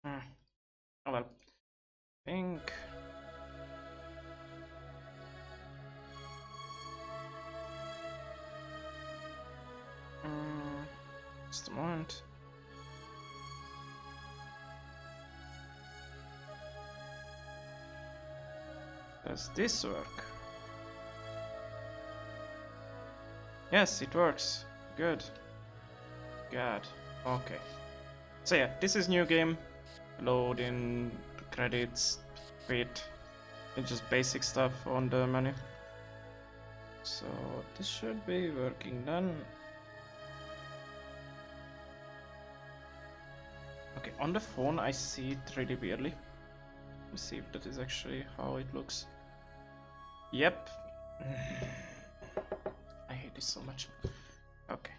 Hmm. Oh well. Think. Just a moment. Does this work? Yes, it works. Good. God. Okay. So yeah, this is new game. Load in credits, quit. It's just basic stuff on the menu. So this should be working then. Okay, on the phone I see it really weirdly. Let's see if that is actually how it looks. Yep. I hate this so much. Okay.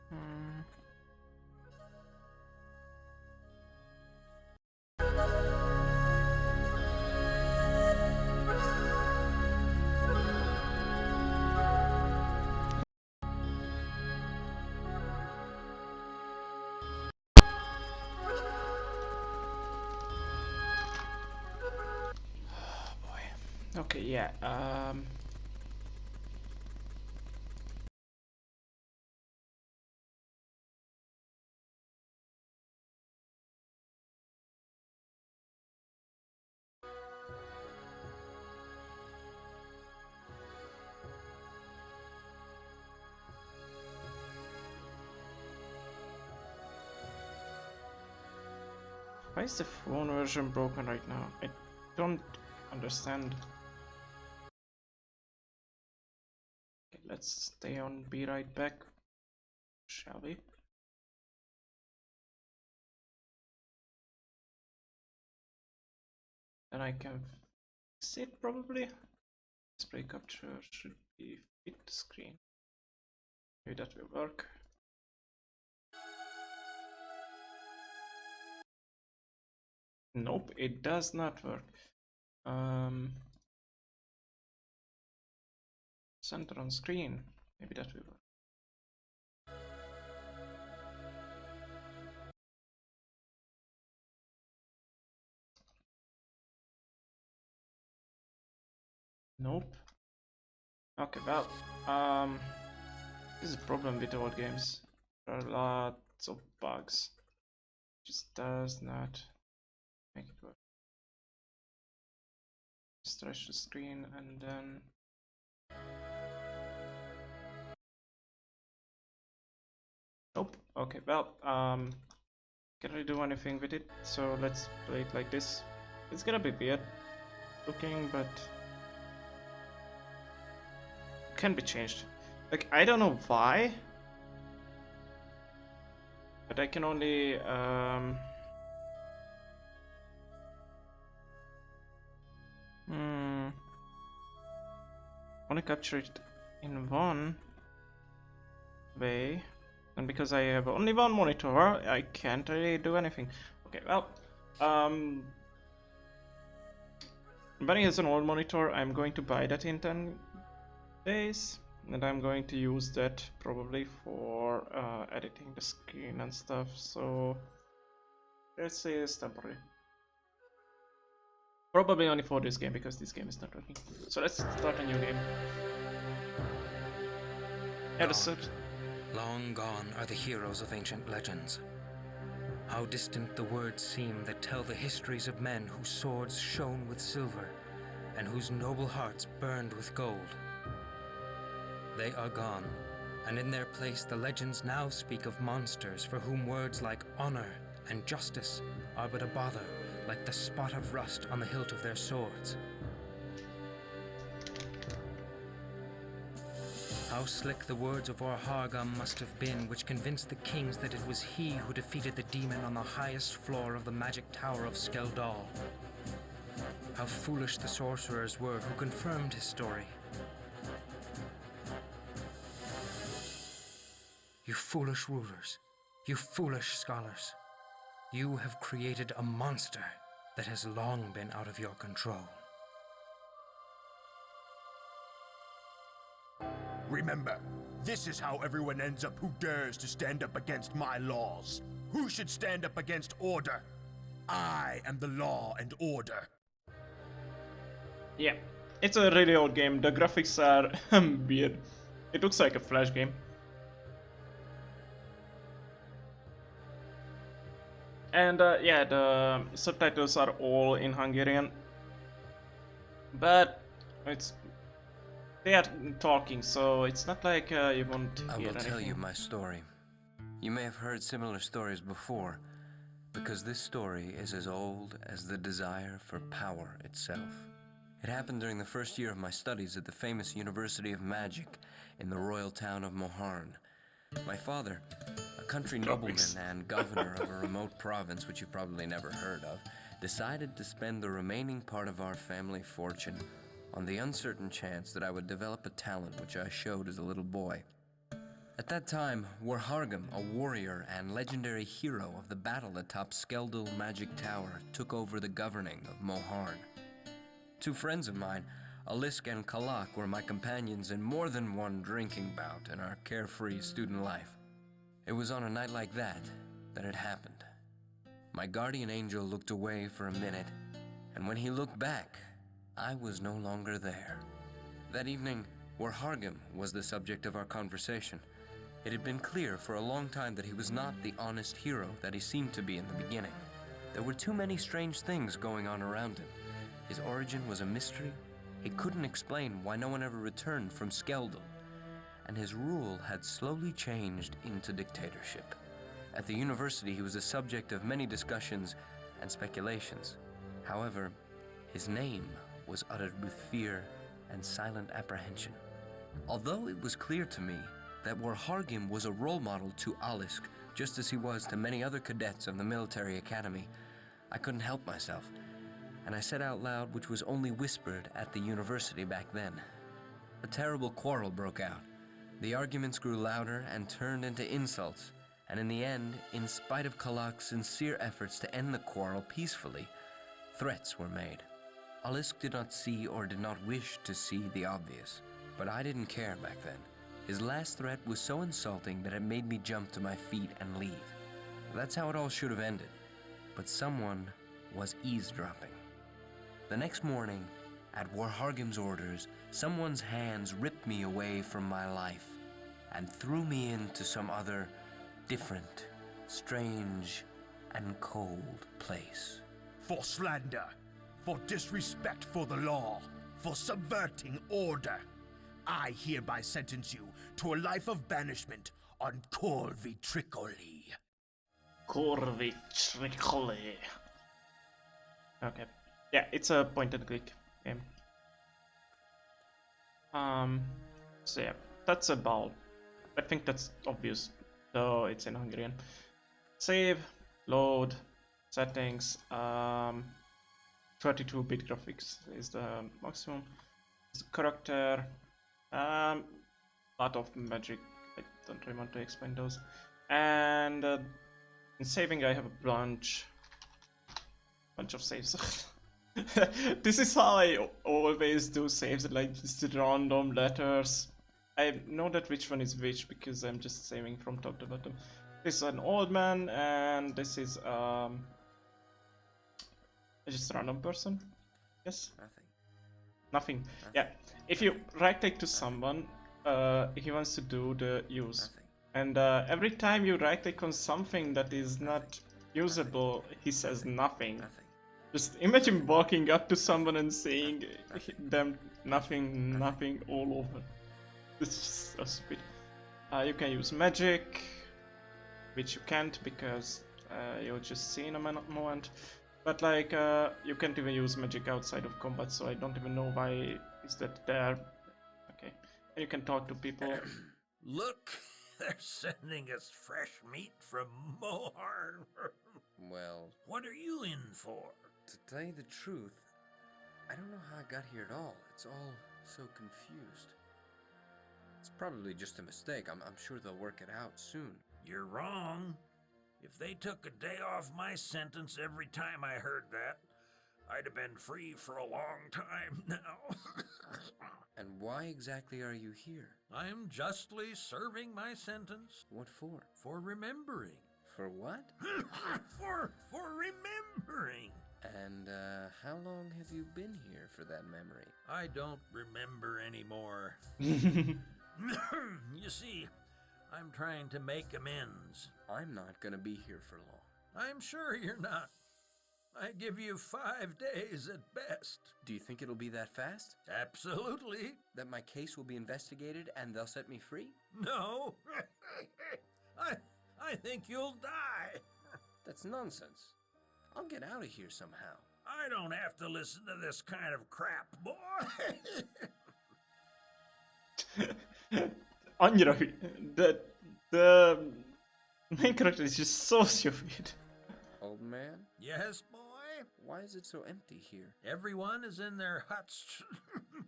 Hmm. Oh boy. Okay, yeah. Why is the phone version broken right now? I don't understand. Okay, let's stay on, be right back, shall we? Then I can fix it probably. Display capture should be fit the screen. Maybe that will work. Nope, it does not work. Center on screen. Maybe that will work. Nope. Okay, well, this is a problem with old games. There are lots of bugs. Just does not make it work. Stretch the screen and then nope. Okay, well, can't really do anything with it, so let's play it like this. It's gonna be weird looking, but can be changed. Like, I don't know why, but I can only only capture it in one way, and because I have only one monitor, I can't really do anything. Okay, well, Bunny has an old monitor. I'm going to buy that in 10 days, and I'm going to use that probably for editing the screen and stuff. So let's say it's temporary. Probably only for this game because this game is not working. So let's start a new game. Yeah, the suit. Long gone are the heroes of ancient legends. How distant the words seem that tell the histories of men whose swords shone with silver and whose noble hearts burned with gold. They are gone, and in their place the legends now speak of monsters for whom words like honor and justice are but a bother, like the spot of rust on the hilt of their swords. How slick the words of Orhargam must have been, which convinced the kings that it was he who defeated the demon on the highest floor of the magic tower of Skeldal. How foolish the sorcerers were who confirmed his story. You foolish rulers, you foolish scholars, you have created a monster that has long been out of your control. Remember, This is how everyone ends up who dares to stand up against my laws. Who should stand up against order? I am the law and order. Yeah, it's a really old game. The graphics are weird. It looks like a Flash game. And yeah, the subtitles are all in Hungarian. But they are talking, so it's not like you won't I hear will tell you anything. my story. You may have heard similar stories before, because this story is as old as the desire for power itself. It happened during the first year of my studies at the famous University of Magic in the royal town of Moharn. My father, a country nobleman and governor of a remote province which you've probably never heard of, decided to spend the remaining part of our family fortune on the uncertain chance that I would develop a talent which I showed as a little boy. At that time, Warhargam, a warrior and legendary hero of the battle atop Skeldal Magic Tower, took over the governing of Moharn. Two friends of mine, Alisk and Kalak, were my companions in more than one drinking bout in our carefree student life. It was on a night like that it happened. My guardian angel looked away for a minute, and when he looked back, I was no longer there. That evening, Warhargam was the subject of our conversation. It had been clear for a long time that he was not the honest hero that he seemed to be in the beginning. There were too many strange things going on around him. His origin was a mystery. He couldn't explain why no one ever returned from Skeldal. And his rule had slowly changed into dictatorship. At the university, he was the subject of many discussions and speculations. However, his name was uttered with fear and silent apprehension. Although it was clear to me that Warhargim was a role model to Alisk, just as he was to many other cadets of the military academy, I couldn't help myself, and I said out loud, which was only whispered at the university back then. A terrible quarrel broke out. The arguments grew louder and turned into insults, and in the end, in spite of Kalak's sincere efforts to end the quarrel peacefully, threats were made. Alisk did not see or did not wish to see the obvious, but I didn't care back then. His last threat was so insulting that it made me jump to my feet and leave. That's how it all should have ended, but someone was eavesdropping. The next morning, at Warhargim's orders, someone's hands ripped me away from my life and threw me into some other, different, strange, and cold place. For slander, for disrespect for the law, for subverting order, I hereby sentence you to a life of banishment on Corvi Tricoli. Corvi Tricoli. Okay. Yeah, it's a point and click game. So yeah, that's a ball. I think that's obvious, though it's in Hungarian. Save, load, settings. 32-bit graphics is the maximum. It's the character. Lot of magic. I don't really want to explain those. And in saving, I have a bunch of saves. This is how I always do saves, like just random letters. I know that which one is which because I'm just saving from top to bottom. This is an old man, and this is just a random person. Yes. Nothing. Yeah. If you right click to someone, he wants to do the use, and every time you right click on something that is not usable, he says nothing. Just imagine walking up to someone and saying them nothing all over. It's just so stupid. You can use magic, which you can't because you'll just see in a moment. But like, you can't even use magic outside of combat, so I don't even know why is that there. Okay, and you can talk to people. Look, they're sending us fresh meat from Moharn. Well, What are you in for? to tell you the truth, I don't know how I got here at all. It's all so confused. It's probably just a mistake. I'm sure they'll work it out soon. You're wrong. If they took a day off my sentence every time I heard that, I'd have been free for a long time now. And why exactly are you here? I'm justly serving my sentence What for? for remembering. For what? for remembering. And, how long have you been here for that memory? I don't remember anymore. You see, I'm trying to make amends. I'm not gonna be here for long. I'm sure you're not. I give you 5 days at best. Do you think it'll be that fast? Absolutely. That my case will be investigated and they'll set me free? No. I think you'll die. That's nonsense. I'll get out of here somehow. I don't have to listen to this kind of crap, boy. Anjiro, the main character is just so stupid. Old man, Yes, boy. why is it so empty here? Everyone is in their huts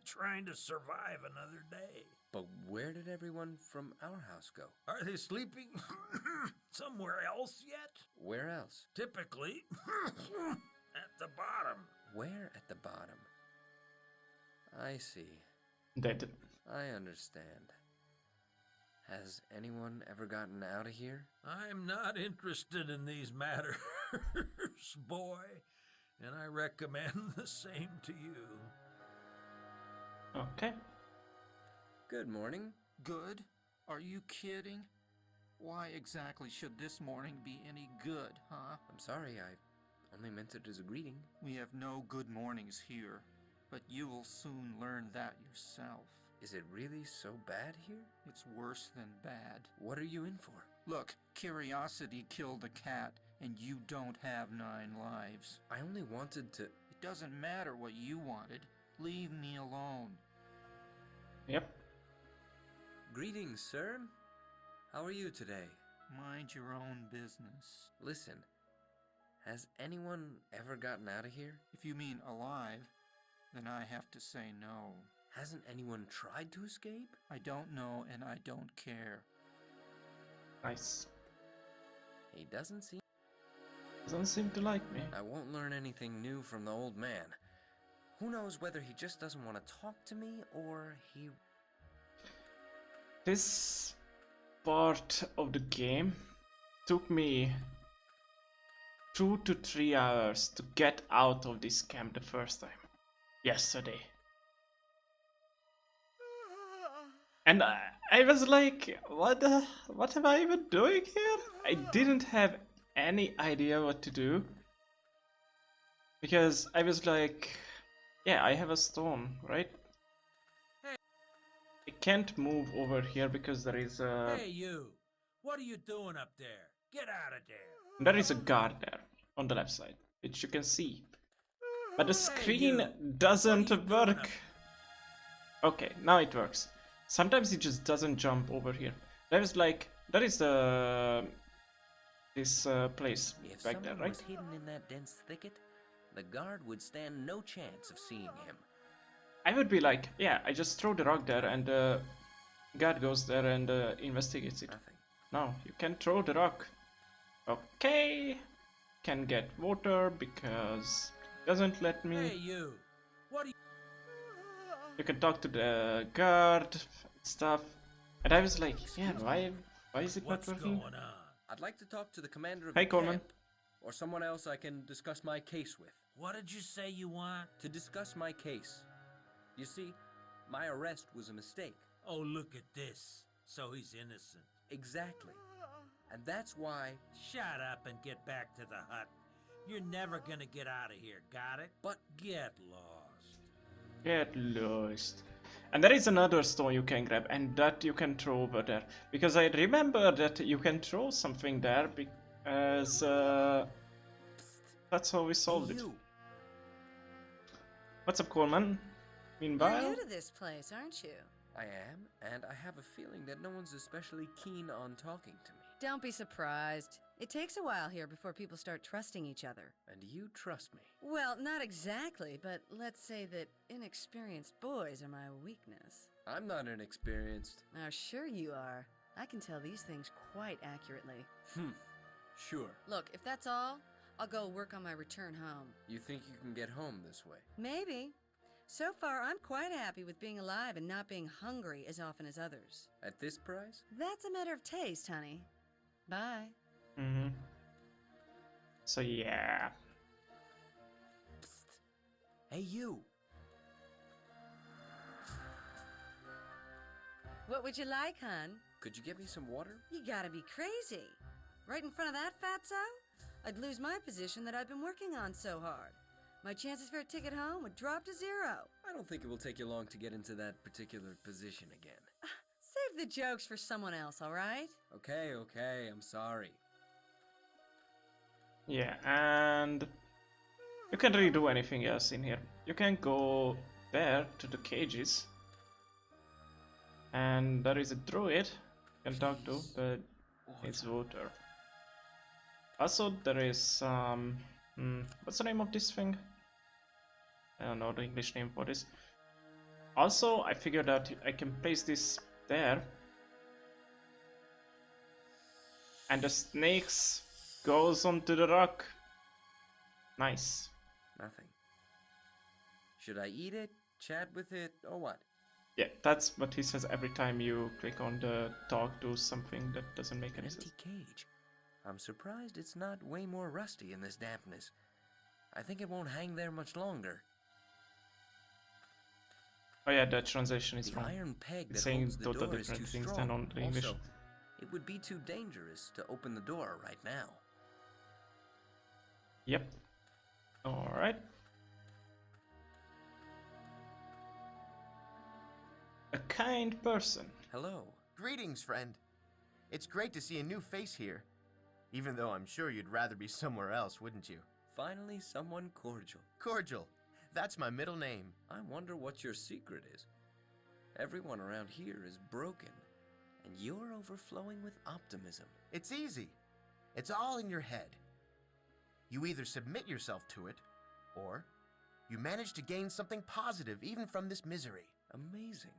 trying to survive another day. But where did everyone from our house go? Are they sleeping somewhere else yet? Where else? Typically, at the bottom. Where at the bottom? I see. Dead. I understand. Has anyone ever gotten out of here? I'm not interested in these matters, boy, and I recommend the same to you. Okay. Good morning. Good? Are you kidding? Why exactly should this morning be any good, huh? I'm sorry, I only meant it as a greeting. We have no good mornings here, but you will soon learn that yourself. Is it really so bad here? It's worse than bad. What are you in for? Look, curiosity killed a cat, and you don't have 9 lives. I only wanted to... It doesn't matter what you wanted. Leave me alone. Yep. Greetings, sir. How are you today? Mind your own business. Listen, has anyone ever gotten out of here? If you mean alive, then I have to say no. Hasn't anyone tried to escape? I don't know and I don't care. Nice. He doesn't seem... Doesn't seem to like me. I won't learn anything new from the old man. Who knows whether he just doesn't want to talk to me or he... This part of the game took me 2 to 3 hours to get out of this camp the first time. Yesterday. And I was like, what am I even doing here? I didn't have any idea what to do. Because I was like, yeah, I have a stone, right? I can't move over here because there is a... Hey, you! What are you doing up there? Get out of there! There is a guard there on the left side, which you can see. But the screen you. doesn't What are you doing work. Okay, now it works. Sometimes it just doesn't jump over here. There is like, that is the... this place If back there, someone right? was hidden in that dense thicket, the guard would stand no chance of seeing him. I would be like, yeah, I just throw the rock there and the guard goes there and investigates it. Nothing. No, you can throw the rock. Okay. Can get water because it doesn't let me. Hey, you! What are you... You can talk to the guard stuff. And I was like, yeah, why is it What's not working? going on? I'd like to talk to the commander of Hey, the Coleman. camp, or someone else I can discuss my case with. What did you say you want? To discuss my case. You see, my arrest was a mistake. Oh, look at this. So he's innocent. Exactly. And that's why... Shut up and get back to the hut. You're never gonna get out of here, got it? But Get lost. Get lost. And there is another stone you can grab and that you can throw over there. Because I remember that you can throw something there because that's how we solved it. you. What's up, Coleman? Meanwhile, You're new to this place, aren't you? I am, and I have a feeling that no one's especially keen on talking to me. Don't be surprised. It takes a while here before people start trusting each other. And you trust me. Well, not exactly, but let's say that inexperienced boys are my weakness. I'm not inexperienced. Now, sure you are. I can tell these things quite accurately. Sure. Look, if that's all, I'll go work on my return home. You think you can get home this way? Maybe. So far, I'm quite happy with being alive and not being hungry as often as others. At this price? That's a matter of taste, honey. Bye. Mm-hmm. So yeah. Psst. Hey, you! What would you like, hon? Could you get me some water? You gotta be crazy. Right in front of that fatso? I'd lose my position that I've been working on so hard. My chances for a ticket home would drop to 0. I don't think it will take you long to get into that particular position again. Save the jokes for someone else, all right? Okay, I'm sorry. Yeah, and you can't really do anything else in here. You can go there to the cages. And there is a druid you can talk to, but it's water. Also, there is what's the name of this thing? I don't know the English name for this. Also, I figured out I can place this there, and the snakes goes onto the rock. Nice. Nothing. Should I eat it, chat with it, or what? Yeah, that's what he says every time you click on the talk to something that doesn't make any sense. Empty cage. I'm surprised it's not way more rusty in this dampness. I think it won't hang there much longer. Oh yeah, the translation is The wrong. iron peg It's that saying holds the totally door is too different things strong. than on the English. Also, it would be too dangerous to open the door right now. Yep. Alright. A kind person. Hello. Greetings, friend. It's great to see a new face here. Even though I'm sure you'd rather be somewhere else, wouldn't you? Finally, someone cordial. Cordial. That's my middle name. I wonder what your secret is. Everyone around here is broken, and you're overflowing with optimism. It's easy. It's all in your head. You either submit yourself to it, or you manage to gain something positive even from this misery. Amazing.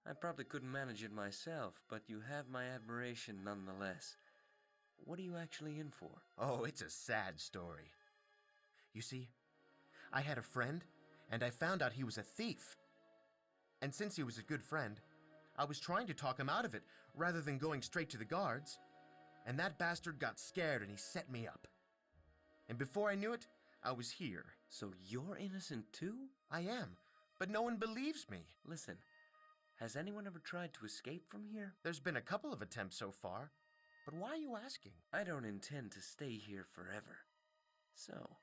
I probably couldn't manage it myself, but you have my admiration nonetheless. What are you actually in for? Oh, it's a sad story. You see, I had a friend, and I found out he was a thief. And since he was a good friend, I was trying to talk him out of it rather than going straight to the guards. And that bastard got scared and he set me up. And before I knew it, I was here. So you're innocent too? I am, but no one believes me. Listen, has anyone ever tried to escape from here? There's been a couple of attempts so far, but why are you asking? I don't intend to stay here forever. So,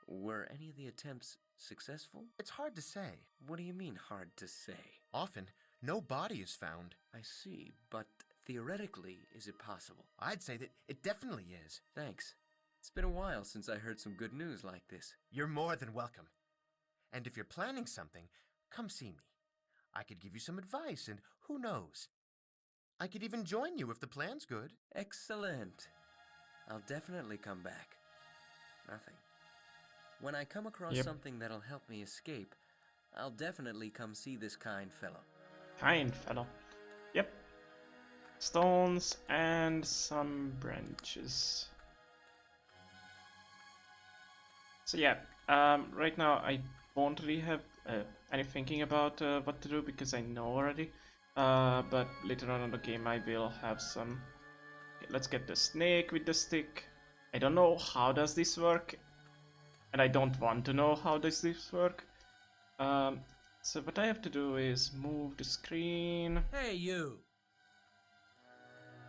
were any of the attempts successful? It's hard to say. What do you mean hard to say? Often, no body is found. I see, but theoretically, is it possible? I'd say that it definitely is. Thanks. It's been a while since I heard some good news like this. You're more than welcome. And if you're planning something, come see me. I could give you some advice, and who knows? I could even join you if the plan's good. Excellent. I'll definitely come back. Nothing. When I come across something that'll help me escape, I'll definitely come see this kind fellow. Kind fellow. Yep. Stones and some branches. So yeah, right now I won't really have any thinking about what to do because I know already. But later on in the game I will have some. Okay, let's get the snake with the stick. I don't know how does this work, and I don't want to know how does this work. So what I have to do is move the screen. Hey, you!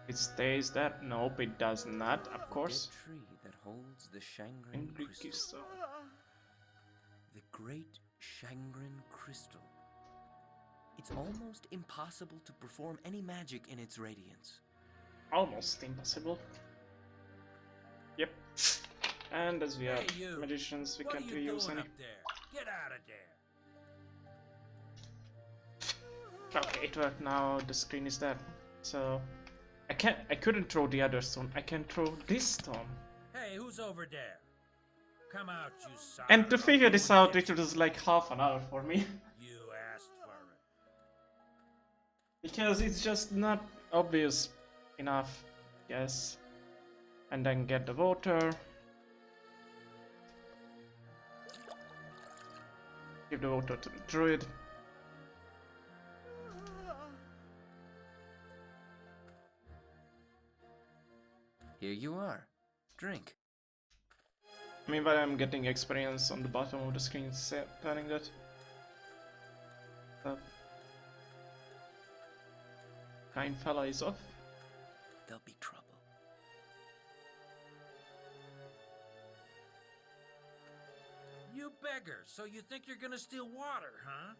It stays there. Nope, it does not, of course. The tree that holds the Shangren crystal. The great Shangren crystal. It's almost impossible to perform any magic in its radiance. Almost impossible. Yep. And as we are Hey, you! magicians, we What can't are you really use doing any. up there? Get out of there! Okay, it worked now. The screen is there. So I couldn't throw the other stone. I can throw this stone. Hey, who's over there? Come out, you son And to of a figure this out, bitch. it was like half an hour for me. You asked for it. Because it's just not obvious enough. Yes. And then get the water. Give the water to the druid. Here you are. Drink. Meanwhile, I'm getting experience on the bottom of the screen telling that. Kind fella is off. There'll be trouble. You beggar, so you think you're gonna steal water, huh?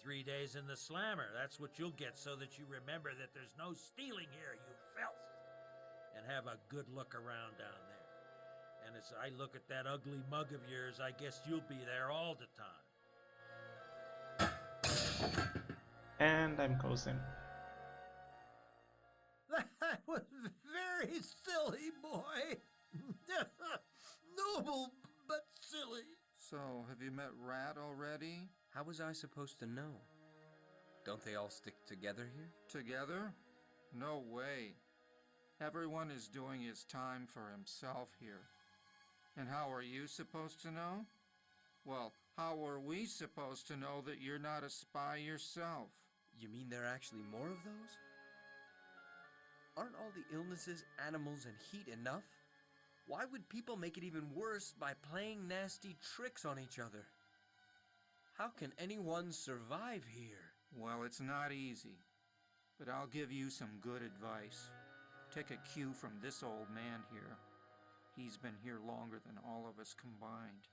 3 days in the slammer, that's what you'll get so that you remember that there's no stealing here, you filth. And have a good look around down there. And as I look at that ugly mug of yours, I guess you'll be there all the time. And I'm closing. That was very silly, boy. Noble, but silly. So, have you met Rat already? How was I supposed to know? Don't they all stick together here? Together? No way. Everyone is doing his time for himself here. And how are you supposed to know? Well, how are we supposed to know that you're not a spy yourself? You mean there are actually more of those? Aren't all the illnesses, animals, and heat enough? Why would people make it even worse by playing nasty tricks on each other? How can anyone survive here? Well, it's not easy. But I'll give you some good advice. Take a cue from this old man here. He's been here longer than all of us combined.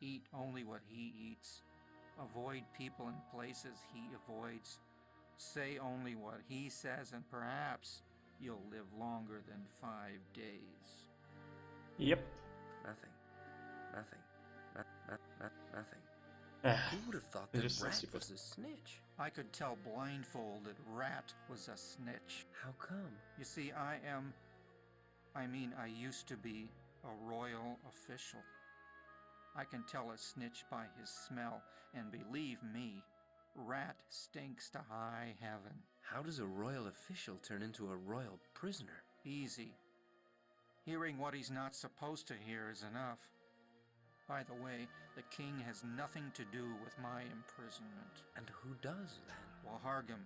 Eat only what he eats. Avoid people and places he avoids. Say only what he says, and perhaps you'll live longer than 5 days. Yep. Nothing. Nothing. Ah, Who would have thought they're that just so Rat stupid. was a snitch? I could tell blindfold that Rat was a snitch. How come? You see, I used to be a royal official. I can tell a snitch by his smell, and believe me, Rat stinks to high heaven. How does a royal official turn into a royal prisoner? Easy. Hearing what he's not supposed to hear is enough. By the way, the king has nothing to do with my imprisonment. And who does then? Wahargam.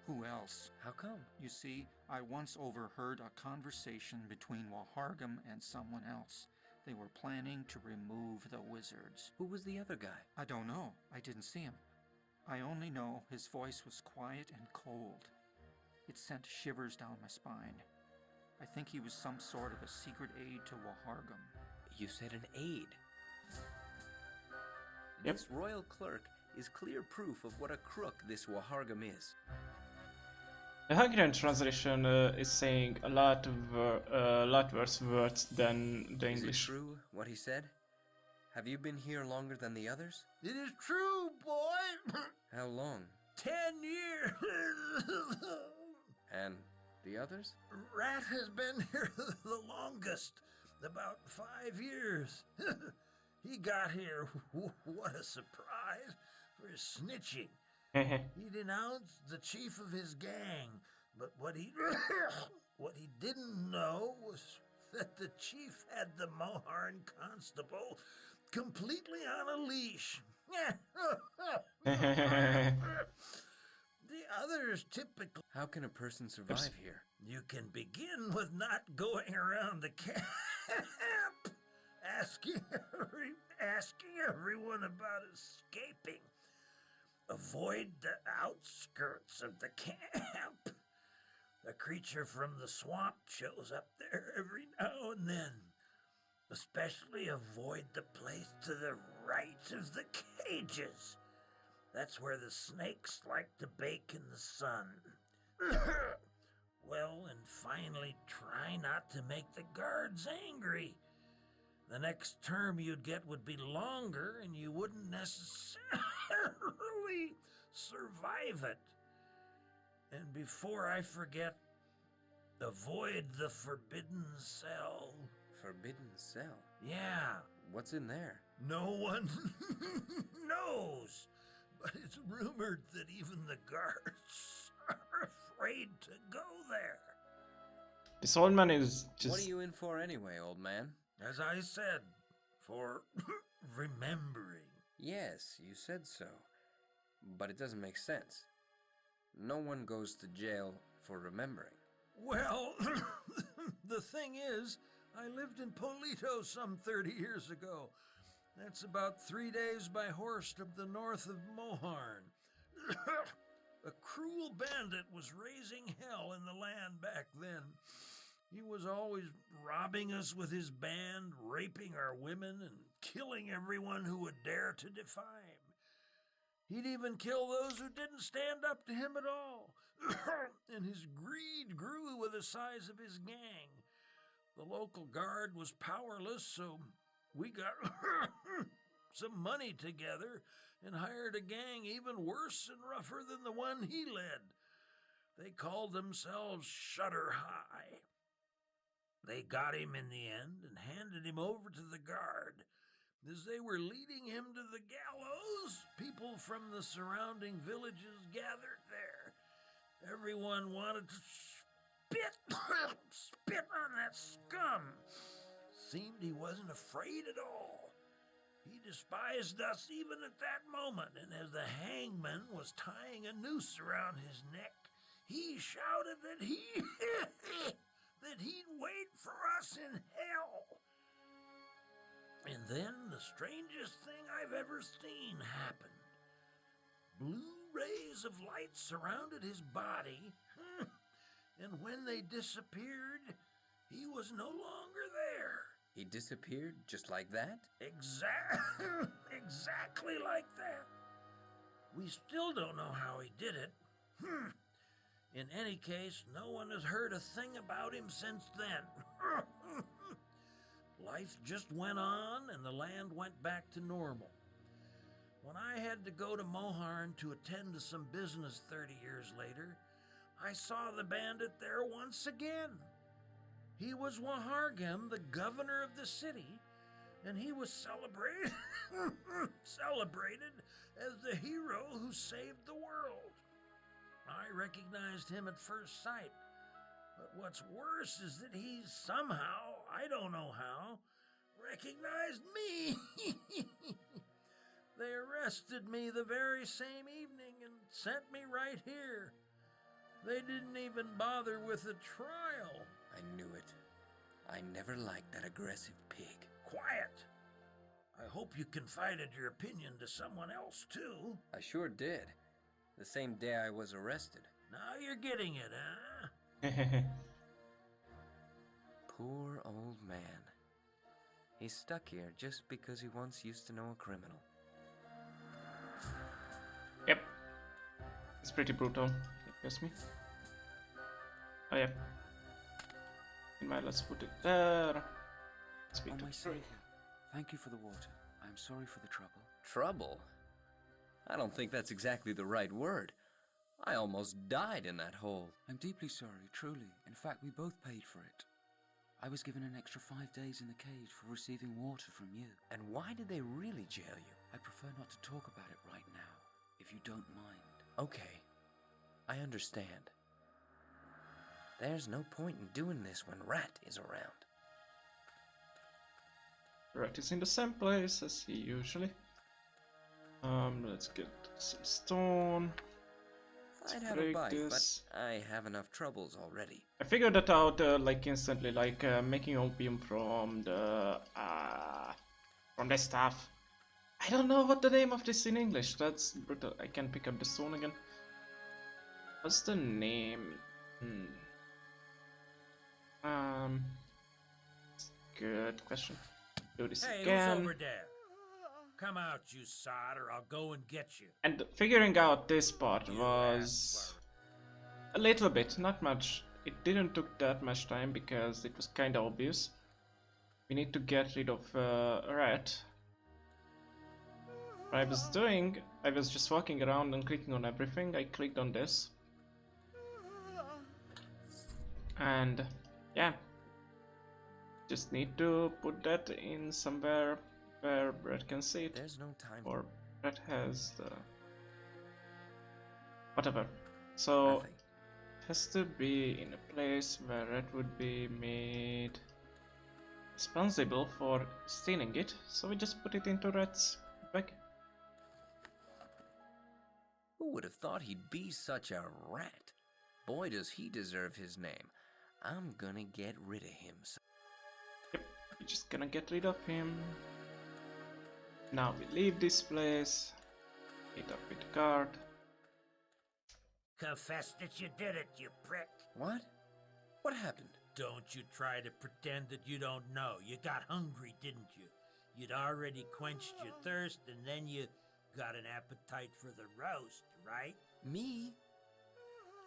Who else? How come? You see, I once overheard a conversation between Wahargam and someone else. They were planning to remove the wizards. Who was the other guy? I don't know. I didn't see him. I only know his voice was quiet and cold. It sent shivers down my spine. I think he was some sort of a secret aide to Wahargam. You said an aide. Yep. This royal clerk is clear proof of what a crook this Wahargam is. The Hungarian translation is saying a lot worse words than the Is it English. true what he said? Have you been here longer than the others? It is true, boy. How long? 10 years. And the others? Rat has been here the longest, about 5 years. He got here, what a surprise, for snitching. He denounced the chief of his gang, but what he didn't know was that the chief had the Moharn constable completely on a leash. The others typically... How can a person survive here? You can begin with not going around the camp, asking everyone about escaping. Avoid the outskirts of the camp. A creature from the swamp shows up there every now and then. Especially avoid the place to the right of the cages. That's where the snakes like to bake in the sun. Well, and finally, try not to make the guards angry. The next term you'd get would be longer, and you wouldn't necessarily survive it. And before I forget, avoid the forbidden cell. Forbidden cell? Yeah, What's in there? no one knows. But it's rumored that even the guards are afraid to go there. This old man is just... What are you in for anyway, old man? As I said, for remembering. Yes, you said so. But it doesn't make sense. No one goes to jail for remembering. Well, the thing is, I lived in Polito some 30 years ago. That's about 3 days by horse to the north of Moharn. A cruel bandit was raising hell in the land back then. He was always robbing us with his band, raping our women, and killing everyone who would dare to defy him. He'd even kill those who didn't stand up to him at all. And his greed grew with the size of his gang. The local guard was powerless, so we got some money together and hired a gang even worse and rougher than the one he led. They called themselves Shutter High. They got him in the end and handed him over to the guard. As they were leading him to the gallows, people from the surrounding villages gathered there. Everyone wanted to spit on that scum. Seemed he wasn't afraid at all. He despised us even at that moment, and as the hangman was tying a noose around his neck, he shouted that that he'd wait for us in hell. And then the strangest thing I've ever seen happened. Blue rays of light surrounded his body, and when they disappeared, he was no longer there. He disappeared just like that? Exactly like that. We still don't know how he did it. In any case, no one has heard a thing about him since then. Life just went on, and the land went back to normal. When I had to go to Moharn to attend to some business 30 years later, I saw the bandit there once again. He was Wahargam, the governor of the city, and he was celebrated as the hero who saved the world. I recognized him at first sight, but what's worse is that he somehow, I don't know how, recognized me. They arrested me the very same evening and sent me right here. They didn't even bother with a trial. I knew it. I never liked that aggressive pig. Quiet. I hope you confided your opinion to someone else, too. I sure did. The same day I was arrested. Now you're getting it, huh? Poor old man. He's stuck here just because he once used to know a criminal. Yep. It's pretty brutal, if you ask me. Oh yeah. Let's put it there. Oh, my savior. Thank you for the water. I'm sorry for the trouble. Trouble? I don't think that's exactly the right word. I almost died in that hole. I'm deeply sorry, truly. In fact, we both paid for it. I was given an extra 5 days in the cage for receiving water from you. And why did they really jail you? I prefer not to talk about it right now, if you don't mind. Okay. I understand. There's no point in doing this when Rat is around. Rat is in the same place as he usually. Let's get some stone. I'd have a bite, but I have enough troubles already. I figured that out like instantly, like making opium from the staff. I don't know what the name of this in English. That's brutal. I can pick up the stone again. What's the name? Good question. Do this again. Hey, who's over there? Come out, you sod, or I'll go and get you. And figuring out this part was a little bit, not much. It didn't took that much time because it was kind of obvious. We need to get rid of Rat. What I was just walking around and clicking on everything. I clicked on this. And yeah, just need to put that in somewhere where Brett can see it. There's no time. Or Brett has the whatever. So Nothing. it has to be in a place where Red would be made responsible for stealing it. So we just put it into Red's bag. would have thought he'd be such a rat? Boy, does he deserve his name. I'm gonna get rid of him. Yep, we're just gonna get rid of him. Now we leave this place. Meet up with the guard. Confess that you did it, you prick. What? What happened? Don't you try to pretend that you don't know. You got hungry, didn't you? You'd already quenched your thirst, and then you got an appetite for the roast, right? Me?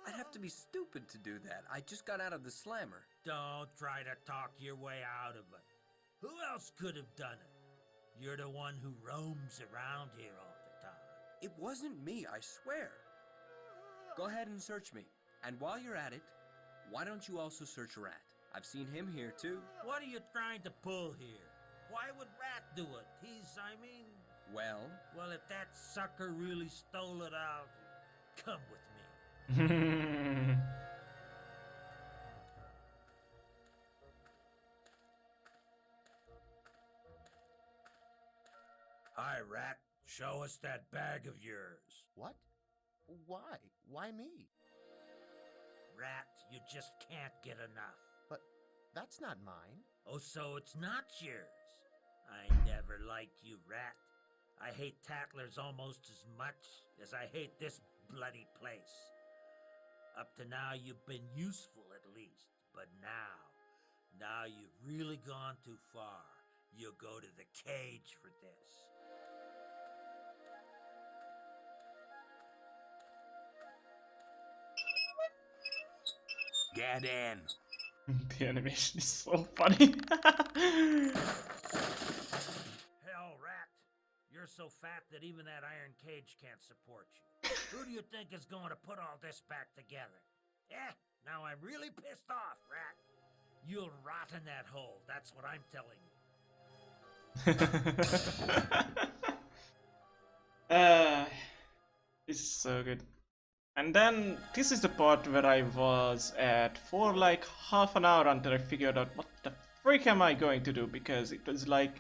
I'd have to be stupid to do that. I just got out of the slammer. Don't try to talk your way out of it. Who else could have done it? You're the one who roams around here all the time. It wasn't me, I swear. Go ahead and search me. And while you're at it, why don't you also search Rat? I've seen him here too. What are you trying to pull here? Why would Rat do it? Well, if that sucker really stole it out, come with me. Hi, Rat. Show us that bag of yours. What? Why? Why me? Rat, you just can't get enough. But that's not mine. Oh, so it's not yours. I never liked you, Rat. I hate tattlers almost as much as I hate this bloody place. Up to now, you've been useful at least. But now you've really gone too far. You'll go to the cage for this. Get in. The animation is so funny. Hell, Rat. You're so fat that even that iron cage can't support you. Who do you think is going to put all this back together? Now I'm really pissed off, Rat. You'll rot in that hole, that's what I'm telling you. This is so good. And then this is the part where I was at for like half an hour until I figured out what the freak am I going to do, because it was like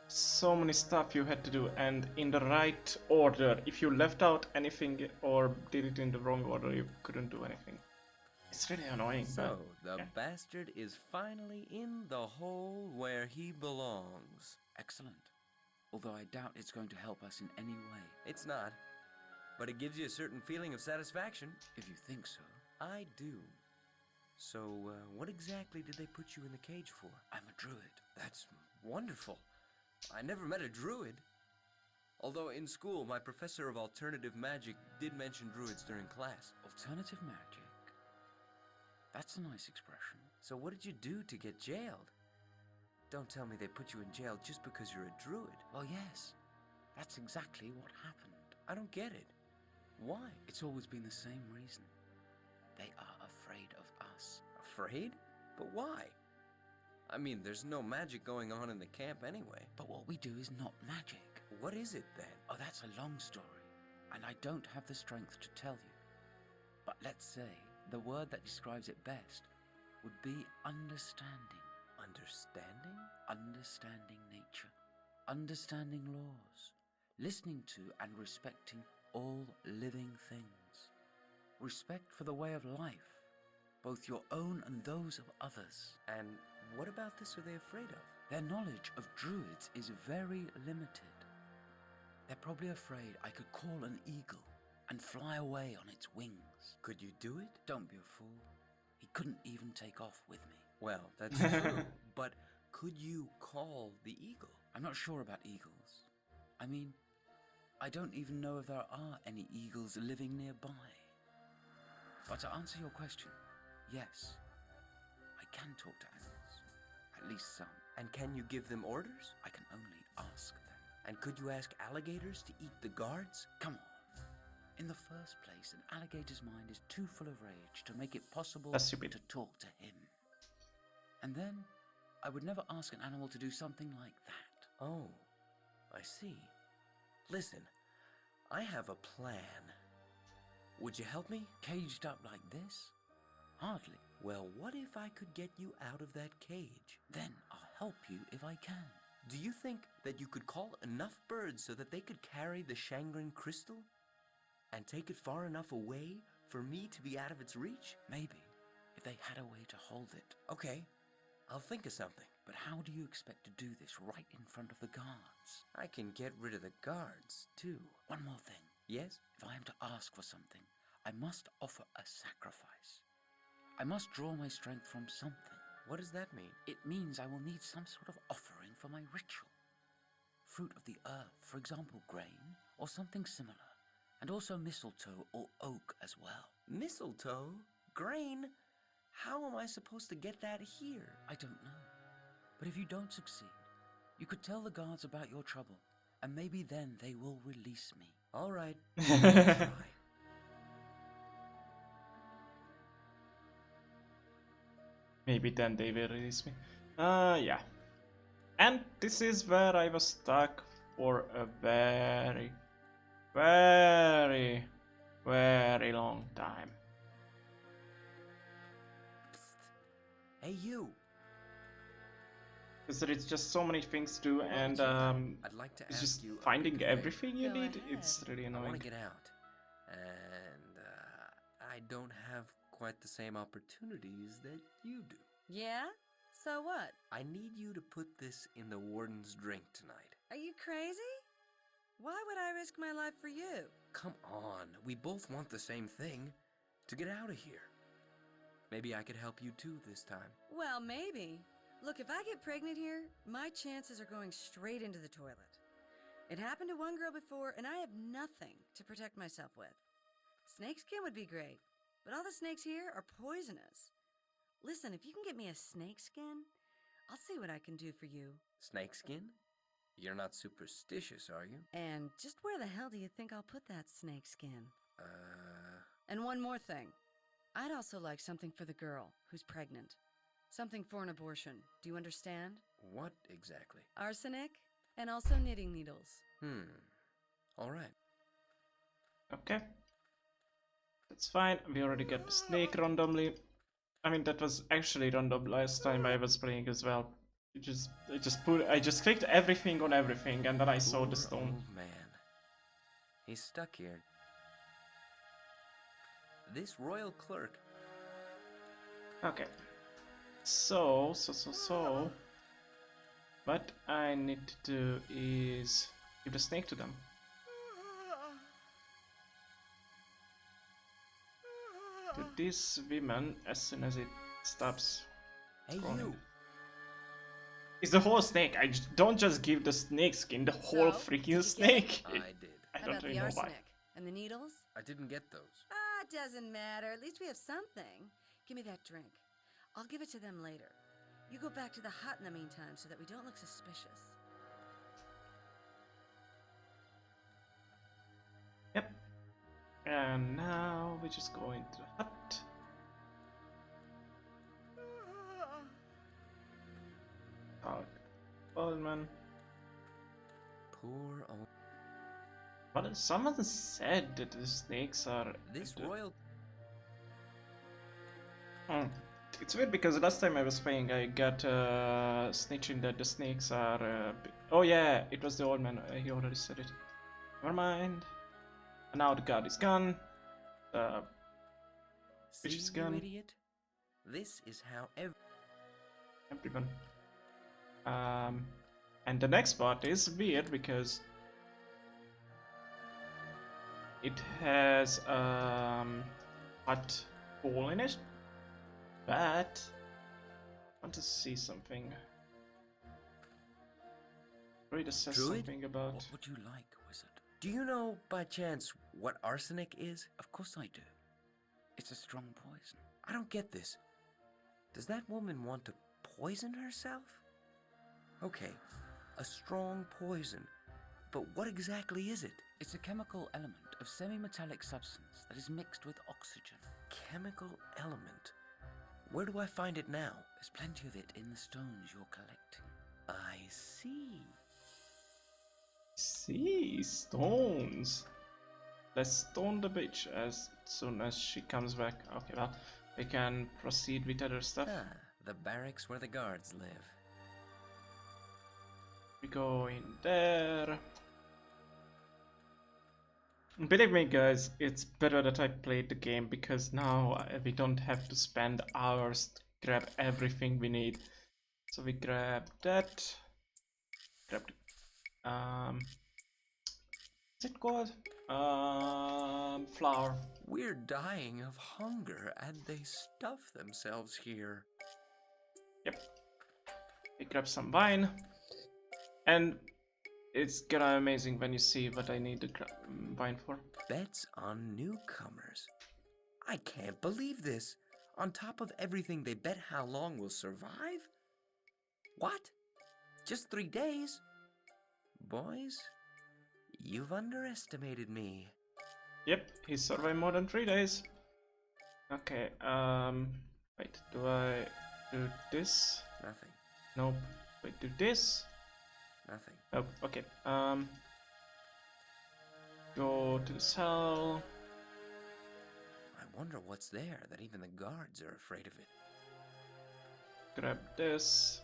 so many stuff you had to do and in the right order. If you left out anything or did it in the wrong order, you couldn't do anything. It's really annoying. So, but, the bastard is finally in the hole where he belongs. Excellent. Although I doubt it's going to help us in any way. It's not. But it gives you a certain feeling of satisfaction. If you think so. I do. So, what exactly did they put you in the cage for? I'm a druid. That's wonderful. I never met a druid. Although in school, my professor of alternative magic did mention druids during class. Alternative magic? That's a nice expression. So what did you do to get jailed? Don't tell me they put you in jail just because you're a druid. Well, yes. That's exactly what happened. I don't get it. Why? It's always been the same reason. They are afraid of us. Afraid? But why? I mean, there's no magic going on in the camp anyway. But what we do is not magic. What is it then? Oh, that's a long story, and I don't have the strength to tell you. But let's say the word that describes it best would be understanding. Understanding? Understanding nature. Understanding laws. Listening to and respecting all living things. Respect for the way of life, both your own and those of others. And what about this are they afraid of? Their knowledge of druids is very limited. They're probably afraid I could call an eagle and fly away on its wings. Could you do it? Don't be a fool. He couldn't even take off with me. Well, that's true. But could you call the eagle? I'm not sure about eagles. I mean, I don't even know if there are any eagles living nearby. But to answer your question, yes, I can talk to animals. At least some. And can you give them orders? I can only ask them. And could you ask alligators to eat the guards? Come on. In the first place, an alligator's mind is too full of rage to make it possible That's stupid. to talk to him. And then, I would never ask an animal to do something like that. Oh, I see. Listen, I have a plan. Would you help me? Caged up like this? Hardly. Well, what if I could get you out of that cage? Then I'll help you if I can. Do you think that you could call enough birds so that they could carry the Shangren crystal? And take it far enough away for me to be out of its reach? Maybe, if they had a way to hold it. Okay, I'll think of something. But how do you expect to do this right in front of the guards? I can get rid of the guards, too. One more thing. Yes? If I am to ask for something, I must offer a sacrifice. I must draw my strength from something. What does that mean? It means I will need some sort of offering for my ritual. Fruit of the earth, for example, grain, or something similar. And also mistletoe or oak as well. Mistletoe? Grain? How am I supposed to get that here? I don't know. But if you don't succeed, you could tell the guards about your trouble, and maybe then they will release me. All right. Try. Maybe then they will release me. Yeah. And this is where I was stuck for a very, very, very long time. Psst. Hey, you. Because there is just so many things to do, and I'd like to it's ask just you a finding big favor. everything you Go need. ahead. It's really I want annoying. to get out, and I don't have quite the same opportunities that you do. Yeah? So what? I need you to put this in the warden's drink tonight. Are you crazy? Why would I risk my life for you? Come on, we both want the same thing, to get out of here. Maybe I could help you too this time. Well, maybe. Look, if I get pregnant here, my chances are going straight into the toilet. It happened to one girl before, and I have nothing to protect myself with. Snakeskin would be great, but all the snakes here are poisonous. Listen, if you can get me a snakeskin, I'll see what I can do for you. Snakeskin? You're not superstitious, are you? And just where the hell do you think I'll put that snakeskin? And one more thing. I'd also like something for the girl who's pregnant. Something for an abortion. Do you understand? What exactly? Arsenic, and also knitting needles. All right. Okay. That's fine. We already got the snake randomly. I mean, that was actually random last time I was playing as well. I just clicked everything on everything, and then I saw the Poor stone. old man. He's stuck here. This royal clerk. Okay. So. What I need to do is give the snake to them. To these women as soon as it stops. Hey, scrolling. you. It's the whole snake. Don't just give the snake skin, the whole So, freaking did you get snake. I did. I How don't about really the know arsenic? why. And the needles? I didn't get those. Ah, it doesn't matter. At least we have something. Give me that drink. I'll give it to them later. You go back to the hut in the meantime so that we don't look suspicious. Yep. And now we just go into the hut. Talk. Oldman. Poor old. But someone said that the snakes are. This royal. It's weird because last time I was playing, I got snitching that the snakes are. Oh yeah, it was the old man. He already said it. Never mind. And now the guard is gone. Which is See, you gone. idiot? This is how Everyone. And the next part is weird because it has hot hole in it, but I want to see something. Rita says Druid? something about. What would you like, wizard? Do you know, by chance, what arsenic is? Of course I do. It's a strong poison. I don't get this. Does that woman want to poison herself? Okay, a strong poison. But what exactly is it? It's a chemical element of semi-metallic substance that is mixed with oxygen. Chemical element. Where do I find it now? There's plenty of it in the stones you're collecting. I see. See, stones. Let's stone the bitch as soon as she comes back. Okay, well, we can proceed with other stuff. Ah, the barracks where the guards live. We go in there. Believe me, guys, it's better that I played the game because now we don't have to spend hours to grab everything we need. So we grab that. Grab the, what's it called? Flour. We're dying of hunger, and they stuff themselves here. Yep. We grab some wine, and it's gonna be amazing when you see what I need the wine for. Bets on newcomers. I can't believe this. On top of everything, they bet how long we'll survive? What? Just 3 days? Boys, you've underestimated me. Yep, he survived more than 3 days. Okay, wait, do I do this? Nothing. Nope. Wait, do this? Nothing. Nope, okay, go to the cell. I wonder what's there that even the guards are afraid of it. Grab this.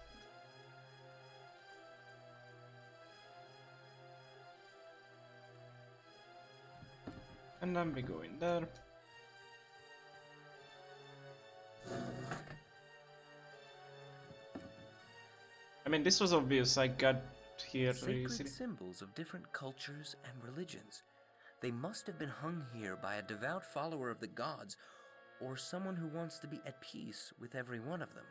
And then we go in there. I mean, this was obvious. I got here very Sacred easily. symbols of different cultures and religions. They must have been hung here by a devout follower of the gods, or someone who wants to be at peace with every one of them.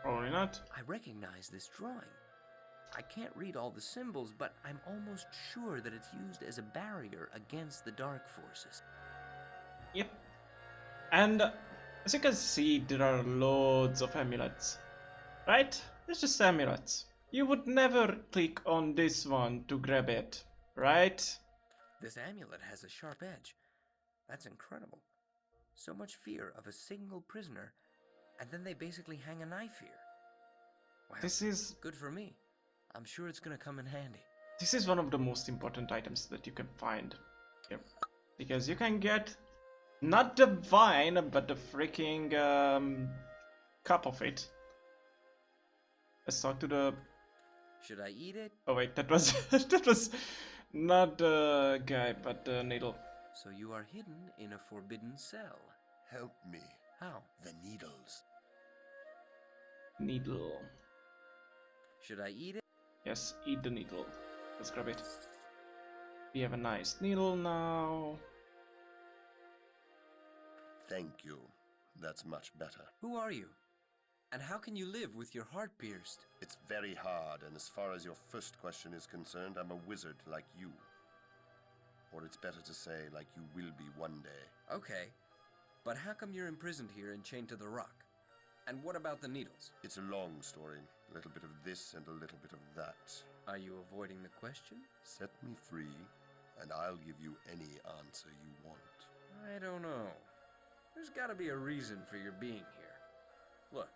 Probably not. I recognize this drawing. I can't read all the symbols, but I'm almost sure that it's used as a barrier against the dark forces. Yep. And as you can see, there are loads of amulets. Right? It's just amulets. You would never click on this one to grab it, right? This amulet has a sharp edge. That's incredible. So much fear of a single prisoner, and then they basically hang a knife here. Wow. This is Good for me. I'm sure it's gonna come in handy. This is one of the most important items that you can find here. Because you can get not the wine, but the freaking cup of it. Let's talk to the... Should I eat it? Oh wait, that was that was not the guy, but the needle. So you are hidden in a forbidden cell. Help me. How? The needles. Needle. Should I eat it? Yes, eat the needle. Let's grab it. We have a nice needle now. Thank you. That's much better. Who are you? And how can you live with your heart pierced? It's very hard, and as far as your first question is concerned, I'm a wizard like you. Or it's better to say, like you will be one day. Okay, but how come you're imprisoned here and chained to the rock? And what about the needles? It's a long story. A little bit of this and a little bit of that. Are you avoiding the question? Set me free, and I'll give you any answer you want. I don't know. There's gotta be a reason for your being here. Look,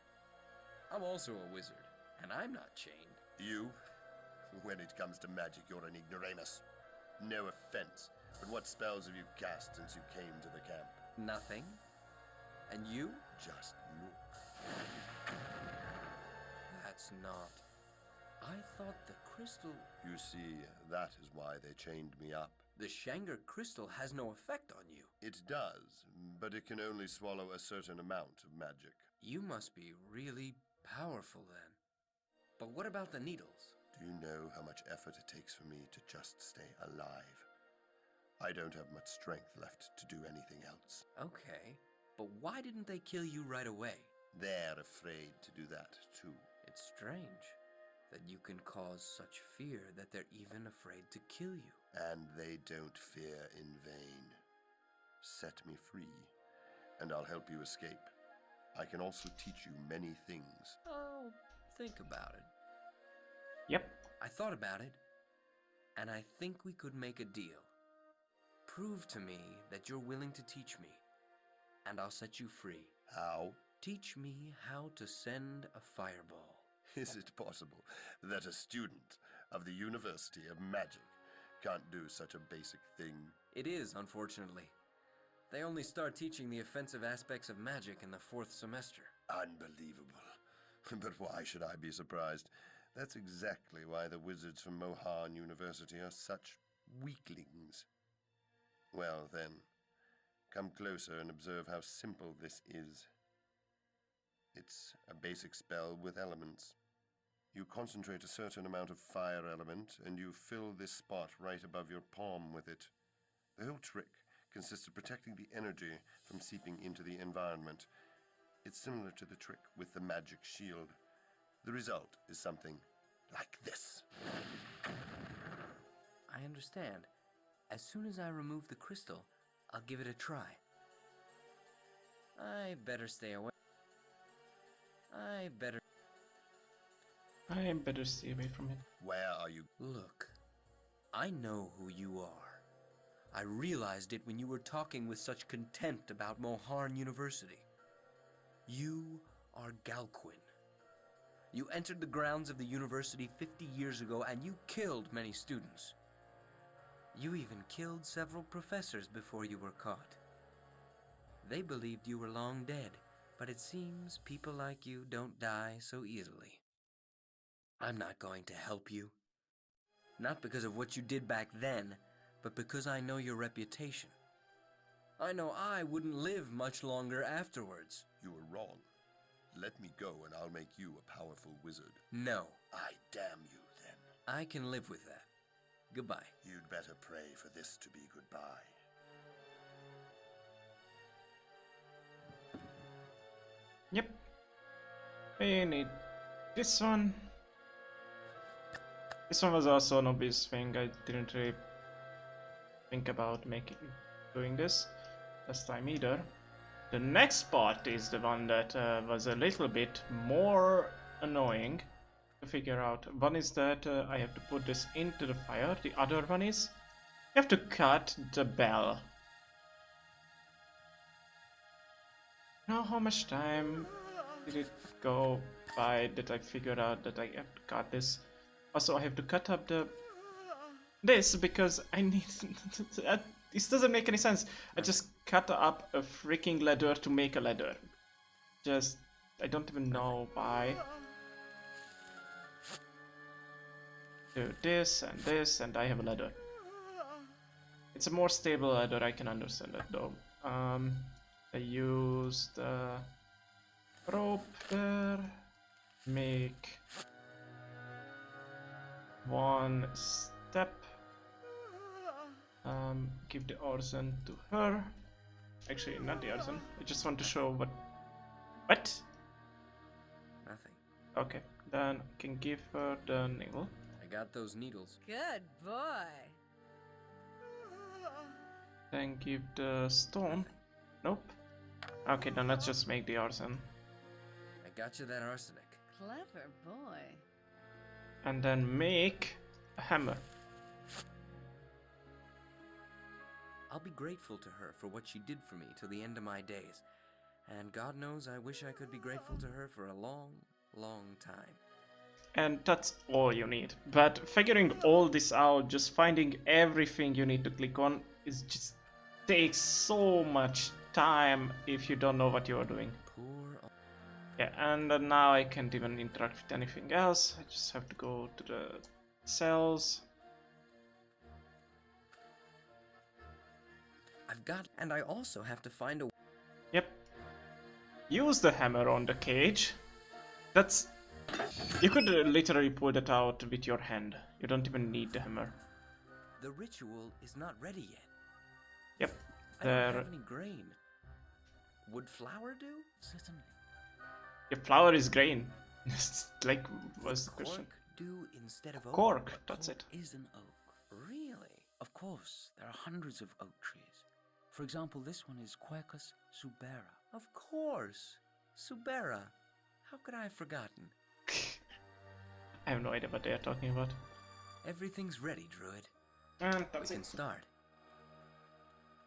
I'm also a wizard, and I'm not chained. You? When it comes to magic, you're an ignoramus. No offense, but what spells have you cast since you came to the camp? Nothing. And you? Just look. That's not... I thought the crystal... You see, that is why they chained me up. The Shanger crystal has no effect on you. It does, but it can only swallow a certain amount of magic. You must be really powerful then. But what about the needles? Do you know how much effort it takes for me to just stay alive? I don't have much strength left to do anything else. Okay, but why didn't they kill you right away? They're afraid to do that, too. It's strange that you can cause such fear that they're even afraid to kill you. And they don't fear in vain. Set me free, and I'll help you escape. I can also teach you many things. I'll think about it. Yep. I thought about it, and I think we could make a deal. Prove to me that you're willing to teach me, and I'll set you free. How? Teach me how to send a fireball. Is it possible that a student of the University of Magic can't do such a basic thing? It is, unfortunately. They only start teaching the offensive aspects of magic in the 4th semester. Unbelievable. But why should I be surprised? That's exactly why the wizards from Mohan University are such weaklings. Well, then, come closer and observe how simple this is. It's a basic spell with elements. You concentrate a certain amount of fire element, and you fill this spot right above your palm with it. The whole trick consists of protecting the energy from seeping into the environment. It's similar to the trick with the magic shield. The result is something like this. I understand. As soon as I remove the crystal, I'll give it a try. I better stay away. I better stay away from it. Where are you? Look, I know who you are. I realized it when you were talking with such contempt about Moharn University. You are Galquin. You entered the grounds of the university 50 years ago and you killed many students. You even killed several professors before you were caught. They believed you were long dead, but it seems people like you don't die so easily. I'm not going to help you. Not because of what you did back then, but because I know your reputation. I know I wouldn't live much longer afterwards. You were wrong. Let me go and I'll make you a powerful wizard. No. I damn you, then. I can live with that. Goodbye. You'd better pray for this to be goodbye. Yep. We need this one. This one was also an obvious thing. I didn't really think about doing this last time either. The next part is the one that was a little bit more annoying to figure out. One is that I have to put this into the fire. The other one is you have to cut the bell. Now how much time did it go by that I figured out that I have to cut this? Also, I have to cut up this because I need... This doesn't make any sense. I just cut up a freaking ladder to make a ladder. I don't even know why. Do this, and I have a ladder. It's a more stable ladder, I can understand that though. I use the rope there, make one step, give the arson to her. Actually, not the arson. I just want to show what. Nothing. Okay, then I can give her the needle. I got those needles. Good boy. Then give the stone. Nope. Okay, then let's just make the arson. I got you that arsenic. Clever boy. And then make a hammer. I'll be grateful to her for what she did for me till the end of my days. And God knows I wish I could be grateful to her for a long, long time. And that's all you need. But figuring all this out, just finding everything you need to click on, is just takes so much time if you don't know what you are doing. Poor... Yeah, and now I can't even interact with anything else. I just have to go to the cells. I've got... And I also have to find a... Yep. Use the hammer on the cage. That's... You could literally pull that out with your hand. You don't even need the hammer. The ritual is not ready yet. Yep. I don't have any grain. Would flour do? Certainly. Your flour is grain. Like, what's the question? Cork do instead of oak? Cork, that's it. Is an oak. Really? Of course, there are hundreds of oak trees. For example, this one is Quercus subera. Of course. Subera. How could I have forgotten? I have no idea what they are talking about. Everything's ready, Druid. And that's we can it. start.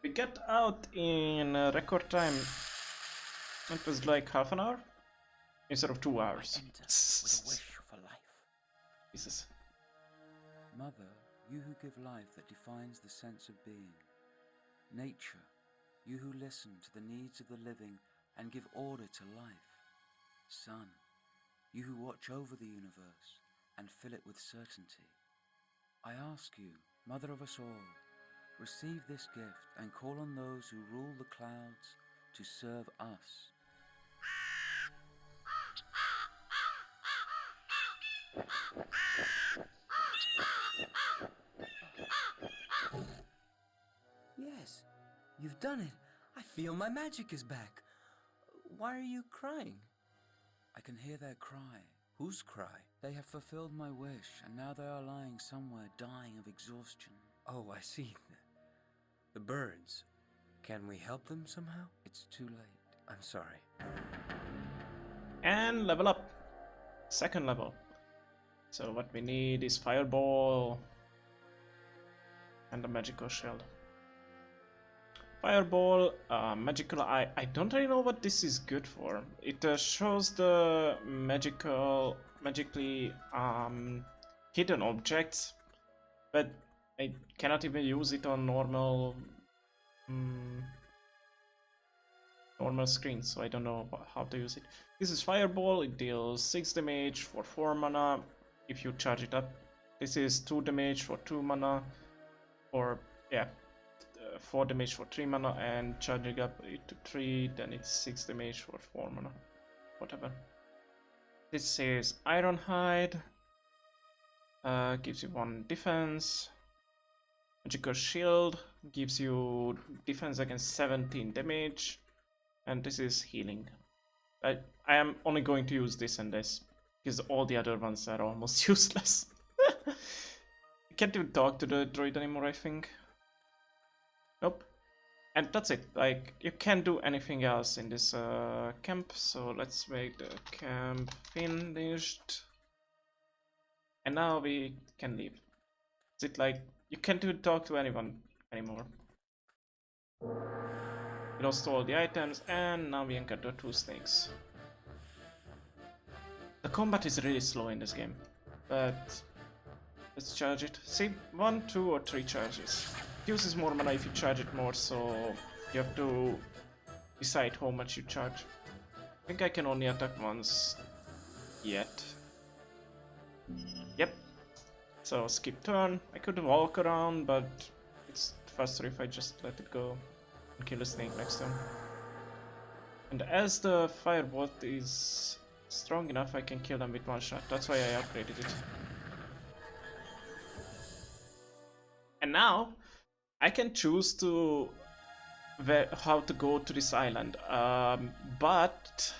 We got out in record time. It was like half an hour instead of 2 hours. Enter with a wish for life. Jesus. Mother, you who give life that defines the sense of being. Nature, you who listen to the needs of the living and give order to life. Sun, you who watch over the universe and fill it with certainty. I ask you, Mother of us all, Receive this gift and call on those who rule the clouds to serve us. Yes, you've done it. I feel my magic is back. Why are you crying? I can hear their cry. Whose cry? They have fulfilled my wish, and now they are lying somewhere dying of exhaustion. Oh, I see. The birds. Can we help them somehow? It's too late. I'm sorry. And level up. Second level. So what we need is Fireball and a Magical Shield. Fireball, Magical Eye. I don't really know what this is good for. It shows the magically hidden objects, but I cannot even use it on normal screen, so I don't know how to use it. This is Fireball. It deals 6 damage for 4 mana if you charge it up. This is 2 damage for 2 mana, or 4 damage for 3 mana, and charging up it to 3, then it's 6 damage for 4 mana, whatever. This is Ironhide, gives you 1 defense. Magical Shield gives you defense against 17 damage, and this is healing. I am only going to use this and this, because all the other ones are almost useless. You can't even talk to the droid anymore, I think. Nope. And that's it. Like, you can't do anything else in this camp, so let's make the camp finished. And now we can leave. Is it like, you can't even talk to anyone anymore. We lost all the items, and now we encounter 2 snakes. The combat is really slow in this game, but let's charge it. See, 1, 2, or 3 charges. It uses more mana if you charge it more, so you have to decide how much you charge. I think I can only attack once yet. Yep. So skip turn. I could walk around, but it's faster if I just let it go and kill the snake next turn. And as the Firebolt is strong enough, I can kill them with 1 shot. That's why I upgraded it. And now I can choose to how to go to this island, but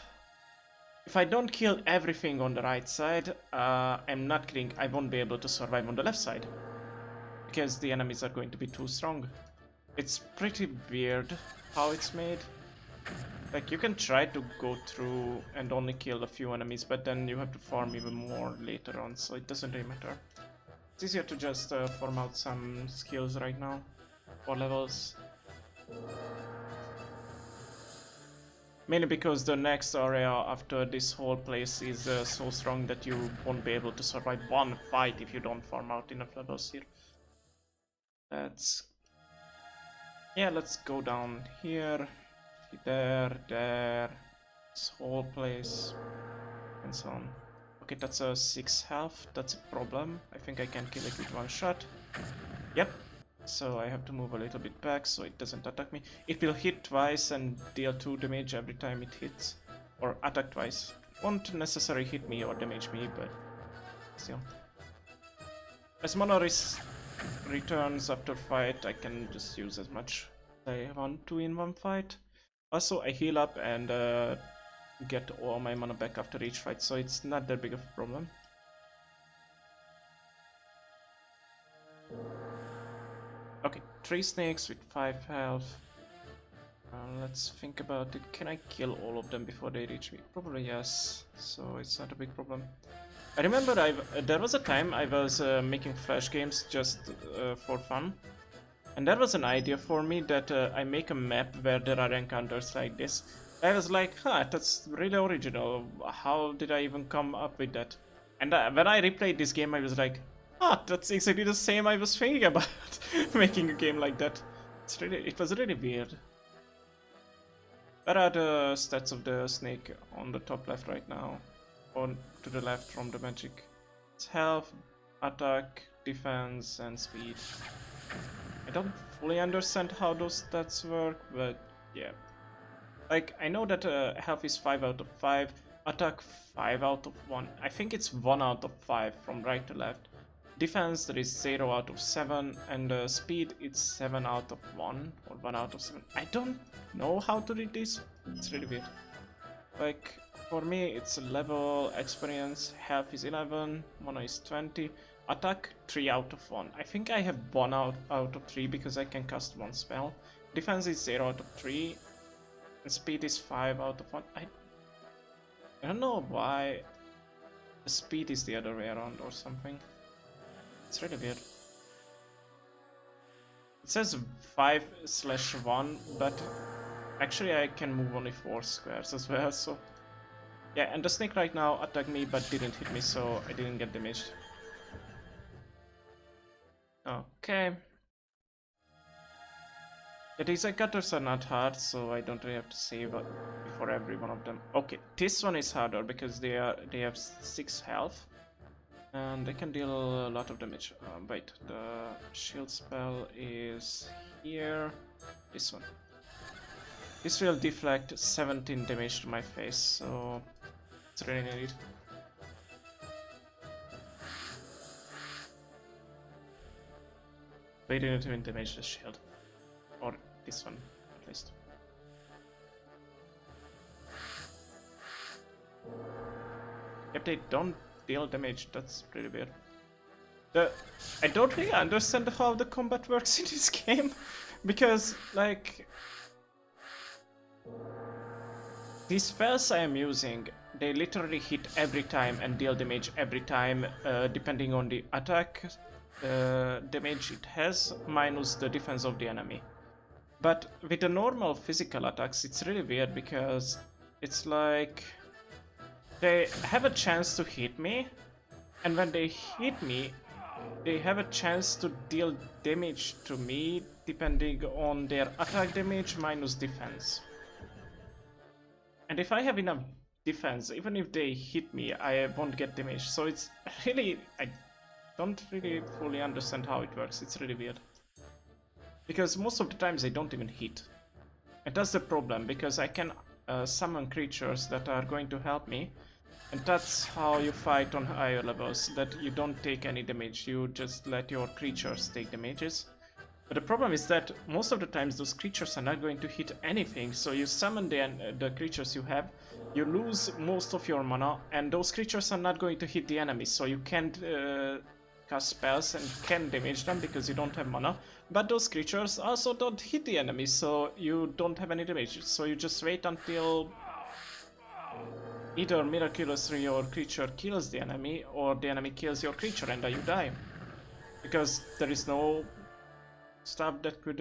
if I don't kill everything on the right side, I'm not kidding, I won't be able to survive on the left side, because the enemies are going to be too strong. It's pretty weird how it's made. Like, you can try to go through and only kill a few enemies, but then you have to farm even more later on, so it doesn't really matter. It's easier to just farm out some skills right now, or levels. Mainly because the next area after this whole place is so strong that you won't be able to survive 1 fight if you don't farm out enough levels here. Yeah, let's go down here, there, this whole place, and so on. Okay, that's a 6 health, that's a problem. I think I can kill it with 1 shot. Yep. So I have to move a little bit back so it doesn't attack me. It will hit twice and deal 2 damage every time it hits. Or attack twice. Won't necessarily hit me or damage me, but still. As mana returns after fight, I can just use as much as I want to in 1 fight. Also, I heal up and get all my mana back after each fight, so it's not that big of a problem. Okay, 3 snakes with 5 health. Let's think about it. Can I kill all of them before they reach me? Probably yes, so it's not a big problem. I remember there was a time I was making Flash games just for fun. And there was an idea for me that I make a map where there are encounters like this. I was like, huh, that's really original. How did I even come up with that? And when I replayed this game, I was like, ah, that's exactly the same I was thinking about making a game like that. It was really weird. Where are the stats of the snake on the top left right now? Or to the left from the magic? It's health, attack, defense, and speed. I don't fully understand how those stats work, but yeah. Like, I know that health is 5 out of 5, attack 5 out of 1. I think it's 1 out of 5 from right to left. Defense, there is 0 out of 7, and speed, it's 7 out of 1, or 1 out of 7. I don't know how to read this, it's really weird. Like, for me, it's level, experience, health is 11, mana is 20, attack 3 out of 1. I think I have 1 out of 3 because I can cast 1 spell. Defense is 0 out of 3, and speed is 5 out of 1. I don't know why the speed is the other way around or something. It's really weird. It says 5/1, but actually I can move only 4 squares as well, so... Yeah, and the snake right now attacked me but didn't hit me, so I didn't get damaged. Okay. These gutters are not hard, so I don't really have to save before every one of them. Okay, this one is harder because they have 6 health. And they can deal a lot of damage. Wait, the shield spell is here. This one. This will deflect 17 damage to my face, so it's really needed. They didn't even damage the shield. Or this one, at least. Yep, they don't deal damage, that's pretty weird. I don't really understand how the combat works in this game, because, like... These spells I am using, they literally hit every time and deal damage every time, depending on the attack damage it has, minus the defense of the enemy. But with the normal physical attacks, it's really weird, because it's like... They have a chance to hit me, and when they hit me, they have a chance to deal damage to me depending on their attack damage minus defense. And if I have enough defense, even if they hit me, I won't get damage. So it's really... I don't really fully understand how it works. It's really weird. Because most of the times they don't even hit. And that's the problem, because I can summon creatures that are going to help me. And that's how you fight on higher levels, that you don't take any damage, you just let your creatures take damages. But the problem is that most of the times those creatures are not going to hit anything, so you summon the creatures you have, you lose most of your mana, and those creatures are not going to hit the enemy, so you can't cast spells and can damage them because you don't have mana. But those creatures also don't hit the enemy, so you don't have any damage, so you just wait until... Either miraculously your creature kills the enemy, or the enemy kills your creature and you die. Because there is no stuff that could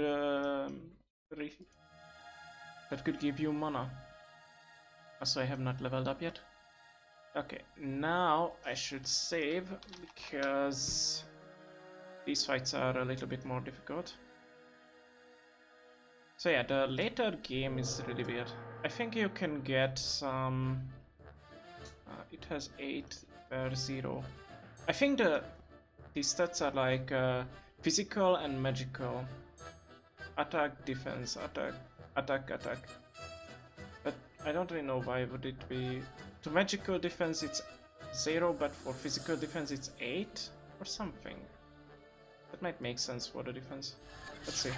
give you mana. Also, I have not leveled up yet. Okay, now I should save, because these fights are a little bit more difficult. So yeah, the later game is really weird. I think you can get some... it has 8 per 0. I think these stats are like physical and magical. Attack, defense, attack, attack, attack. But I don't really know why would it be... To magical defense it's 0, but for physical defense it's 8 or something. That might make sense for the defense. Let's see.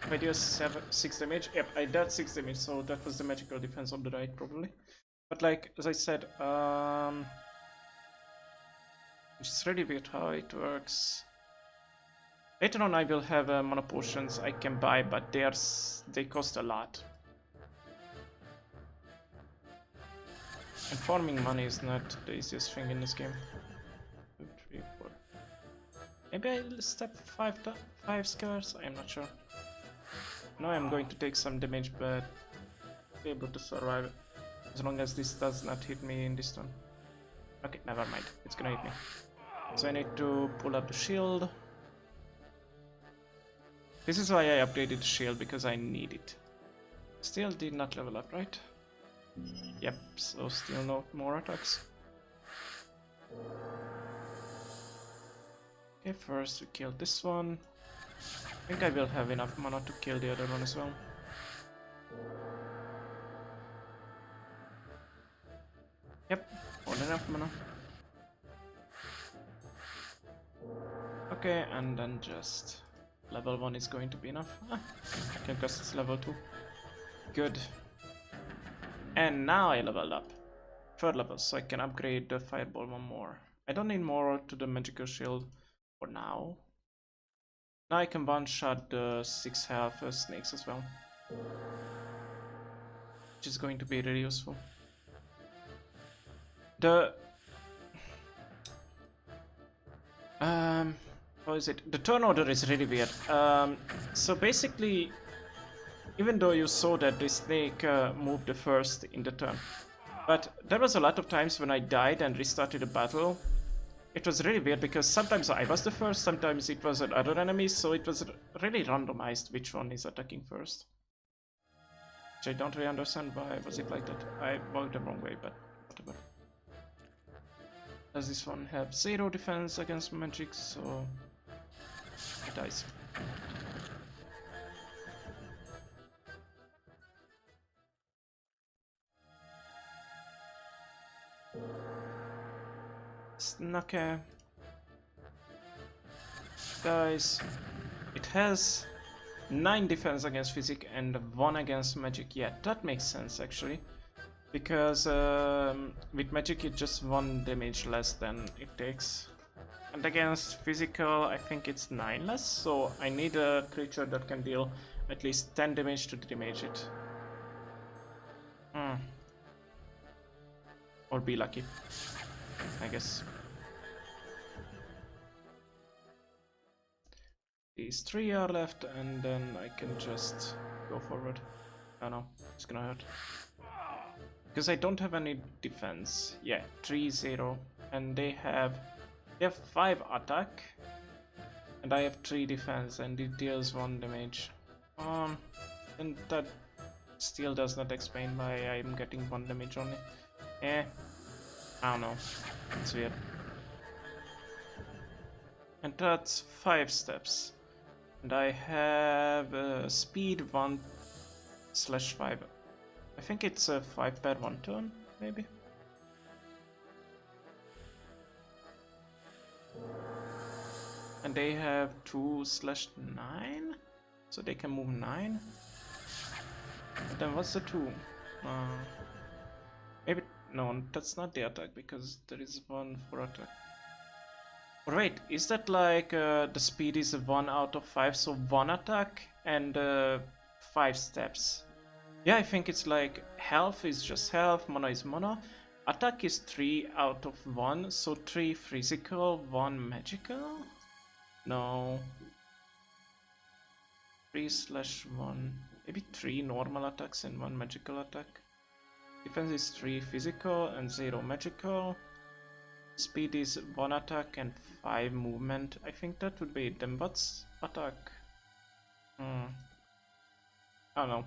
If I do 6 damage, yep, I did 6 damage, so that was the magical defense on the right probably. But like, as I said, it's really weird how it works. Later on I will have mana potions I can buy, but they cost a lot. And farming money is not the easiest thing in this game. 2, 3, 4. Maybe I'll step 5 squares, I'm not sure. Now I'm going to take some damage, but be able to survive it. As long as this does not hit me in this turn. Okay, never mind. It's gonna hit me. So I need to pull up the shield. This is why I upgraded the shield, because I need it. Still did not level up, right? Yep, so still no more attacks. Okay, first we kill this one. think I will have enough mana to kill the other one as well. Yep, more than enough mana. Okay, and then just level 1 is going to be enough. I can cast this level 2. Good. And now I leveled up. 3rd level, so I can upgrade the fireball one more. I don't need more to the magical shield for now. Now I can one-shot the 6 health snakes as well. Which is going to be really useful. The... how is it? The turn order is really weird. So basically, even though you saw that the snake moved the first in the turn, but there was a lot of times when I died and restarted the battle. It was really weird because sometimes I was the first, sometimes it was another enemy, so it was really randomized which one is attacking first. Which I don't really understand why was it like that. I walked the wrong way, but whatever. Does this one have 0 defense against magic, so it dies. Okay. Guys, it has 9 defense against physic and 1 against magic. Yeah, that makes sense actually. Because with magic it's just 1 damage less than it takes. And against physical I think it's 9 less, so I need a creature that can deal at least 10 damage to damage it. Or be lucky, I guess. These 3 are left and then I can just go forward. Oh no, it's gonna hurt. Because I don't have any defense. Yeah, 3-0. And they have 5 attack. And I have 3 defense and it deals 1 damage. And that still does not explain why I'm getting 1 damage only. I don't know. It's weird. And that's 5 steps. And I have speed 1/5. I think it's a 5 per 1 turn, maybe. And they have 2/9, so they can move 9. But then what's the 2? Maybe no, that's not the attack because there is 1 for attack. Wait, is that like the speed is 1 out of 5, so 1 attack and 5 steps? Yeah, I think it's like health is just health, mana is mana. Attack is 3 out of 1, so 3 physical, 1 magical? No. 3/1. Maybe 3 normal attacks and 1 magical attack. Defense is 3 physical and 0 magical. Speed is 1 attack and 5 movement. I think that would be it. Then what's attack? I don't know.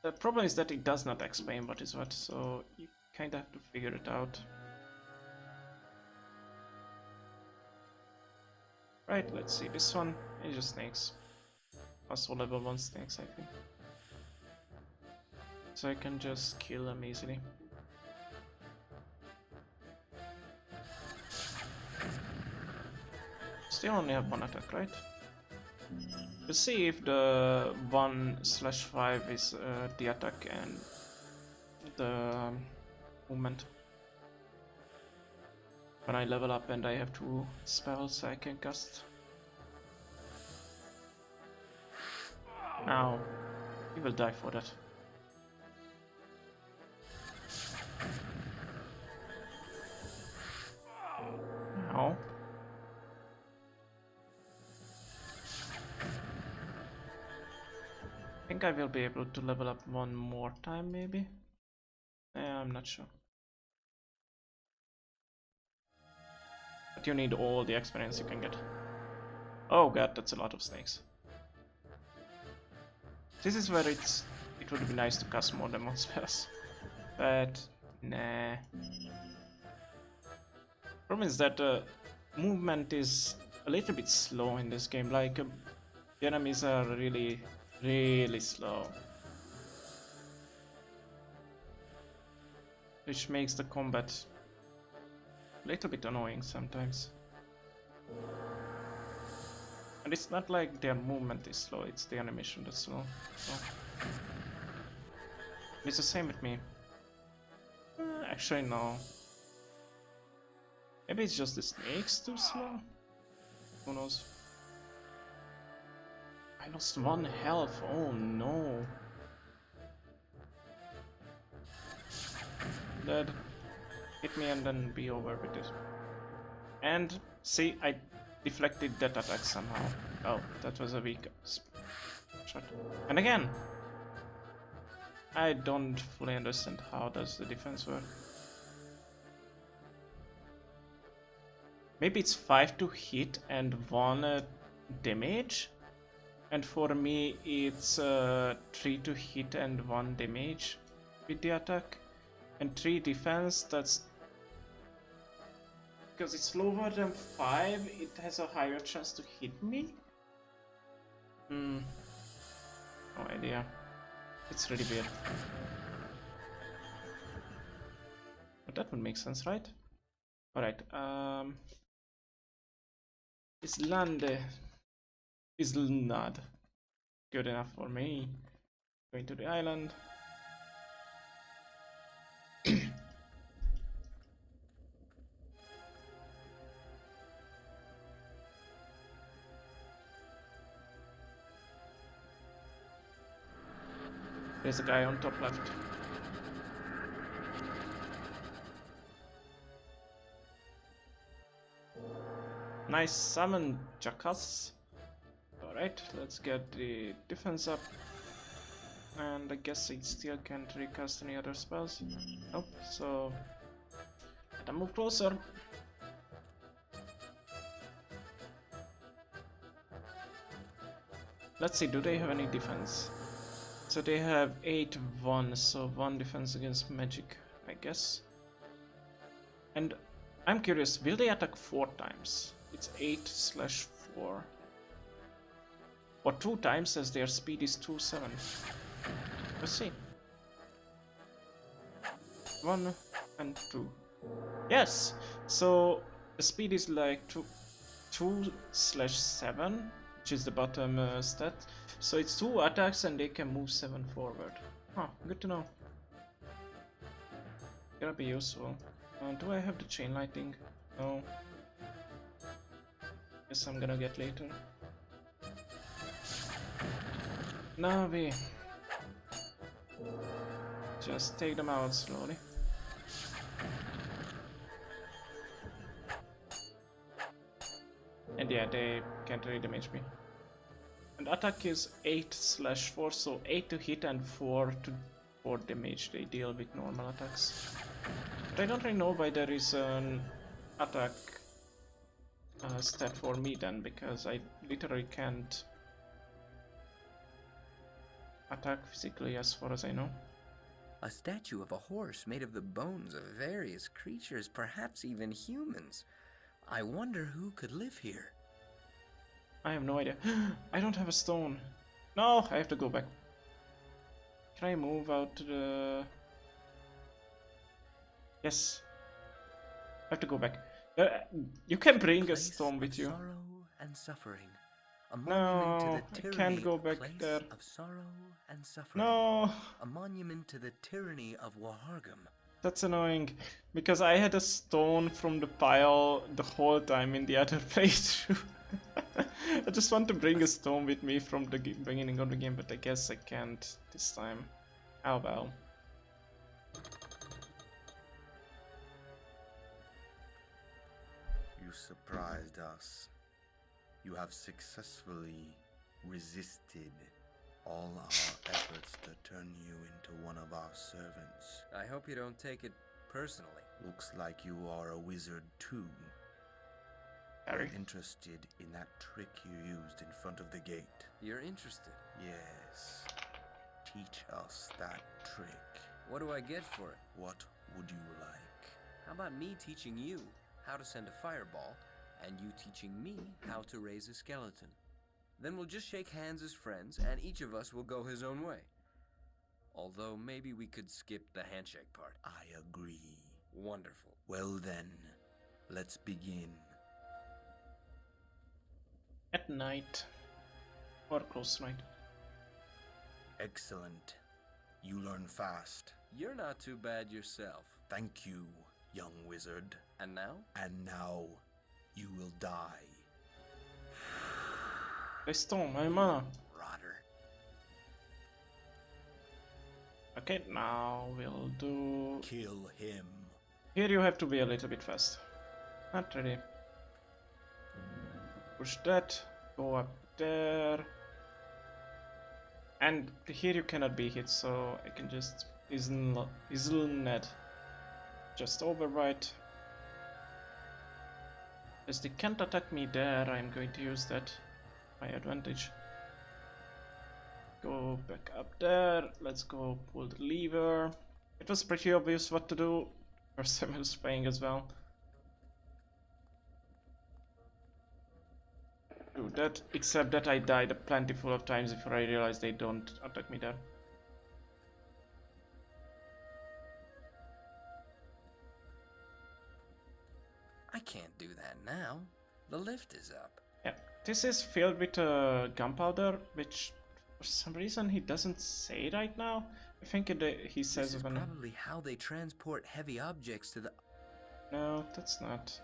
The problem is that it does not explain what is what, so you kind of have to figure it out. Right, let's see. This one is just snakes. Also level 1 snakes, I think. So I can just kill them easily. Still only have 1 attack, right? Let's see if the 1/5 is the attack and the movement. When I level up and I have 2 spells I can cast. Now, he will die for that. Now. I think I will be able to level up 1 more time, maybe? I'm not sure. But you need all the experience you can get. Oh god, that's a lot of snakes. This is where it would be nice to cast more than 1 spells. But, nah. Problem is that movement is a little bit slow in this game. Like, The enemies are really, really slow. Which makes the combat a little bit annoying sometimes. And it's not like their movement is slow, it's the animation that's slow. So. It's the same with me. Actually, no. Maybe it's just the snakes too slow? Who knows? I lost 1 health, oh no. Dead. Hit me and then be over with it. And see, I deflected that attack somehow. Oh, that was a weak shot. And again! I don't fully understand how does the defense work. Maybe it's 5 to hit and 1 damage? And for me it's 3 to hit and 1 damage with the attack. And 3 defense, that's... Because it's lower than 5, it has a higher chance to hit me? No idea. It's really weird. But that would make sense, right? Alright, Islande is not good enough for me. Going to the island. There's a guy on top left. Nice summon, Jackass. Alright, let's get the defense up. And I guess I still can't recast any other spells. Nope, so... Gotta move closer. Let's see, do they have any defense? So they have 8-1, so 1 defense against magic, I guess. And I'm curious, will they attack 4 times? It's 8/4. Or 2 times as their speed is 2-7. Let's see. 1 and 2. Yes! So the speed is like 2/7, which is the bottom stat. So it's 2 attacks and they can move 7 forward. Huh, good to know. Gonna be useful. Do I have the chain lightning? No. Guess I'm gonna get later. Navi. Just take them out slowly. And yeah, they can't really damage me. And attack is 8/4, so 8 to hit and 4 damage they deal with normal attacks. But I don't really know why there is an attack stat for me then, because I literally can't attack physically as far as I know. A statue of a horse made of the bones of various creatures, perhaps even humans. I wonder who could live here. I have no idea. I don't have a stone. No, I have to go back. Can I move out to the... Yes. I have to go back. You can bring a stone with you. Sorrow and suffering. A No, monument to the I tyranny can't go back place there. Of sorrow and suffering. No, A monument to the tyranny of Wahargam. that's annoying. Because I had a stone from the pile the whole time in the other playthrough. I just want to bring a stone with me from the beginning of the game, but I guess I can't this time. Oh well. You surprised us. You have successfully resisted all our efforts to turn you into one of our servants. I hope you don't take it personally. Looks like you are a wizard too. Harry? Interested in that trick you used in front of the gate. You're interested. Yes. Teach us that trick. What do I get for it? What would you like? How about me teaching you how to send a fireball, and you teaching me how to raise a skeleton? Then we'll just shake hands as friends, and each of us will go his own way. Although maybe we could skip the handshake part. I agree. Wonderful. Well then, let's begin. At night. Or close to night. Excellent. You learn fast. You're not too bad yourself. Thank you, young wizard. And now? And now, you will die. They stole my mana. Rotter. Okay, now we'll do... Kill him. Here you have to be a little bit fast. Not ready. Push that. Go up there. And here you cannot be hit, so I can just Isle Ned. Just override. As they can't attack me there, I'm going to use that. My advantage. Go back up there. Let's go pull the lever. It was pretty obvious what to do. First time I was playing as well. Do that, except that I died plentiful of times before I realized they don't attack me there. I can't do that now. The lift is up. Yeah, this is filled with gunpowder, which for some reason he doesn't say right now. I think he says this is when... probably how they transport heavy objects to the... No, that's not.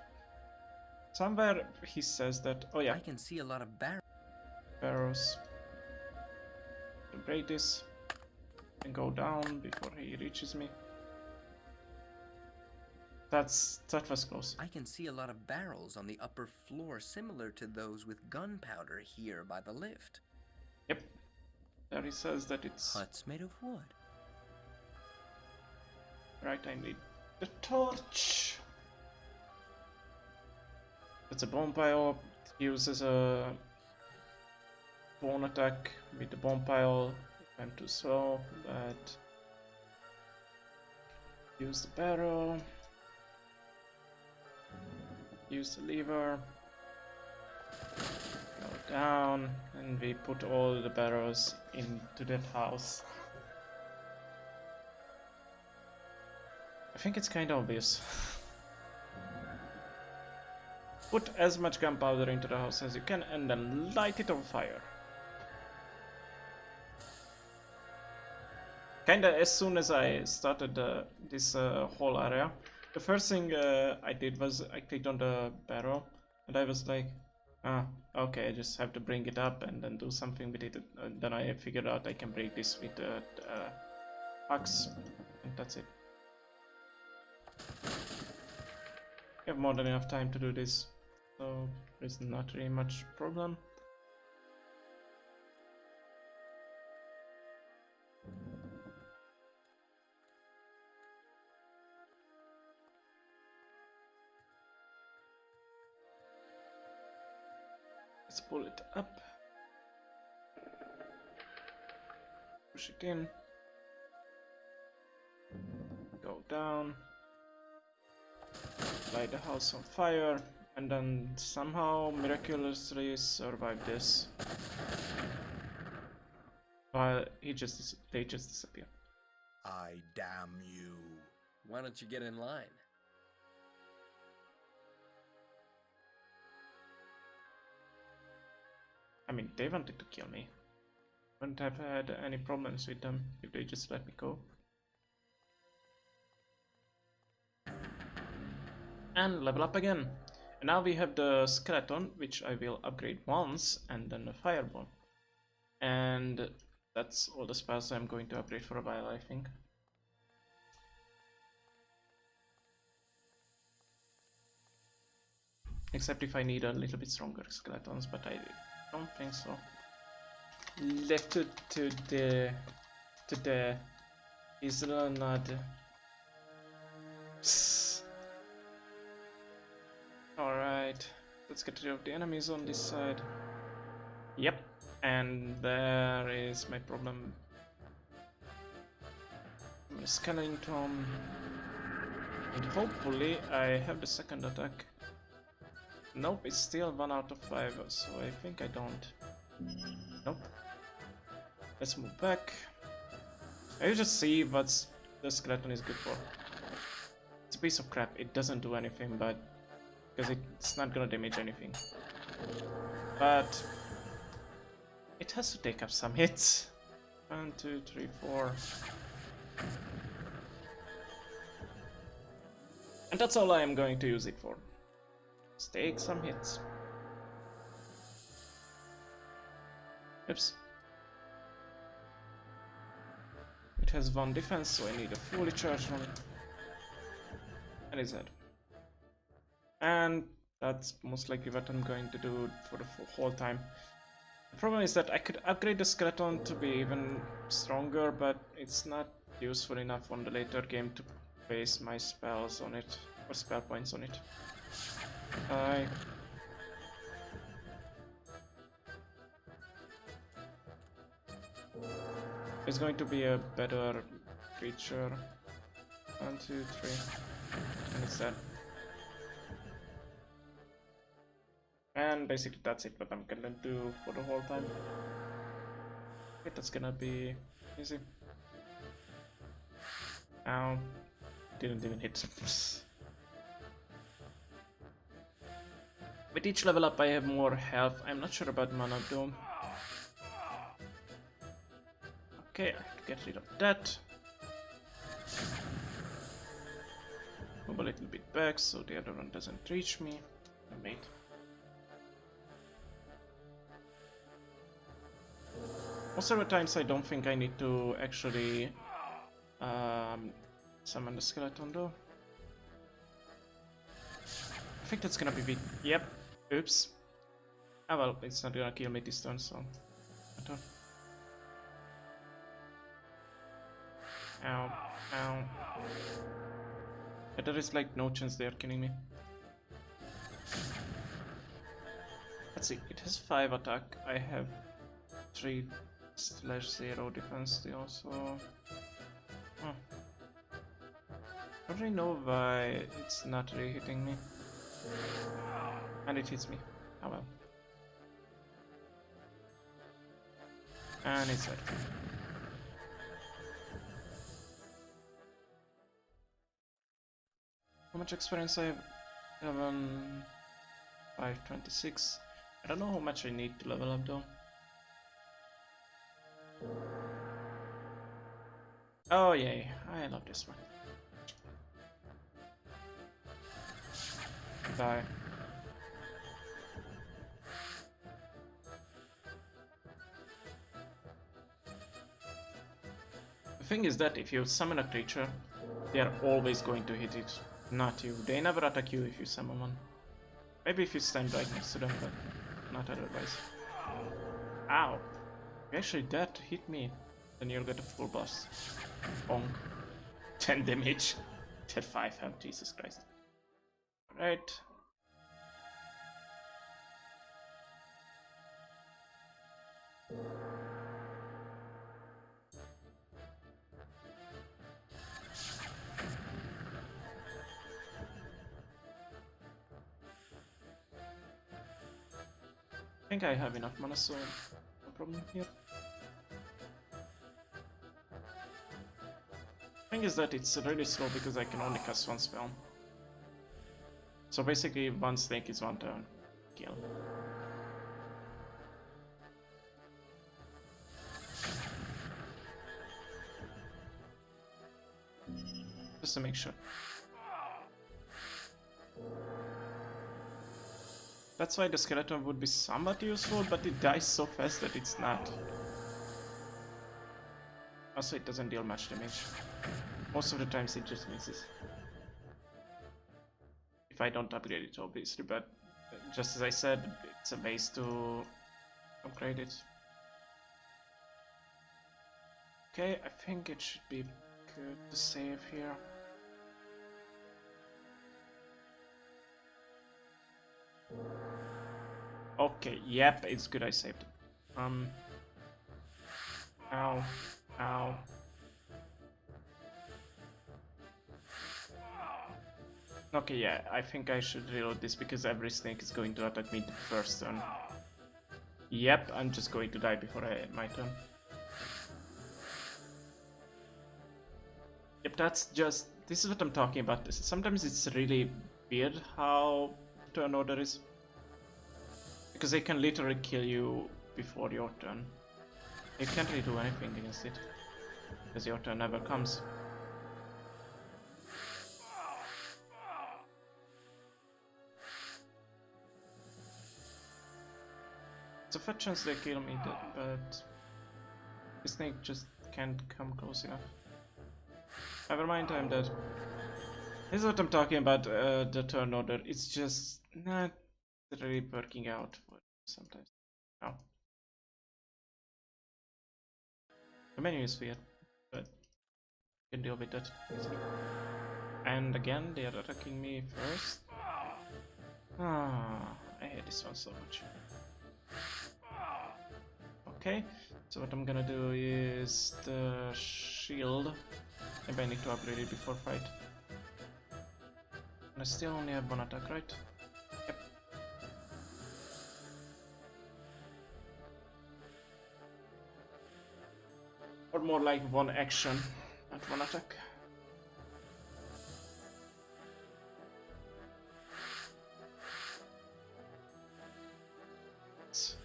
Somewhere he says that... Oh yeah. I can see a lot of barrows. To break this and go down before he reaches me. That was close. I can see a lot of barrels on the upper floor, similar to those with gunpowder here by the lift. Yep. There he says that it's... Huts made of wood. Right, I need the torch. It's a bomb pile. It uses a bone attack with the bomb pile. I'm too slow, but use the barrel. Use the lever. Go down, and we put all the barrels into that house. I think it's kind of obvious. Put as much gunpowder into the house as you can and then light it on fire. Kinda as soon as I started this whole area, the first thing I did was I clicked on the barrel and I was like, okay, I just have to bring it up and then do something with it. And then I figured out I can break this with the axe, and that's it. I have more than enough time to do this, so there's not really much problem. Let's pull it up, push it in, go down, light the house on fire, and then somehow miraculously survive this. While they just disappear. I damn you. Why don't you get in line? I mean, they wanted to kill me. Wouldn't have had any problems with them if they just let me go. And level up again. And now we have the skeleton, which I will upgrade once, and then the fireball. And that's all the spells I'm going to upgrade for a while, I think. Except if I need a little bit stronger skeletons, but I don't think so. Left to the Isle Ned. Alright, let's get rid of the enemies on this side. Yep, and there is my problem. The skeleton. And hopefully I have the second attack. Nope, it's still 1 out of 5, so I think I don't. Nope. Let's move back. I just see what the skeleton is good for. It's a piece of crap. It doesn't do anything, but because it's not gonna damage anything. But it has to take up some hits. 1, 2, 3, 4. And that's all I am going to use it for. Let's take some hits. Oops. It has 1 defense, so I need a fully charged one. And it's dead. And that's most likely what I'm going to do for the whole time. The problem is that I could upgrade the skeleton to be even stronger, but it's not useful enough on the later game to base my spells on it, or spell points on it. It's going to be a better creature. 1, 2, 3. And it's dead. And basically that's it what I'm gonna do for the whole time. Okay, that's gonna be easy. Ow. Didn't even hit. With each level up I have more health. I'm not sure about Mana Dome. Okay, I have to get rid of that. Move a little bit back so the other one doesn't reach me. Wait. Most of the times I don't think I need to actually summon the skeleton though. I think that's gonna be big. Yep. Oops. Ah well, it's not gonna kill me this turn, so. Ow. Ow. But there is like no chance they are killing me. Let's see, it has 5 attack. I have 3/0 defense still, so. Huh. I don't really know why it's not really hitting me. And it hits me. Oh well. And it's dead. How much experience I have? 526. I don't know how much I need to level up though. Oh yay, I love this one. Die. The thing is that if you summon a creature, they are always going to hit it, not you. They never attack you if you summon one. Maybe if you stand right next to them, but not otherwise. Ow! Actually, that hit me. Then you'll get a full blast. Bonk. 10 damage. Dead 5 health, Jesus Christ. Right. I think I have enough mana, so no problem here. Thing is that it's really slow because I can only cast 1 spell. So basically 1 snake is 1 turn. Kill. Just to make sure. That's why the skeleton would be somewhat useful, but it dies so fast that it's not. Also, it doesn't deal much damage. Most of the times it just misses. If I don't upgrade it, obviously, but just as I said, it's a base to upgrade it. Okay, I think it should be good to save here. Okay, yep, it's good I saved it. Ow. Ow. Okay, yeah, I think I should reload this because every snake is going to attack me the first turn. Yep, I'm just going to die before my turn. Yep, that's just... This is what I'm talking about. Sometimes it's really weird how turn order is. Because they can literally kill you before your turn. You can't really do anything against it. Because your turn never comes. It's a fat chance they kill me, but the snake just can't come close enough. Never mind, I'm dead. This is what I'm talking about, the turn order. It's just not really working out for sometimes. Oh. The menu is weird, but you can deal with that easily. And again, they are attacking me first. Ah, I hate this one so much. Okay, so what I'm gonna do is the shield. Maybe I need to upgrade it before fight. And I still only have one attack, right? Yep. Or more like one action, not one attack. It's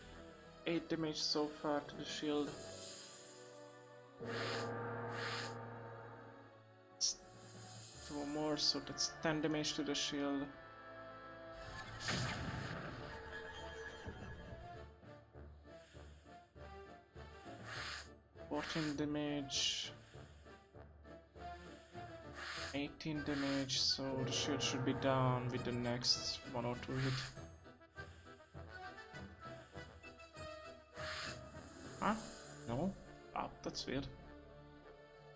8 damage so far to the shield. It's 2 more, so that's 10 damage to the shield. Damage, 18 damage, so the shield should be down with the next 1 or 2 hit. Huh? No? Ah, that's weird.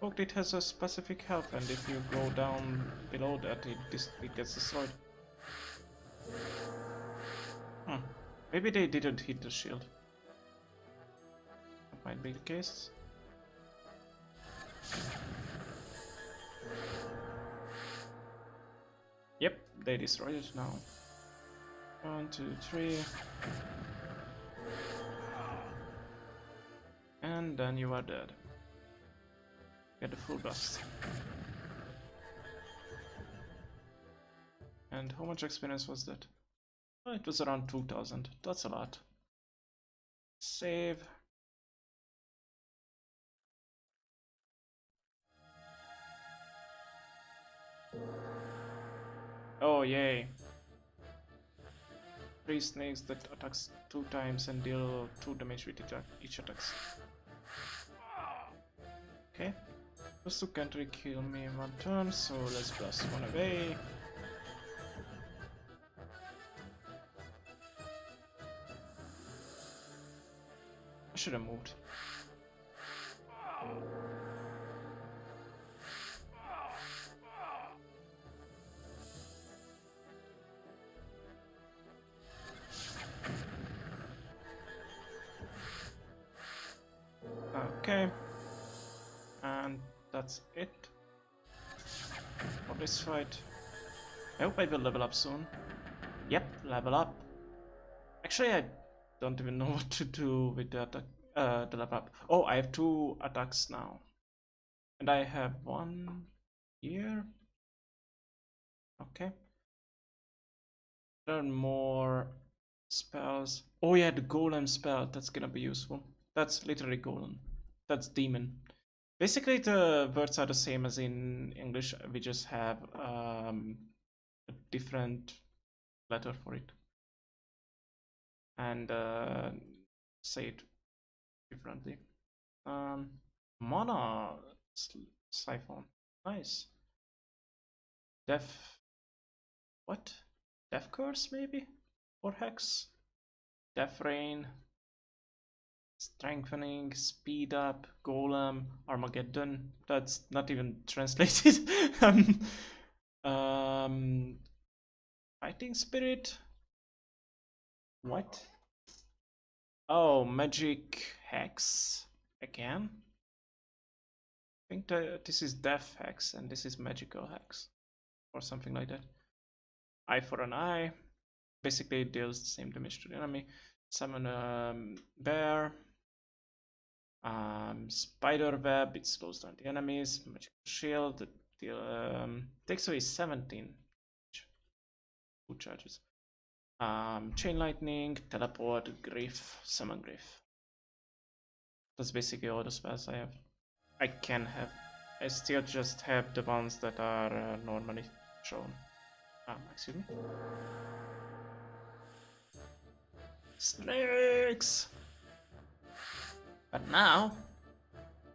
Look, it has a specific health, and if you go down below that, it gets destroyed. Maybe they didn't hit the shield. That might be the case. Yep, they destroyed it now. 1, 2, 3. And then you are dead. Get the full blast. And how much experience was that? Oh, it was around 2000. That's a lot. Save. Oh, yay. 3 snakes that attacks 2 times and deal 2 damage with each attacks. Okay. Those 2 can't really kill me in 1 turn, so let's blast 1 away. I should have moved. Okay, and that's it for this fight. I hope I will level up soon. Yep, level up. Actually, I don't even know what to do with the attack, the level up. Oh, I have 2 attacks now, and I have 1 here. Okay. Learn more spells. Oh yeah, the golem spell. That's gonna be useful. That's literally golem. That's demon. Basically, the words are the same as in English. We just have a different letter for it. And say it differently. Mana siphon. Nice. What? Death curse maybe? Or hex? Death rain. Strengthening, speed up, golem, Armageddon. That's not even translated. Fighting spirit. What? Oh, magic hex again. I think that this is death hex and this is magical hex, or something like that. Eye for an eye. Basically, it deals the same damage to the enemy. Summon a bear. Spider web, it slows down the enemies. Magical shield, takes away 17. 2 charges. Chain lightning, teleport, grief, summon grief. That's basically all the spells I have. I can have. I still just have the ones that are normally shown. Excuse me. Snakes! But now,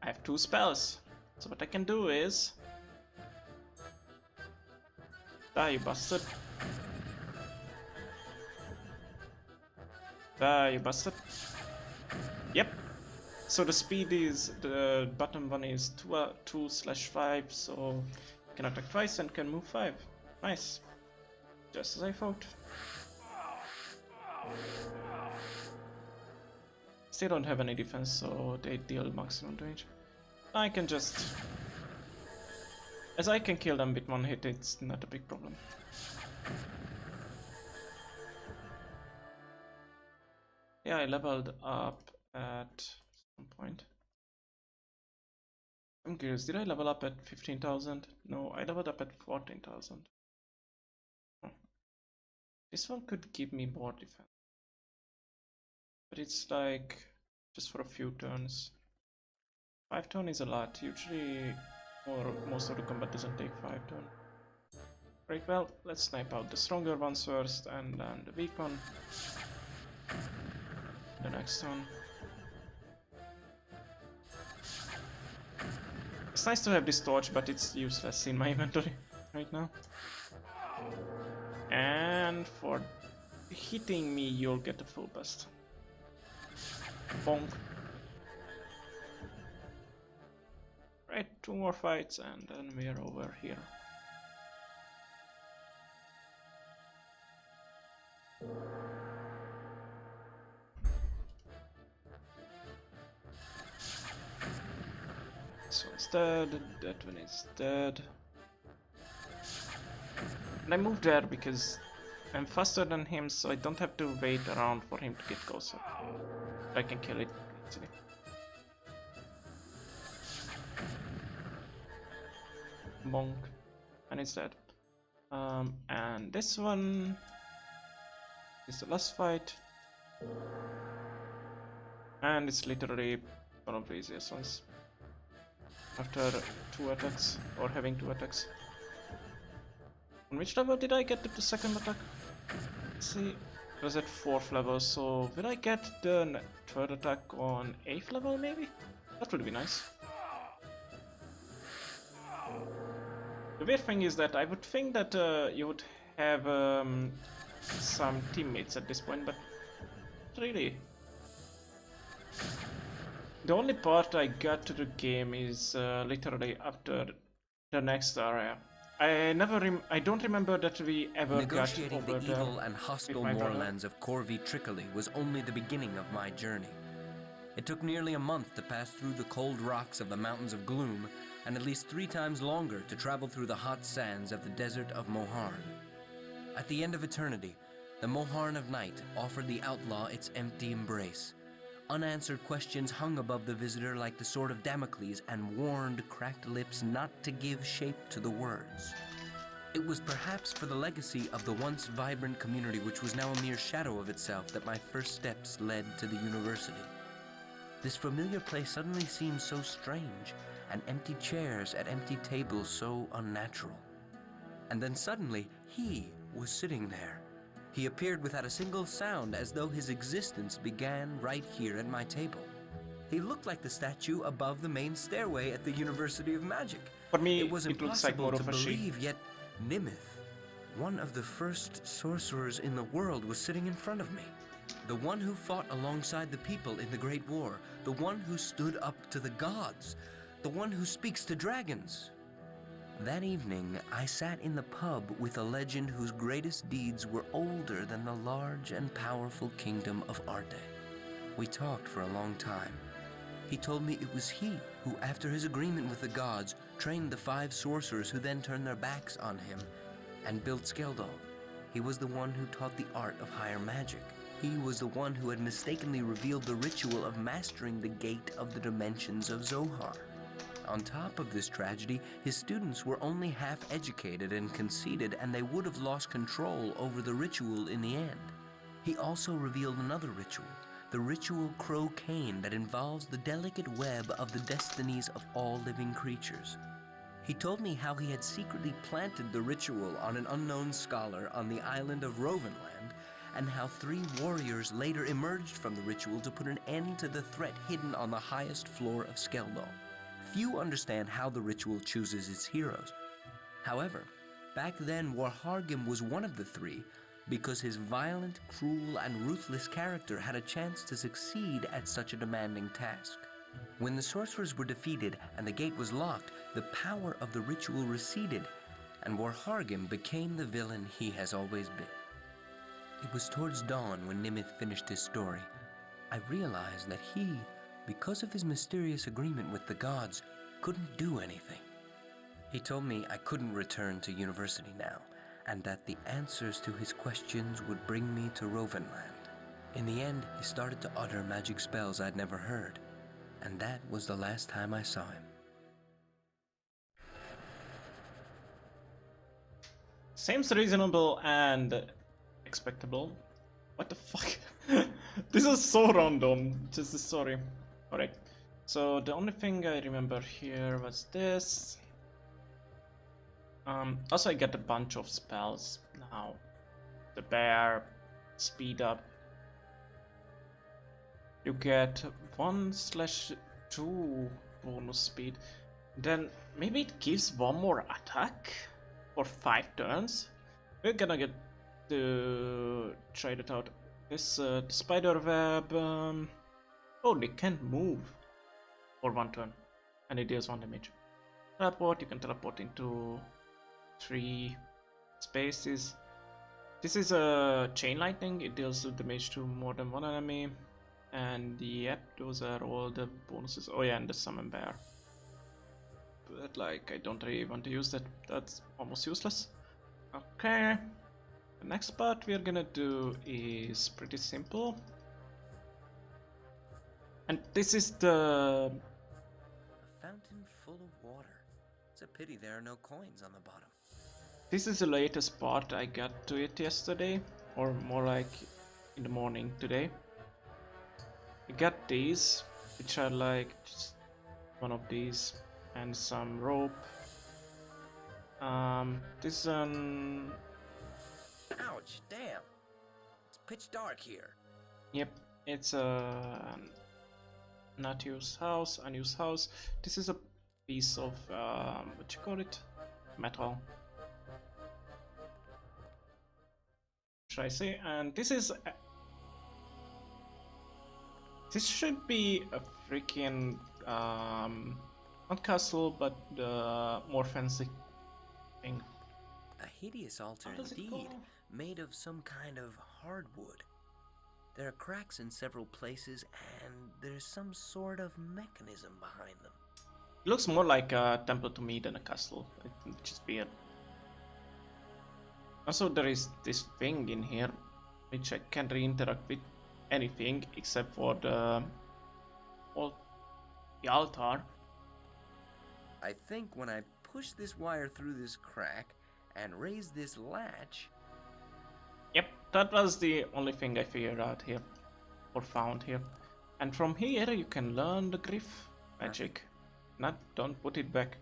I have 2 spells. So what I can do is... Die, you bastard. Die, you bastard. Yep. So the speed is... the bottom one is 2/5, so I can attack twice and can move 5. Nice. Just as I thought. Still don't have any defense, so they deal maximum damage. I can just... as I can kill them with 1 hit, it's not a big problem. Yeah, I leveled up at some point. I'm curious, did I level up at 15,000? No, I leveled up at 14,000. Oh. This one could give me more defense. But it's like just for a few turns. 5 turns is a lot. Usually, most of the combat doesn't take 5 turns. Right, well, let's snipe out the stronger ones first, and then the weak one. The next one. It's nice to have this torch, but it's useless in my inventory right now. And for hitting me, you'll get a full burst. Bonk. Right, 2 more fights and then we're over here. This one's dead, that one is dead. And I moved there because I'm faster than him, so I don't have to wait around for him to get closer. I can kill it easily. Bonk. And it's dead. And this one is the last fight. And it's literally one of the easiest ones. After 2 attacks, or having 2 attacks. On which level did I get the second attack? Let's see. It was at 4th level, so will I get the 3rd attack on 8th level maybe? That would be nice. The weird thing is that I would think that you would have some teammates at this point, but not really. The only part I got to the game is literally after the next area. I don't remember that we ever Negotiating got over the evil and hostile moorlands of Corvi Tricoli was only the beginning of my journey. It took nearly a month to pass through the cold rocks of the Mountains of Gloom, and at least 3 times longer to travel through the hot sands of the desert of Moharn. At the end of eternity, the Moharn of Night offered the outlaw its empty embrace. Unanswered questions hung above the visitor like the sword of Damocles and warned cracked lips not to give shape to the words. It was perhaps for the legacy of the once vibrant community which was now a mere shadow of itself that my first steps led to the university. This familiar place suddenly seemed so strange, and empty chairs at empty tables so unnatural. And then suddenly, he was sitting there. He appeared without a single sound, as though his existence began right here at my table. He looked like the statue above the main stairway at the University of Magic. For me, it was it looks like impossible more to of a sheep. believe, yet Nimith, one of the first sorcerers in the world, was sitting in front of me. The one who fought alongside the people in the Great War, the one who stood up to the gods, the one who speaks to dragons. That evening, I sat in the pub with a legend whose greatest deeds were older than the large and powerful kingdom of Arte. We talked for a long time. He told me it was he who, after his agreement with the gods, trained the 5 sorcerers who then turned their backs on him and built Skeldal. He was the one who taught the art of higher magic. He was the one who had mistakenly revealed the ritual of mastering the Gate of the Dimensions of Zohar. On top of this tragedy, his students were only half educated and conceited, and they would have lost control over the ritual in the end. He also revealed another ritual, the ritual Crow-Cane, that involves the delicate web of the destinies of all living creatures. He told me how he had secretly planted the ritual on an unknown scholar on the island of Rovenland, and how 3 warriors later emerged from the ritual to put an end to the threat hidden on the highest floor of Skeldon. Few understand how the ritual chooses its heroes. However, back then Warhargim was one of the 3 because his violent, cruel, and ruthless character had a chance to succeed at such a demanding task. When the sorcerers were defeated and the gate was locked, the power of the ritual receded, and Warhargim became the villain he has always been. It was towards dawn when Nimith finished his story. I realized that he, because of his mysterious agreement with the gods, couldn't do anything. He told me I couldn't return to university now, and that the answers to his questions would bring me to Rovenland. In the end, he started to utter magic spells I'd never heard, and that was the last time I saw him. Seems reasonable and expectable. What the fuck? This is so random, just the story. Alright, so the only thing I remember here was this. Also I get a bunch of spells now. The bear, speed up. You get 1/2 bonus speed. Then maybe it gives 1 more attack for 5 turns. We're gonna get to try that out. This spider web. Oh, they can't move for 1 turn, and it deals 1 damage. Teleport. You can teleport into 3 spaces. This is a chain lightning. It deals damage to more than 1 enemy. And yep, those are all the bonuses. Oh yeah, and the summon bear. But like, I don't really want to use that. That's almost useless. Okay. The next part we are gonna do is pretty simple. And this is the... A fountain full of water. It's a pity there are no coins on the bottom. This is the latest part. I got to it yesterday, or more like in the morning today. I got these, which are like just one of these, and some rope. This Ouch, damn. It's pitch dark here. Yep, it's a not used house, unused house. This is a piece of what you call it? Metal. Should I say? And this is this should be a freaking not castle, but the more fancy thing. A hideous altar indeed, made of some kind of hardwood. There are cracks in several places, and there's some sort of mechanism behind them. It looks more like a temple to me than a castle. It's just weird. Also, there is this thing in here, which I can't really interact with anything except for the altar. I think when I push this wire through this crack and raise this latch... Yep, that was the only thing I figured out here, or found here. And from here you can learn the Gryph magic. Don't put it back.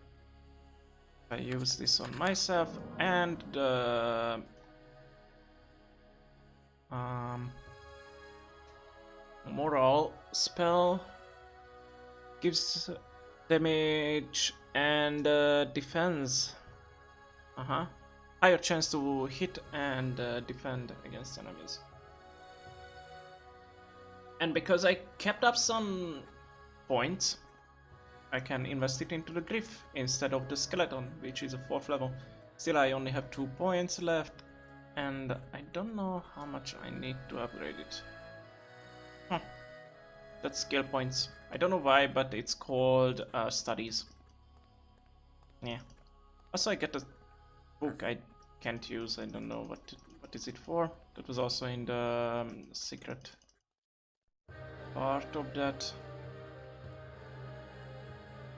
I use this on myself, and the moral spell gives damage and defense. Higher chance to hit and defend against enemies. And because I kept up some points, I can invest it into the Gryph instead of the skeleton, which is a 4th level. Still, I only have 2 points left, and I don't know how much I need to upgrade it. That's skill points. I don't know why, but it's called studies. Yeah. Also, I get a book. I can't use. I don't know what is it for. That was also in the secret part of that.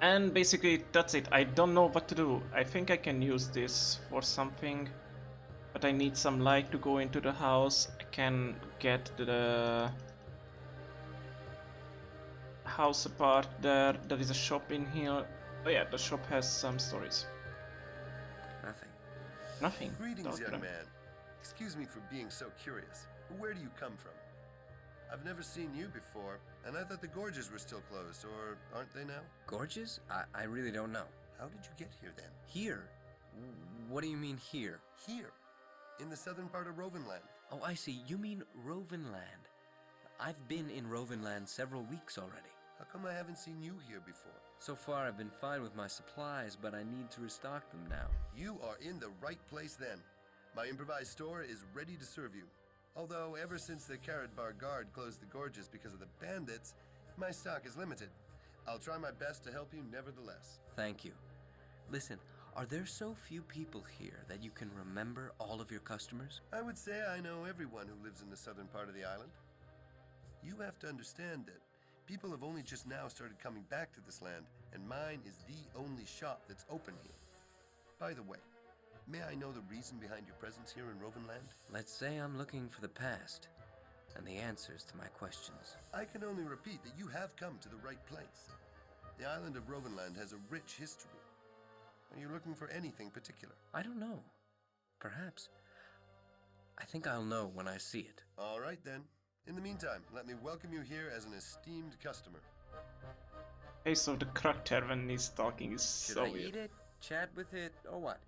And basically that's it. I don't know what to do. I think I can use this for something, but I need some light to go into the house. I can get the house apart there. There is a shop in here. Oh yeah, the shop has some stories. Nothing. Nothing. Greetings, young man. Excuse me for being so curious. Where do you come from? I've never seen you before, and I thought the gorges were still closed, or aren't they now? Gorges? I really don't know. How did you get here then? Here? What do you mean here? Here, in the southern part of Rovenland. Oh, I see. You mean Rovenland. I've been in Rovenland several weeks already. How come I haven't seen you here before? So far, I've been fine with my supplies, but I need to restock them now. You are in the right place then. My improvised store is ready to serve you. Although, ever since the Karadbar Guard closed the gorges because of the bandits, my stock is limited. I'll try my best to help you nevertheless. Thank you. Listen, are there so few people here that you can remember all of your customers? I would say I know everyone who lives in the southern part of the island. You have to understand that people have only just now started coming back to this land, and mine is the only shop that's open here. By the way, may I know the reason behind your presence here in Rovenland? Let's say I'm looking for the past and the answers to my questions. I can only repeat that you have come to the right place. The island of Rovenland has a rich history. Are you looking for anything particular? I don't know. Perhaps. I think I'll know when I see it. All right then. In the meantime, let me welcome you here as an esteemed customer. Hey, so the character when he's talking is so Should I weird. eat it, chat with it, or what?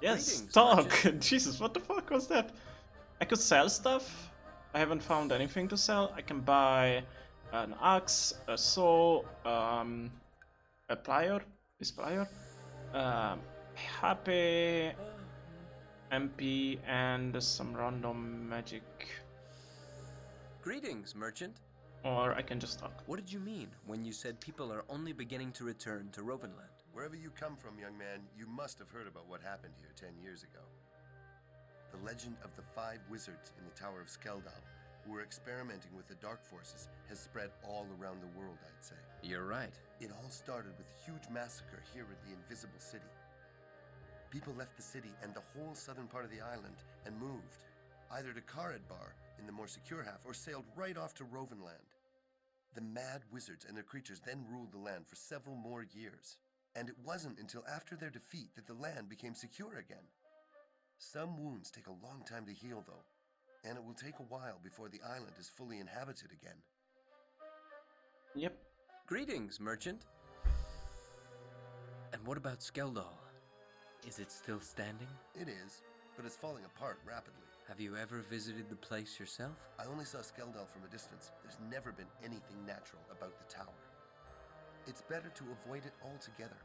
Yes, Greetings, talk! merchant. Jesus, what the fuck was that? I could sell stuff. I haven't found anything to sell. I can buy an axe, a saw, a plier, happy, MP, and some random magic. Greetings, merchant. Or I can just talk. What did you mean when you said people are only beginning to return to Rovenland? Wherever you come from, young man, you must have heard about what happened here 10 years ago. The legend of the 5 wizards in the Tower of Skeldal, who were experimenting with the dark forces, has spread all around the world, I'd say. You're right. It all started with a huge massacre here in the Invisible City. People left the city and the whole southern part of the island and moved, either to Karadbar in the more secure half or sailed right off to Rovenland. The mad wizards and their creatures then ruled the land for several more years. And it wasn't until after their defeat that the land became secure again. Some wounds take a long time to heal, though, and it will take a while before the island is fully inhabited again. Yep. Greetings, merchant. And what about Skeldal? Is it still standing? It is, but it's falling apart rapidly. Have you ever visited the place yourself? I only saw Skeldal from a distance. There's never been anything natural about the tower. It's better to avoid it altogether.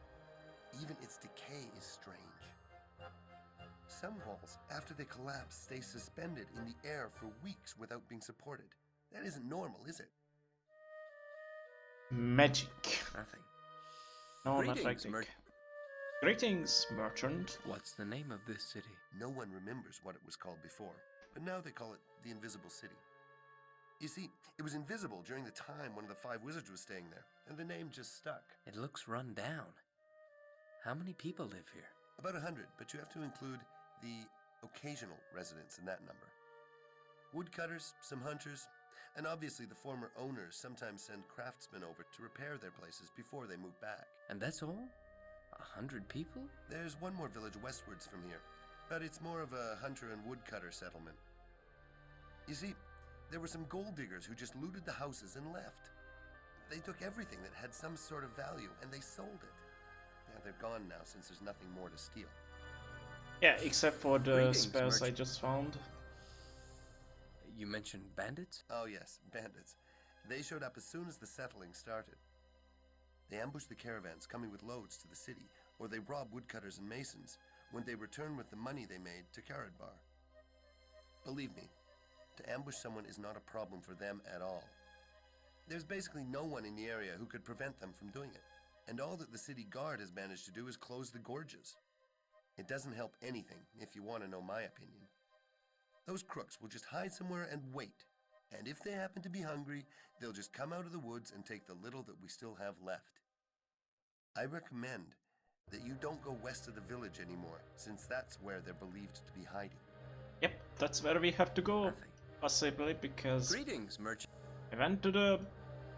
Even its decay is strange. Some walls, after they collapse, stay suspended in the air for weeks without being supported. That isn't normal, is it? Magic. Nothing. No, Greetings, not like Greetings, merchant. What's the name of this city? No one remembers what it was called before, but now they call it the Invisible City. You see, it was invisible during the time one of the 5 wizards was staying there, and the name just stuck. It looks run down. How many people live here? About 100, but you have to include the occasional residents in that number. Woodcutters, some hunters, and obviously the former owners sometimes send craftsmen over to repair their places before they move back. And that's all? 100 people? There's one more village westwards from here, but it's more of a hunter and woodcutter settlement. You see, there were some gold diggers who just looted the houses and left. They took everything that had some sort of value and they sold it. Yeah, they're gone now since there's nothing more to steal. Yeah, except for the Greetings, spells I merchant. just found. You mentioned bandits? Oh yes, bandits. They showed up as soon as the settling started. They ambushed the caravans coming with loads to the city, or they robbed woodcutters and masons when they returned with the money they made to Karadbar. Believe me, to ambush someone is not a problem for them at all. There's basically no one in the area who could prevent them from doing it, and all that the city guard has managed to do is close the gorges. It doesn't help anything, if you want to know my opinion. Those crooks will just hide somewhere and wait. And if they happen to be hungry, they'll just come out of the woods and take the little that we still have left. I recommend that you don't go west of the village anymore, since that's where they're believed to be hiding. Yep, that's where we have to go, Perfect. possibly, because Greetings, merchant. I went to the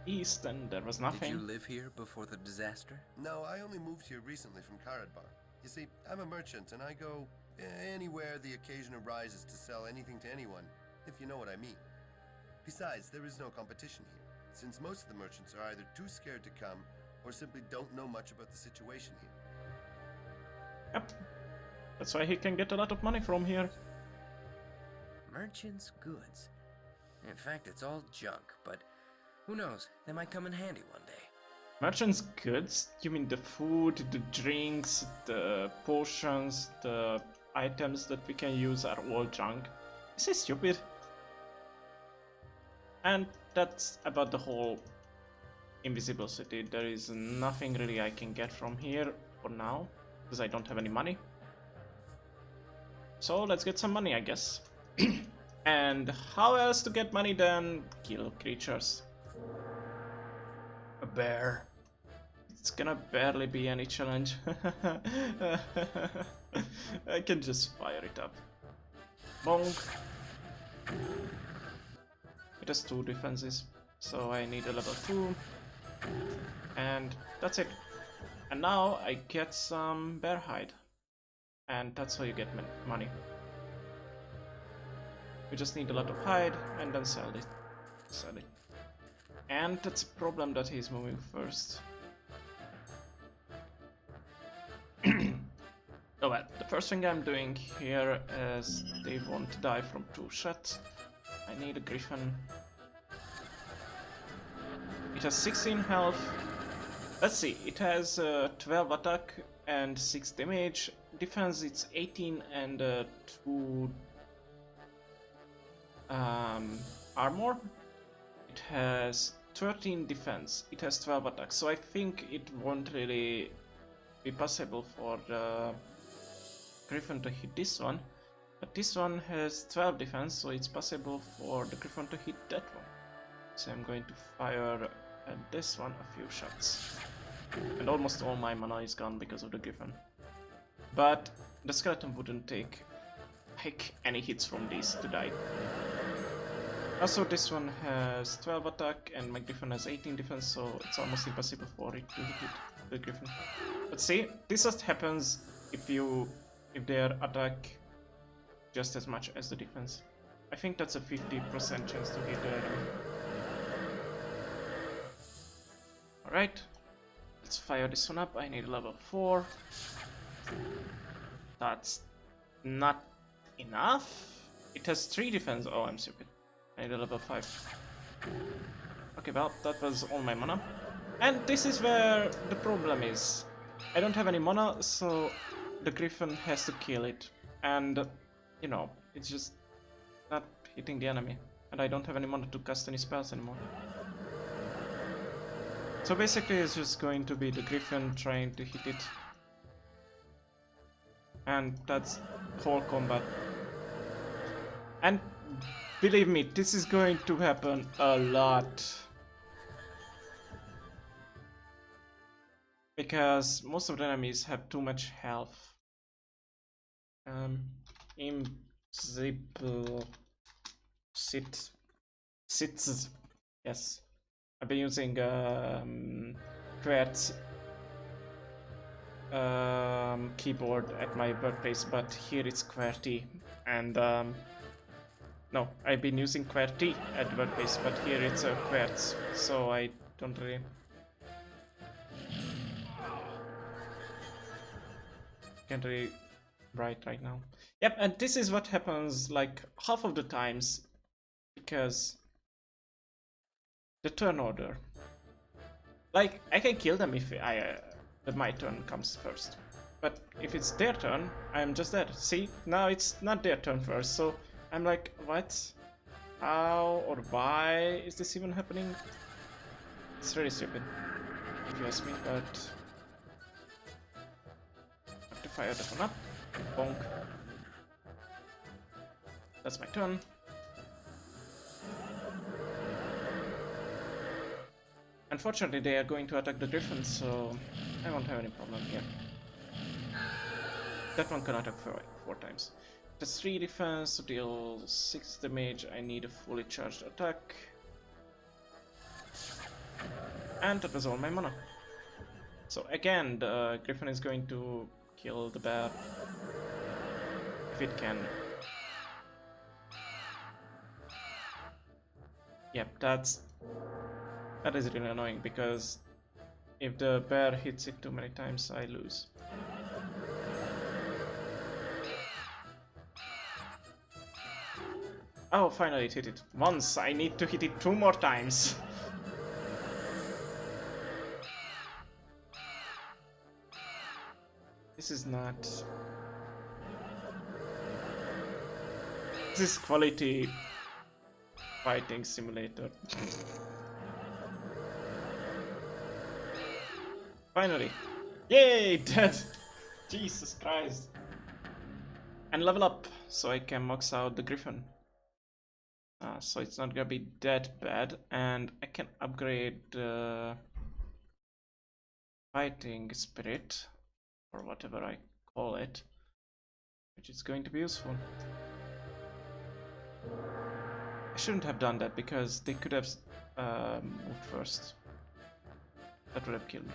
east and there was nothing. Did you live here before the disaster? No, I only moved here recently from Karadbar. You see, I'm a merchant and I go anywhere the occasion arises to sell anything to anyone, if you know what I mean. Besides, there is no competition here, since most of the merchants are either too scared to come or simply don't know much about the situation here. Yep, that's why he can get a lot of money from here. Merchant's goods. In fact, it's all junk, but who knows? They might come in handy one day. Merchant's goods? You mean the food, the drinks, the potions, the items that we can use are all junk? This is stupid. And that's about the whole Invisible City. There is nothing really I can get from here for now, because I don't have any money. So let's get some money, I guess. And how else to get money than kill creatures? A bear. It's gonna barely be any challenge. I can just fire it up. Bonk. It has 2 defenses, so I need a level 2. And that's it. And now I get some bear hide. And that's how you get money. You just need a lot of hide and then sell it. And that's a problem that he's moving first. Oh well, the first thing I'm doing here is they won't die from 2 shots. I need a griffin. It has 16 health. Let's see, it has 12 attack and 6 damage. Defense it's 18 and 2 armor. It has 13 defense. It has 12 attack. So I think it won't really be possible for the Griffin to hit this one. But this one has 12 defense, so it's possible for the Griffin to hit that one. So I'm going to fire at this one a few shots. And almost all my mana is gone because of the Griffin. But the skeleton wouldn't take any hits from these to die. Also, this one has 12 attack and my Griffin has 18 defense, so it's almost impossible for it to hit the Griffin. But see, this just happens if their attack just as much as the defense. I think that's a 50% chance to hit the enemy. Alright, let's fire this one up. I need a level 4. That's not enough. It has 3 defense. Oh, I'm stupid. I need a level 5. Okay, well, that was all my mana. And this is where the problem is. I don't have any mana, so the Griffin has to kill it. And, you know, it's just not hitting the enemy. And I don't have any mana to cast any spells anymore. So basically it's just going to be the Griffin trying to hit it. And that's whole combat. And believe me, this is going to happen a lot. Because most of the enemies have too much health. Invisible sits. Yes. I've been using Quartz keyboard at my workplace, but here it's QWERTY, and no, I've been using QWERTY at workplace, but here it's a Quartz, so I don't really. Can't really write right now. Yep, and this is what happens like half of the times, because the turn order. Like, I can kill them if my turn comes first. But if it's their turn, I'm just dead. See, now it's not their turn first, so I'm like, what? How or why is this even happening? It's really stupid, if you ask me, but I have to fire that one up. Bonk. That's my turn. Unfortunately, they are going to attack the Griffin, so I won't have any problem here. That one can attack 4 times. That's 3 defense to deal 6 damage. I need a fully charged attack. And that was all my mana. So again, the Griffin is going to kill the bear. If it can. Yep, that is really annoying, because if the bear hits it too many times, I lose. Oh, finally it hit it once. I need to hit it 2 more times. This is not... This is quality fighting simulator. Finally. Yay, dead! Jesus Christ. And level up, so I can max out the Griffin. So it's not gonna be that bad, and I can upgrade the fighting spirit, or whatever I call it, which is going to be useful. I shouldn't have done that, because they could have moved first. That would have killed me.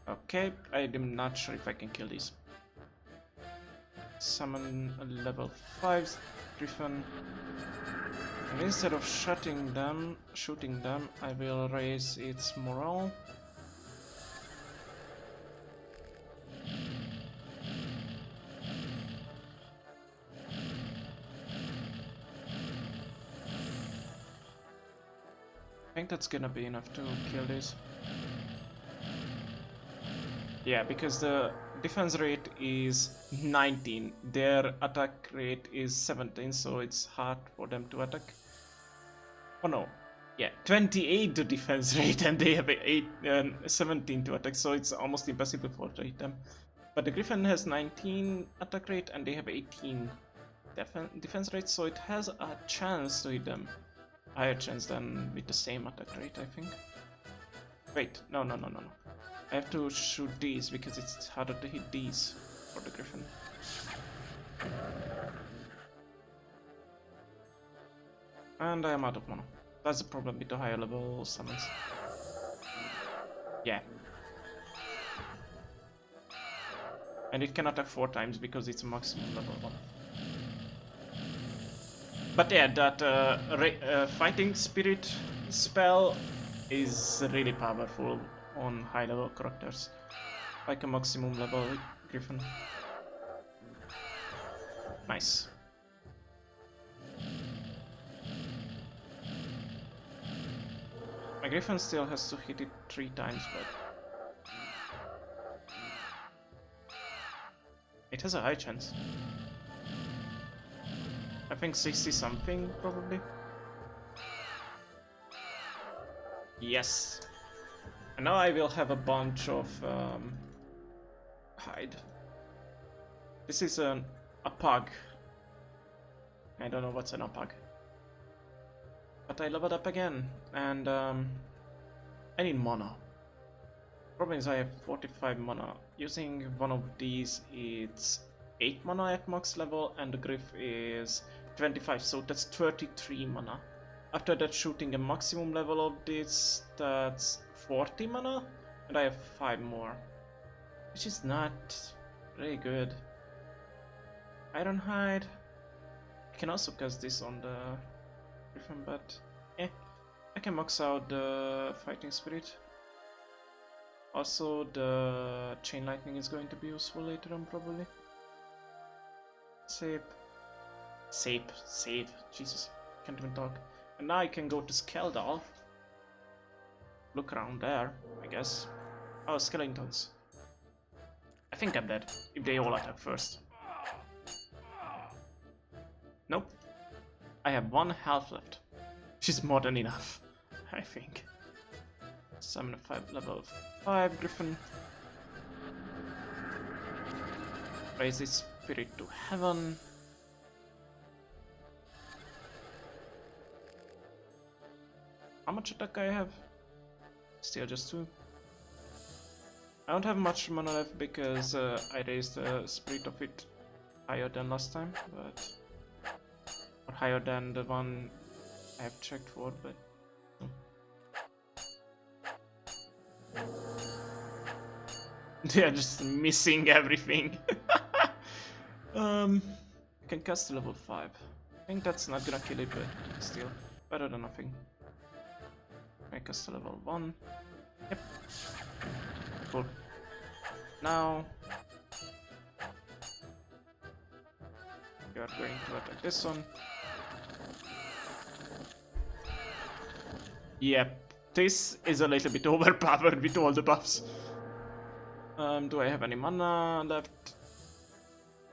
Okay, I'm not sure if I can kill these. Summon a level 5 Griffin. And instead of shooting them, I will raise its morale. I think that's gonna be enough to kill this. Yeah, because the defense rate is 19, their attack rate is 17, so it's hard for them to attack. Oh no, yeah, 28 the defense rate, and they have 17 to attack, so it's almost impossible to hit them. But the Griffin has 19 attack rate, and they have 18 defense rate, so it has a chance to hit them. Higher chance than with the same attack rate, I think. Wait, no. I have to shoot these because it's harder to hit these for the Griffin. And I am out of mana. That's the problem with the higher level summons. Yeah. And it can attack 4 times because it's a maximum level 1. But yeah, that fighting spirit spell is really powerful on high level characters, like a maximum level Griffin. Nice. My Griffin still has to hit it 3 times, but it has a high chance. I think 60 something probably. Yes. And now I will have a bunch of hide. This is a pug. I don't know what's an apag. But I leveled up again, and I need mana. Problem is I have 45 mana. Using one of these, it's 8 mana at max level, and the Griff is 25, so that's 33 mana. After that, shooting a maximum level of this, that's 40 mana, and I have 5 more, which is not really good. Ironhide. I can also cast this on the Griffin, but I can max out the fighting spirit. Also, the chain lightning is going to be useful later on, probably. Save. Jesus, can't even talk. And now I can go to Skeldal. Look around there, I guess. Oh, skeletons. I think I'm dead, if they all attack first. Nope. I have 1 health left. Which is more than enough, I think. Summon a level 5 Griffin. Raise its Spirit to Heaven. How much attack I have? Still just 2. I don't have much mana left because I raised the Spirit of it higher than last time, but... or higher than the one I have checked for, but... They are just missing everything. I can cast level 5. I think that's not gonna kill it, but still better than nothing. I cast level 1. Yep. Cool. Now you are going to attack this one. Yep. This is a little bit overpowered with all the buffs. Do I have any mana left?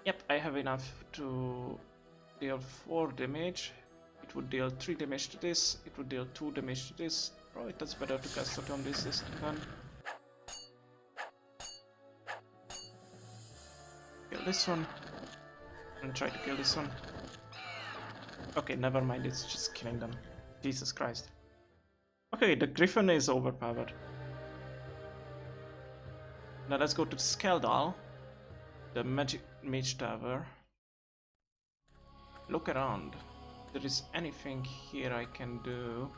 Yep, I have enough to deal 4 damage. It would deal 3 damage to this, it would deal 2 damage to this. Probably that's better to cast it on this time. Kill this one. And try to kill this one. Okay, never mind, it's just killing them. Jesus Christ. Okay, the Griffin is overpowered. Now let's go to Skeldal, the Magic Mage Tower. Look around. If there is anything here I can do.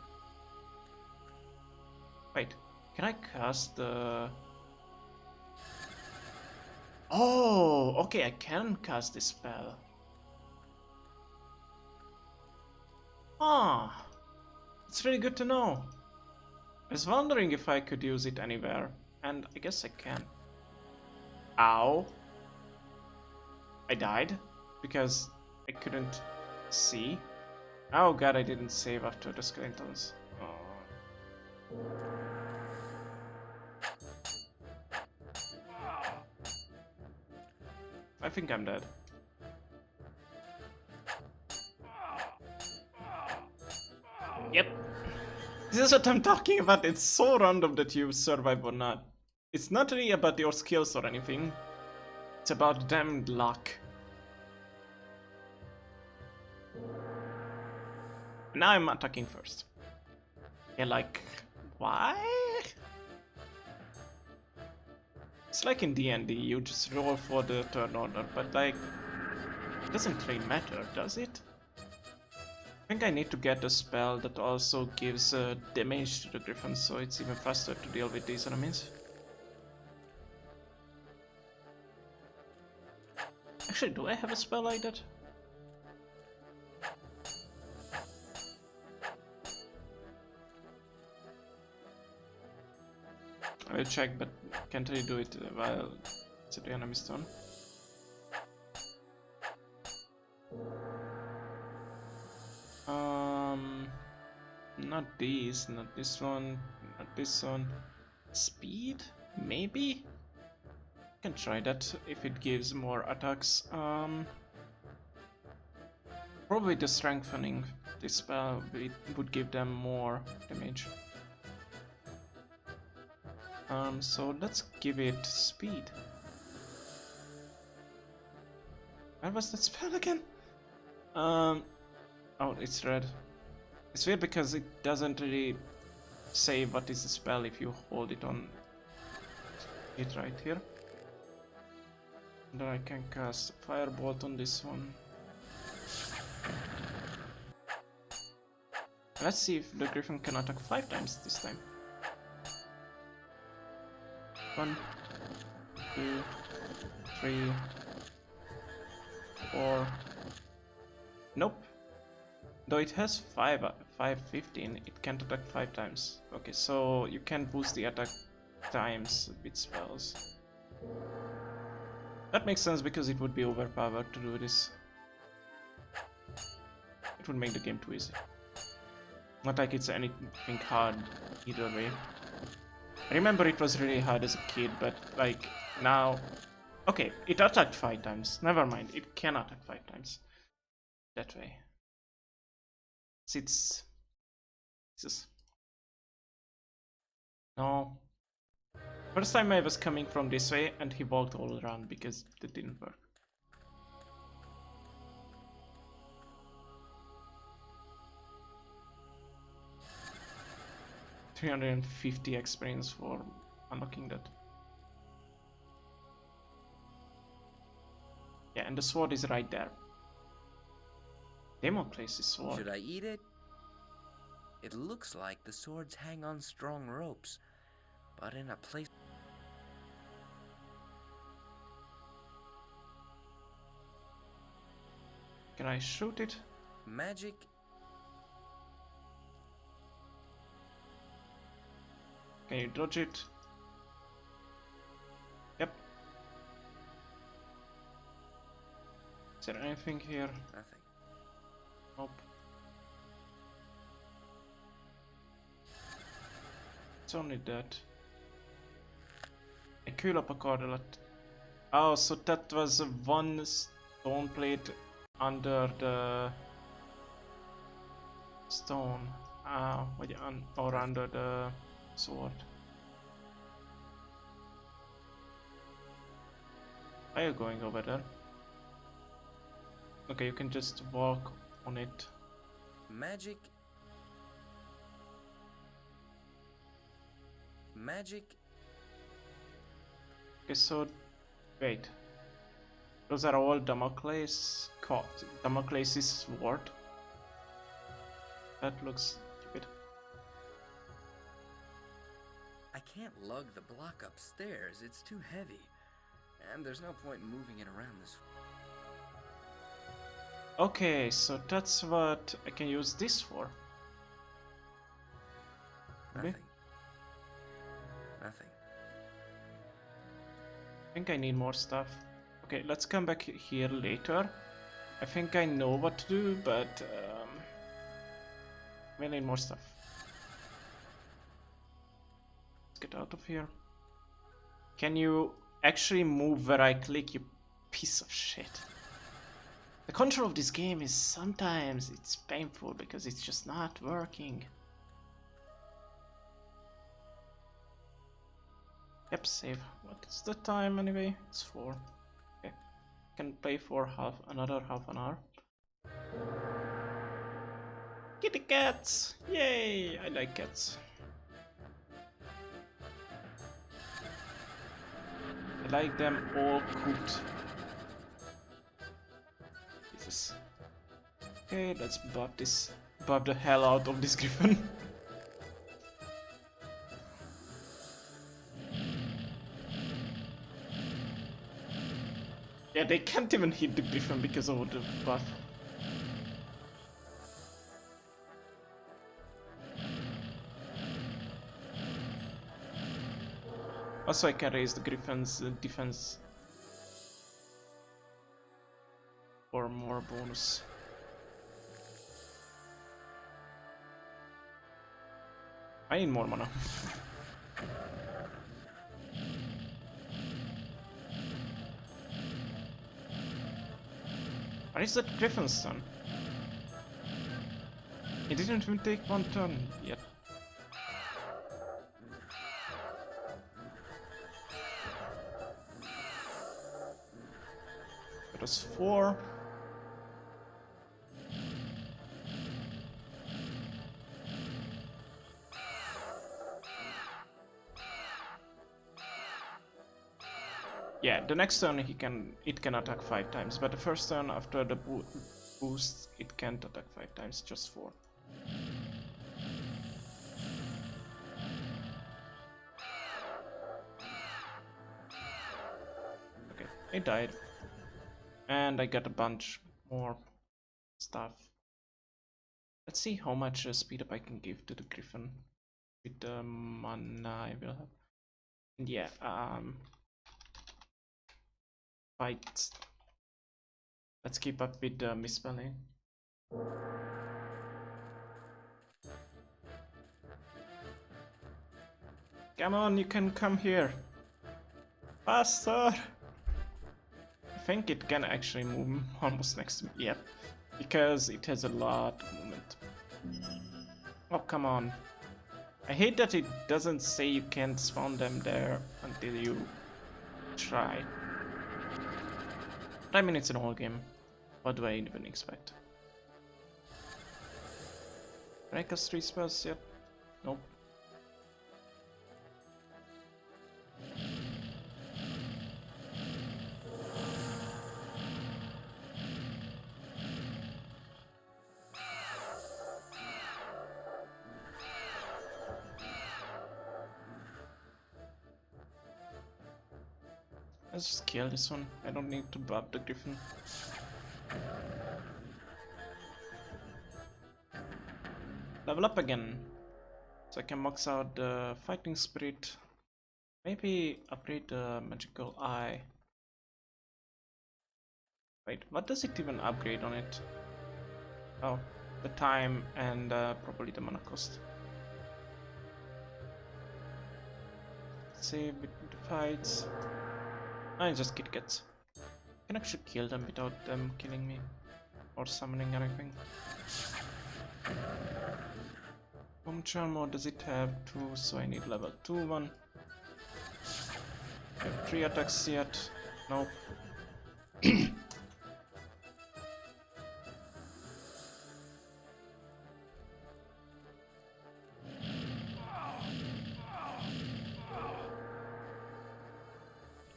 Wait, can I cast the... Oh, okay, I can cast this spell. Ah, it's really good to know. I was wondering if I could use it anywhere, and I guess I can. Ow. I died because I couldn't see. Oh god, I didn't save after the skeletons. Oh. I think I'm dead. Yep. This is what I'm talking about. It's so random that you survive or not. It's not really about your skills or anything. It's about damned luck. Now I'm attacking first. Yeah, like, why? It's like in D&D, you just roll for the turn order, but like, it doesn't really matter, does it? I think I need to get a spell that also gives damage to the Griffin, so it's even faster to deal with these enemies. Actually, do I have a spell like that? I will check, but can't really do it while it's at the enemy's turn. Not these, not this one, not this one. Speed? Maybe? I can try that if it gives more attacks. Probably the strengthening this spell would give them more damage. So let's give it speed. Where was that spell again? Oh, it's red. It's weird because it doesn't really say what is the spell if you hold it on it right here. And then I can cast Firebolt on this one. Let's see if the Griffin can attack 5 times this time. 1, 2, 3, 4. Nope. Though it has 515, it can't attack 5 times. Okay, so you can boost the attack times with spells. That makes sense because it would be overpowered to do this. It would make the game too easy. Not like it's anything hard either way. I remember it was really hard as a kid, but like now... Okay, it attacked 5 times. Never mind, it can attack 5 times. That way. It's... Jesus. No. First time I was coming from this way and he walked all around because that didn't work. 350 experience for unlocking that. Yeah, and the sword is right there. Damocles' sword. Should I eat it? It looks like the swords hang on strong ropes, but in a place... Can I shoot it? Magic? Can you dodge it? Yep. Is there anything here? Nothing. Nope. It's only that. A Kylopakordelat. Oh, so that was one stone plate under the stone. Or under the sword. Are you going over there? Okay, you can just walk on it. Magic? Magic? Okay, so wait. Those are all Damocles' sword. That looks stupid. I can't lug the block upstairs, it's too heavy. And there's no point in moving it around this. Okay, so that's what I can use this for. Nothing. Nothing. I think I need more stuff. Okay, let's come back here later. I think I know what to do, but we need more stuff. Let's get out of here. Can you actually move where I click, you piece of shit? The control of this game is sometimes it's painful because it's just not working. Yep, save. What is the time anyway? It's 4. Okay. Can play for another half an hour. Kitty cats! Yay! I like cats. I like them all cooked. Jesus. Okay, let's bob the hell out of this griffin. Yeah, they can't even hit the griffin because of the buff. Also, I can raise the griffin's defense for more bonus. I need more mana. Where is that griffin's turn? It didn't even take one turn yet. That was 4. Yeah, the next turn it can attack 5 times, but the first turn after the boost it can't attack 5 times, just 4. Okay, it died. And I got a bunch more stuff. Let's see how much speed up I can give to the griffin with the mana I will have. And yeah, fight. Let's keep up with the misspelling. Come on, you can come here. Faster! I think it can actually move almost next to me. Yep. Because it has a lot of movement. Oh, come on. I hate that it doesn't say you can't spawn them there until you try. But I mean, it's an old game. What do I even expect? Break us 3 spells? Yep. Nope. Let's just kill this one. I don't need to buff the Griffin. Level up again. So I can max out the fighting spirit. Maybe upgrade the magical eye. Wait, what does it even upgrade on it? Oh, the time and probably the mana cost. Save between the fights. I just Kit Kats. I can actually kill them without them killing me or summoning anything. Home charm, or does it have 2? So I need level 2 one. I have 3 attacks yet. Nope.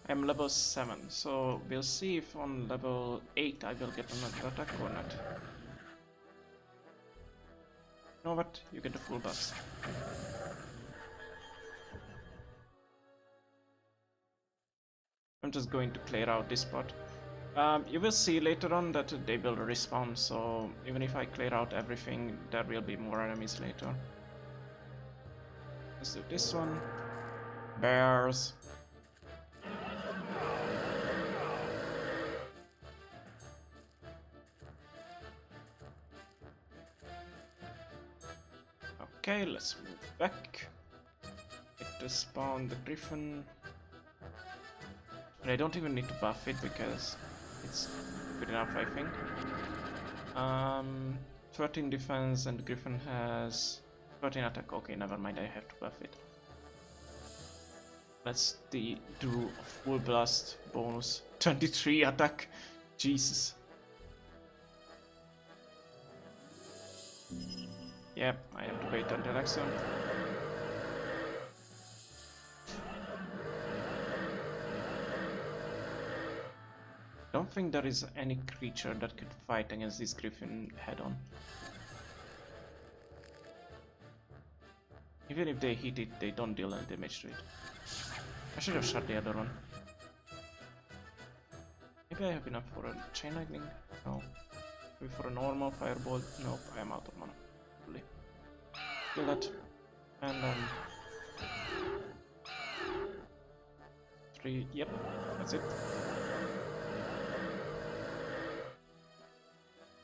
I'm level 7, so we'll see if on level 8 I will get another attack or not. You know what? You get the full bust. I'm just going to clear out this spot. You will see later on that they will respawn, so even if I clear out everything, there will be more enemies later. Let's do this one. Bears. Okay, let's move back. Get to spawn the Griffin. But I don't even need to buff it because it's good enough, I think. 13 defense and the Griffin has 13 attack. Okay, never mind, I have to buff it. Let's do a full blast bonus. 23 attack. Jesus. Yep, I have to wait until next one. Don't think there is any creature that could fight against this Griffin head-on. Even if they hit it, they don't deal any damage to it. I should have shot the other one. Maybe I have enough for a chain lightning? No. Maybe for a normal fireball? Nope, I am out of mana. Kill that. And 3, yep, that's it.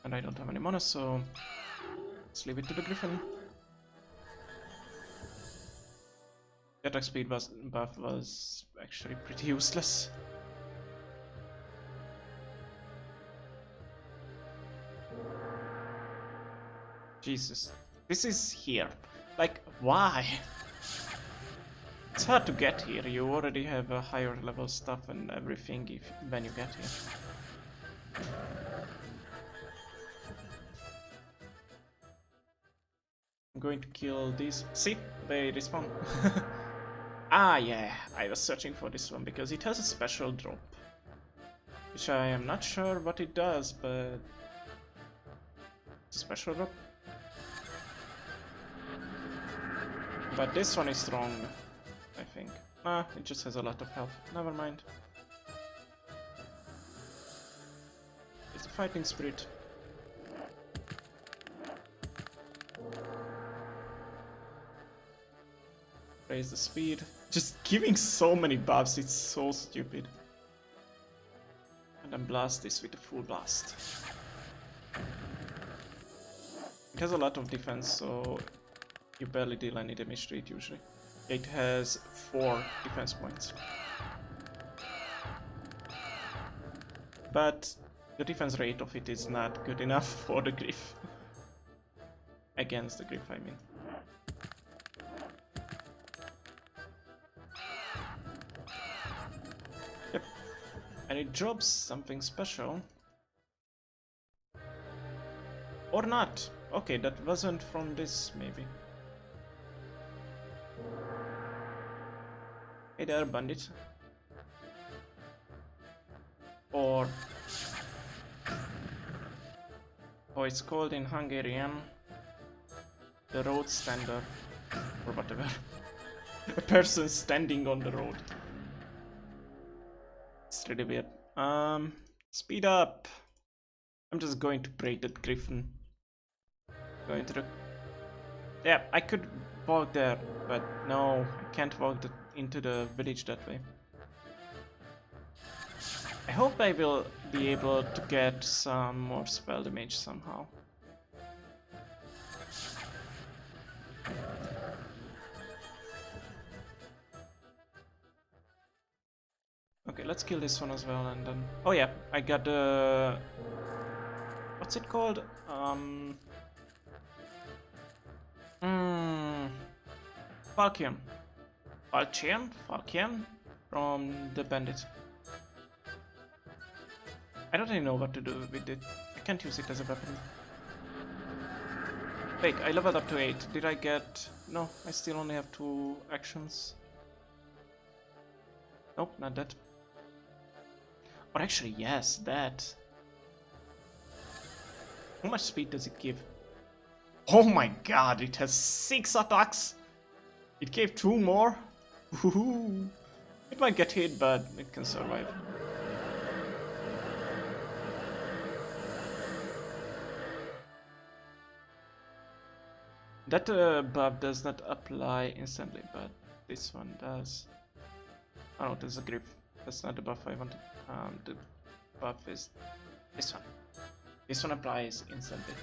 And I don't have any mana, so let's leave it to the Griffin. The attack speed buff was actually pretty useless. Jesus, this is here. Like, why? It's hard to get here. You already have a higher level stuff and everything when you get here. I'm going to kill these. See, they respawn. Ah, yeah, I was searching for this one because it has a special drop, which I am not sure what it does, but it's a special drop. But this one is strong, I think. Ah, it just has a lot of health. Never mind. It's a fighting spirit. Raise the speed. Just giving so many buffs, it's so stupid. And then blast this with a full blast. It has a lot of defense, so you barely deal any damage to it usually. It has 4 defense points. But the defense rate of it is not good enough for the Griff. Against the Griff, I mean. Yep. And it drops something special. Or not. Okay, that wasn't from this, maybe. Hey there, bandit. Or... oh, it's called in Hungarian the road stander, or whatever. A person standing on the road. It's really weird. Speed up. I'm just going to break that griffin. Going to the... Yeah, I could walk there, but no, I can't walk into the village that way. I hope I will be able to get some more spell damage somehow. Okay, let's kill this one as well, and then... Oh yeah, I got the... What's it called? Falchion. Falchion? From the bandit. I don't really know what to do with it. I can't use it as a weapon. Wait, I leveled up to 8. Did I get... No, I still only have 2 actions. Nope, not that. Or actually, yes, that. How much speed does it give? Oh my god, it has 6 attacks! It gave 2 more? Woohoo! It might get hit, but it can survive. That buff does not apply instantly, but this one does. Oh no, there's a grip. That's not the buff I wanted. The buff is this one. This one applies instantly.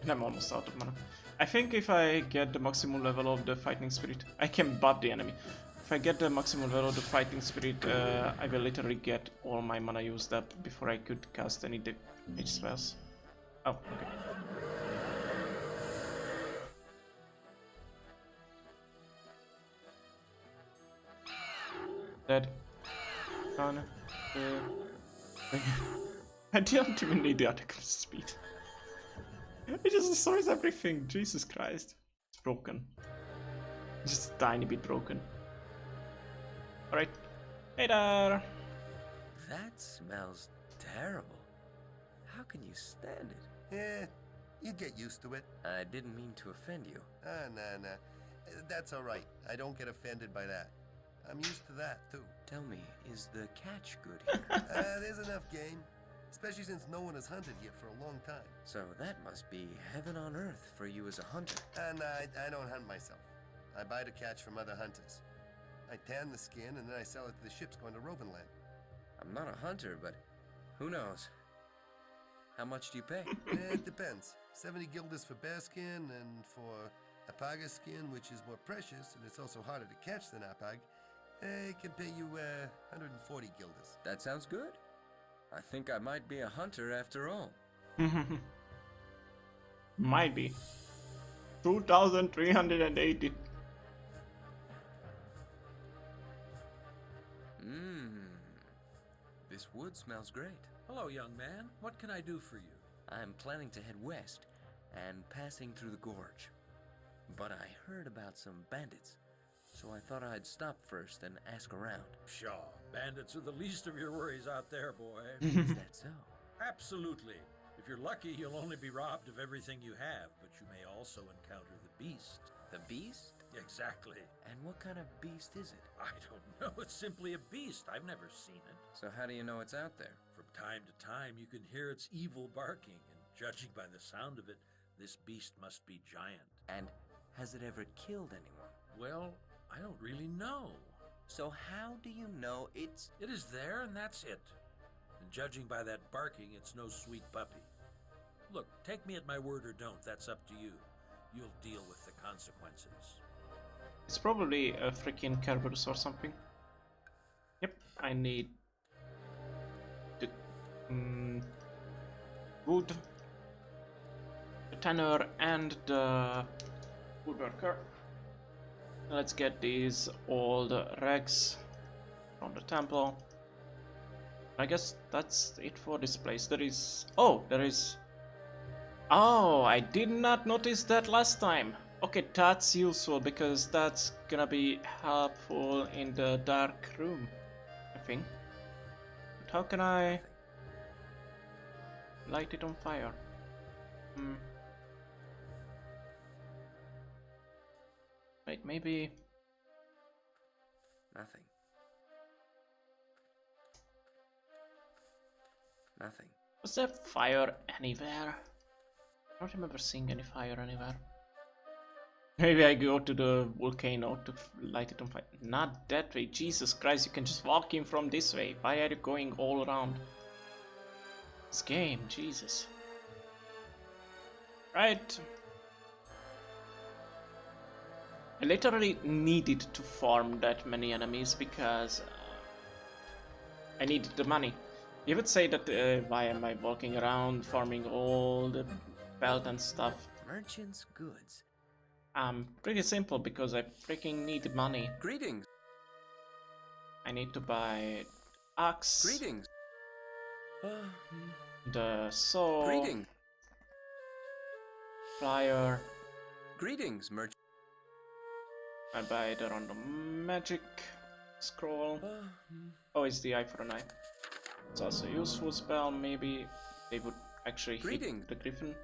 And I'm almost out of mana. I think if I get the maximum level of the fighting spirit, I can buff the enemy. If I get the maximum level of the fighting spirit, I will literally get all my mana used up before I could cast any damage spells. Oh, okay. Dead. Done. I don't even need the attack speed. It just destroys everything. Jesus Christ. It's broken. Just a tiny bit broken. Alright. Hey there! That smells terrible. How can you stand it? Yeah, you'd get used to it. I didn't mean to offend you. Nah. That's alright. I don't get offended by that. I'm used to that, too. Tell me, is the catch good here? There's enough game. Especially since no one has hunted here for a long time. So that must be heaven on earth for you as a hunter. And I don't hunt myself. I buy the catch from other hunters. I tan the skin and then I sell it to the ships going to Rovenland. I'm not a hunter, but who knows? How much do you pay? It depends. 70 guilders for bear skin, and for apaga skin, which is more precious and it's also harder to catch than apag, I can pay you 140 guilders. That sounds good. I think I might be a hunter after all. Might be. 2,380. This wood smells great. Hello, young man. What can I do for you? I'm planning to head west and passing through the gorge. But I heard about some bandits, so I thought I'd stop first and ask around. Pshaw, bandits are the least of your worries out there, boy. Is that so? Absolutely. If you're lucky, you'll only be robbed of everything you have, but you may also encounter the beast. The beast? Exactly. And what kind of beast is it? I don't know. It's simply a beast. I've never seen it. So how do you know it's out there? From time to time, you can hear its evil barking, and judging by the sound of it, this beast must be giant. And has it ever killed anyone? Well, I don't really know. So how do you know it's... It is there, and that's it. And judging by that barking, it's no sweet puppy. Look, take me at my word or don't. That's up to you. You'll deal with the consequences. It's probably a freaking Kerberos or something. Yep, I need the wood, the tanner, and the woodworker. Let's get these old rags from the temple. I guess that's it for this place. There is... Oh, there is... Oh, I did not notice that last time. Okay, that's useful because that's gonna be helpful in the dark room, I think. But how can I light it on fire? Wait, maybe... Nothing. Nothing. Was there fire anywhere? I don't remember seeing any fire anywhere. Maybe I go to the volcano to light it on fire. Not that way. Jesus Christ, you can just walk in from this way. Why are you going all around? This game, Jesus. Right. I literally needed to farm that many enemies because I needed the money. You would say that why am I walking around farming all the belt and stuff? Merchant's goods. Pretty simple because I freaking need money. Greetings. I need to buy axe. Greetings. The saw. Greetings. Flyer. Greetings, merchant. I buy the random magic scroll. Oh, it's the eye for an eye. It's also a useful spell. Maybe they would actually hit the griffin.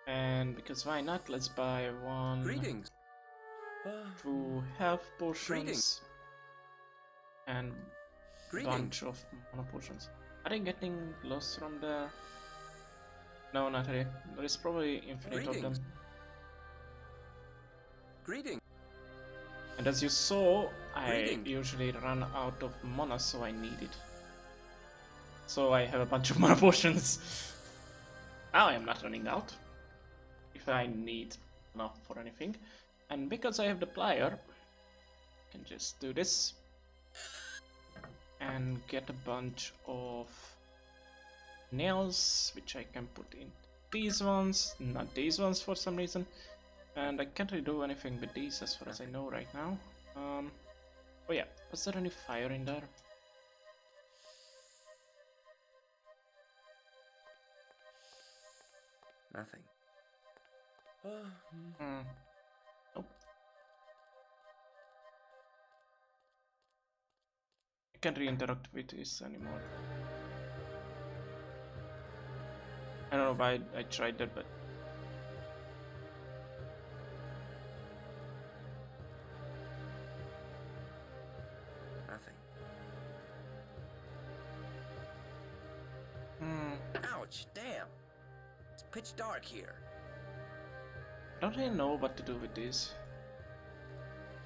And because why not? Let's buy one. Greetings. 2 health potions. Greetings. And a bunch of mana potions. Are they getting lost from there? No, not really. There is probably infinite of them. Greetings. And as you saw, I usually run out of mana, so I need it. So I have a bunch of mana potions. Now I am not running out. If I need enough for anything. And because I have the plier, I can just do this. And get a bunch of nails, which I can put in these ones, not these ones for some reason. And I can't really do anything with these as far as I know right now. Oh yeah, was there any fire in there? Nothing. Nope. I can't re-interact with this anymore. I don't know why I tried that, but nothing. Ouch, damn. It's pitch dark here. I don't really know what to do with this.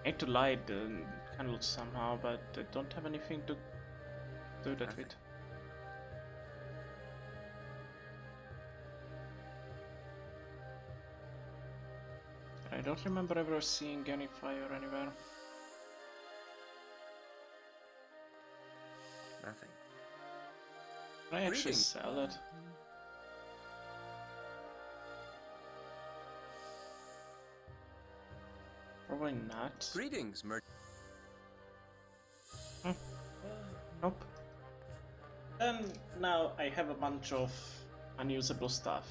I need to light the candles somehow, but I don't have anything to do that with. I don't remember ever seeing any fire anywhere. Nothing. Can I actually sell it? Probably not. Greetings, Nope. Then now I have a bunch of unusable stuff.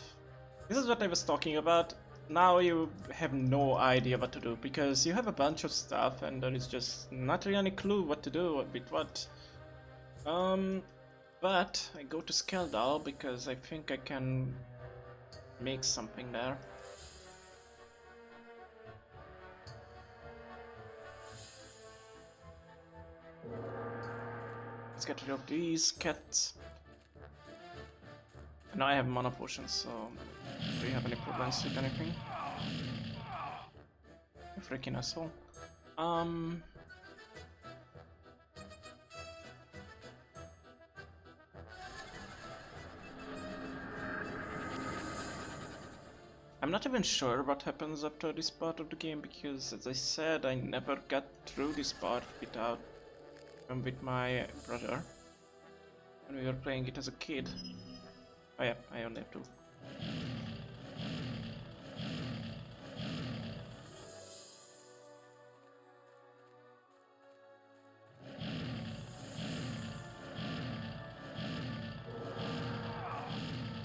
This is what I was talking about. Now you have no idea what to do because you have a bunch of stuff and there is just not really any clue what to do with what. But I go to Skeldal because I think I can make something there. Let's get rid of these cats. And now I have mana potions, so do you have any problems with anything? You freaking asshole. I'm not even sure what happens after this part of the game because, as I said, I never got through this part without with my brother when we were playing it as a kid. Oh yeah, I only have 2.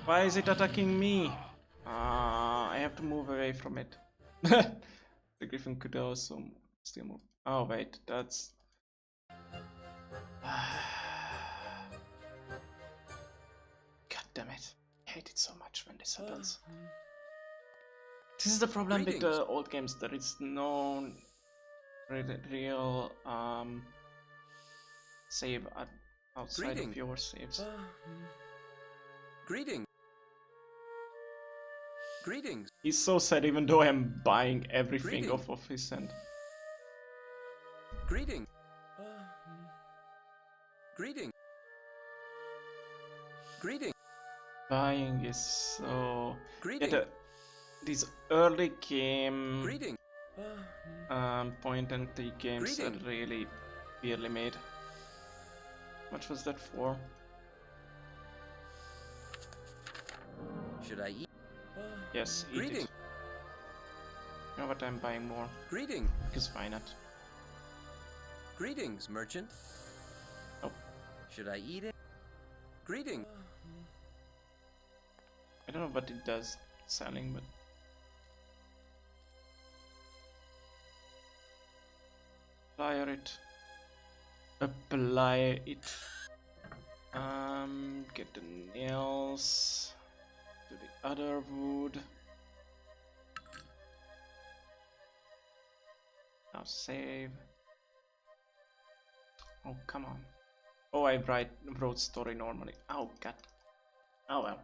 Why is it attacking me? I have to move away from it. The griffin could also still move. Oh wait, that's... God damn it. I hate it so much when this happens. This is the problem with the old games, there is no real save outside of your saves. Greetings. Greetings. He's so sad even though I'm buying everything Greetings. off of his hand. Greetings. Greetings. Greetings. Buying is so... Greetings. Yeah, these early game Greetings. point and click games are Greetings. really weirdly made. How much was that for? Should I eat? Yes, eat Greetings. it. You know what, I'm buying more. Greetings. Because why not? Greetings, merchant. Oh. Should I eat it? Greetings. I don't know what it does selling, but... Apply it. Get the nails to the other wood. Now save. Oh, come on. Oh, I wrote story normally. Oh, god. Oh well.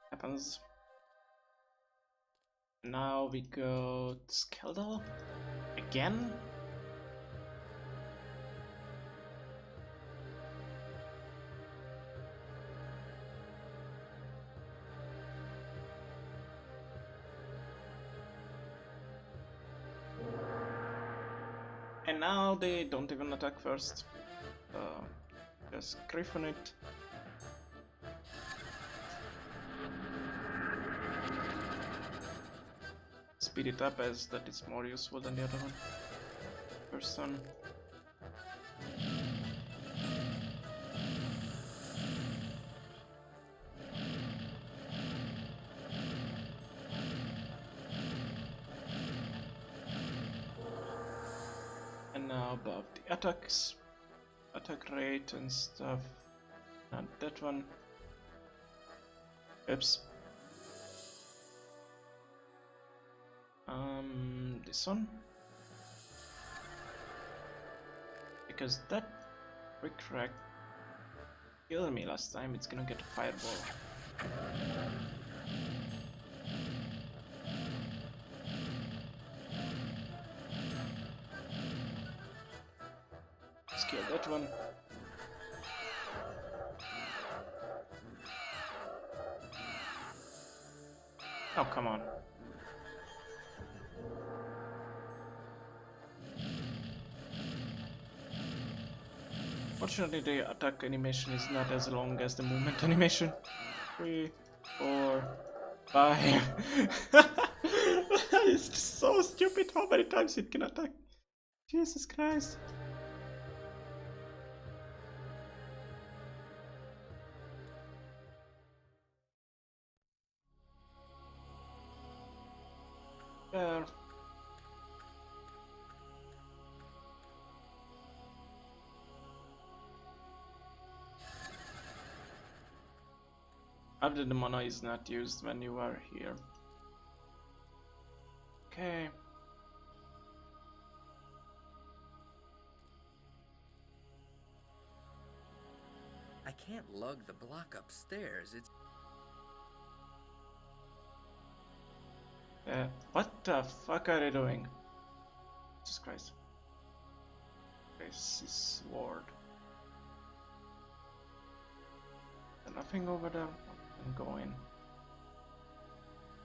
Happens. Now we go to Skeldal. Again? And now they don't even attack first. Just Griffon it. Speed it up as that is more useful than the other one. Person. And now above the attacks, attack rate and stuff. Not that one. Oops. This one. Because that quick crack killed me last time, it's gonna get a fireball. Let's kill that one. Oh, come on. Fortunately, the attack animation is not as long as the movement animation. 3, 4, 5. It's just so stupid how many times it can attack. Jesus Christ. There. After the mana is not used when you are here. Okay. I can't lug the block upstairs. It's... What the fuck are they doing? Jesus Christ. This is sword. There's nothing over there. I can go in.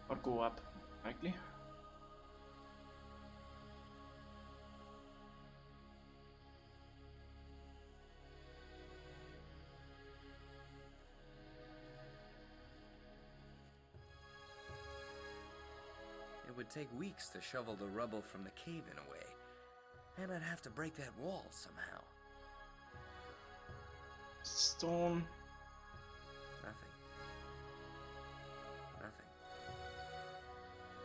Or go up, likely. It would take weeks to shovel the rubble from the cave-in away. And I'd have to break that wall somehow. Stone. Nothing. Nothing.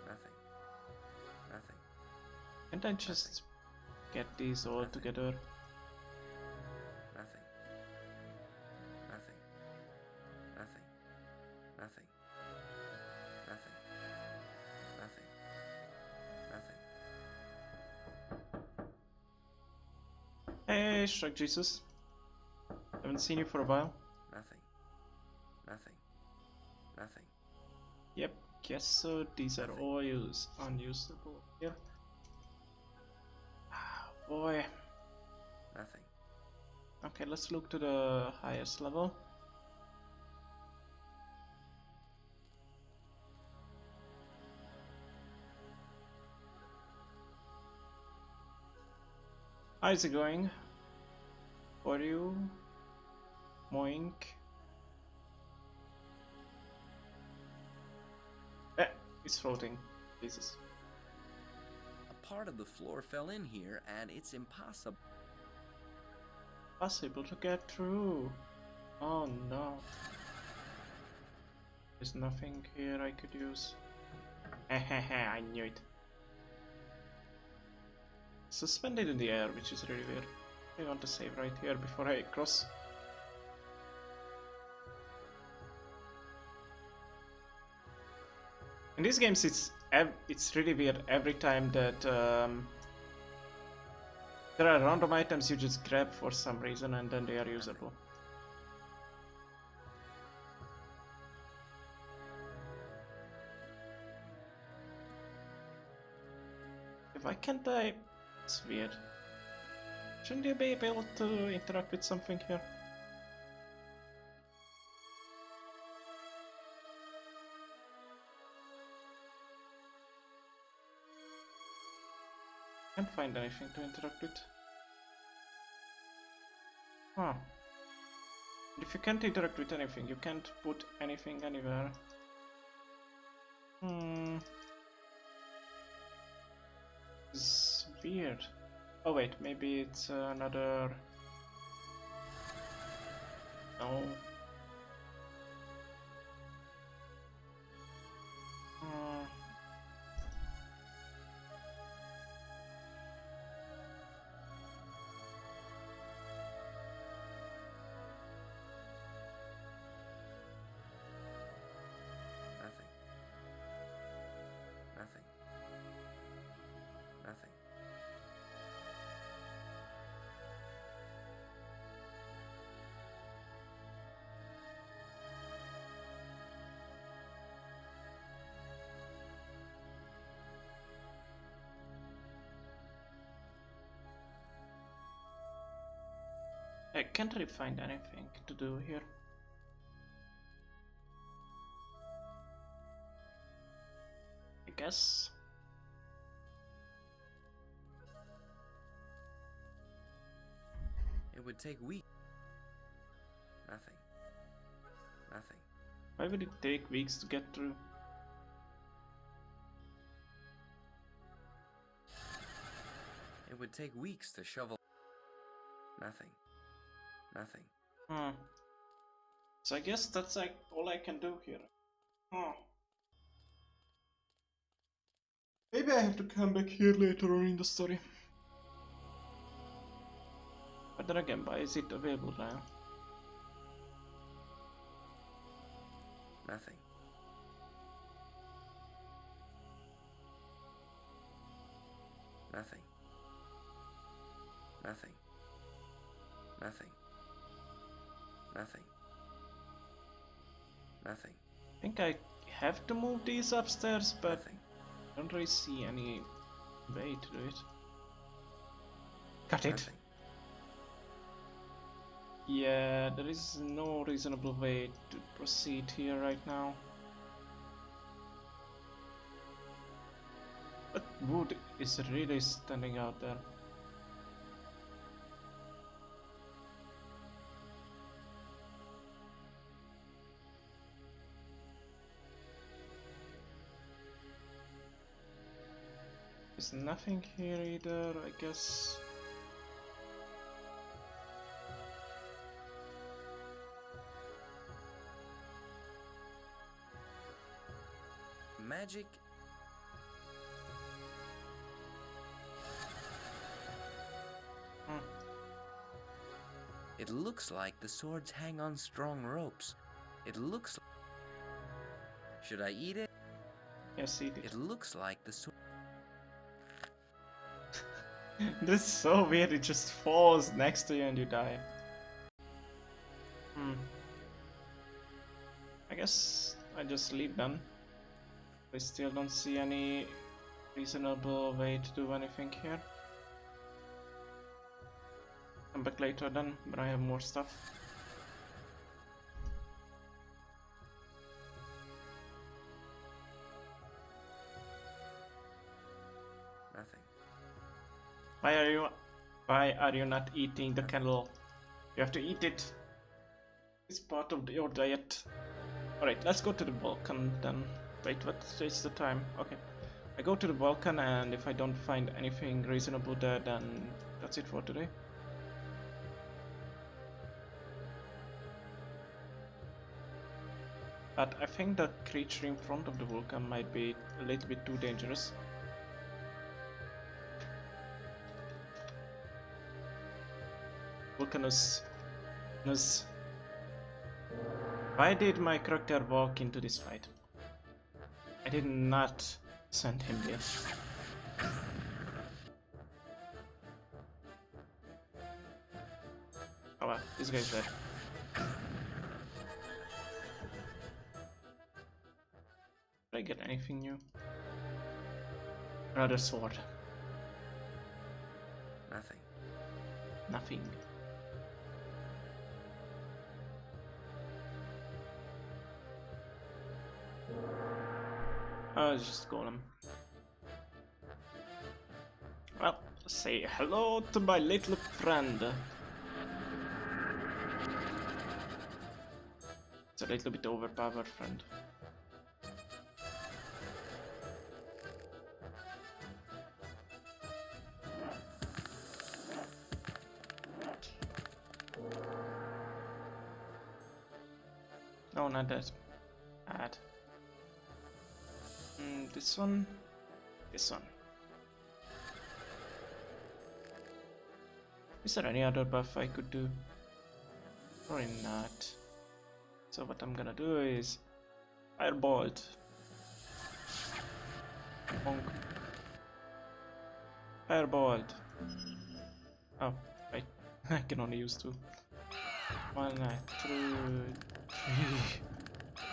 Nothing. Nothing. Can't I just get these all together? Nothing. Nothing. Nothing. Nothing. Nothing. Nothing. Nothing. Hey, Shrek Jesus. Haven't seen you for a while. Nothing. Nothing. Yep, guess so. These are all unusable. Yeah. Boy. Nothing. Okay, let's look to the highest level. How's it going? For you? Moink. It's floating. Jesus. A part of the floor fell in here, and it's impossible. Possible to get through. Oh no. There's nothing here I could use. I knew it. Suspended in the air, which is really weird. I want to save right here before I cross. In these games, it's really weird. Every time that there are random items you just grab for some reason, and then they are usable. Why can't I? It's weird. Shouldn't you be able to interact with something here? Can't find anything to interact with. Huh. If you can't interact with anything, you can't put anything anywhere. It's weird. Oh wait, maybe it's another... No. Nothing. I can't really find anything to do here. I guess. It would take weeks. Nothing. Nothing. Why would it take weeks to get through? It would take weeks to shovel. Nothing. Nothing. So I guess that's like all I can do here. Maybe I have to come back here later on in the story. But then again, why is it available now? Nothing. Nothing. Nothing. Nothing. Nothing. Nothing. I think I have to move these upstairs, but Nothing. I don't really see any way to do it. Got it. Nothing. Yeah, there is no reasonable way to proceed here right now. But wood is really standing out there. There's nothing here either, I guess. Magic. It looks like the swords hang on strong ropes. It looks. Should I eat it? Yes, eat it. It looks like the sword. This is so weird, it just falls next to you and you die. I guess I just leave then. I still don't see any reasonable way to do anything here. Come back later then, but I have more stuff. Nothing. Why are you not eating the candle? You have to eat it. It's part of your diet. Alright, let's go to the Vulcan then. Wait, what is the time? Okay. I go to the Vulcan, and if I don't find anything reasonable there, then that's it for today. But I think the creature in front of the Vulcan might be a little bit too dangerous. Vulcanus. Why did my character walk into this fight? I did not send him here. Oh well, this guy's dead. Did I get anything new? Another sword. Nothing. Nothing. Oh, it's just Golem. Well, say hello to my little friend. It's a little bit overpowered friend. No, not that. Bad. This one. This one. Is there any other buff I could do? Probably not. So what I'm gonna do is Firebolt. Bonk. Firebolt. Oh, wait. I can only use 2. 1, 2,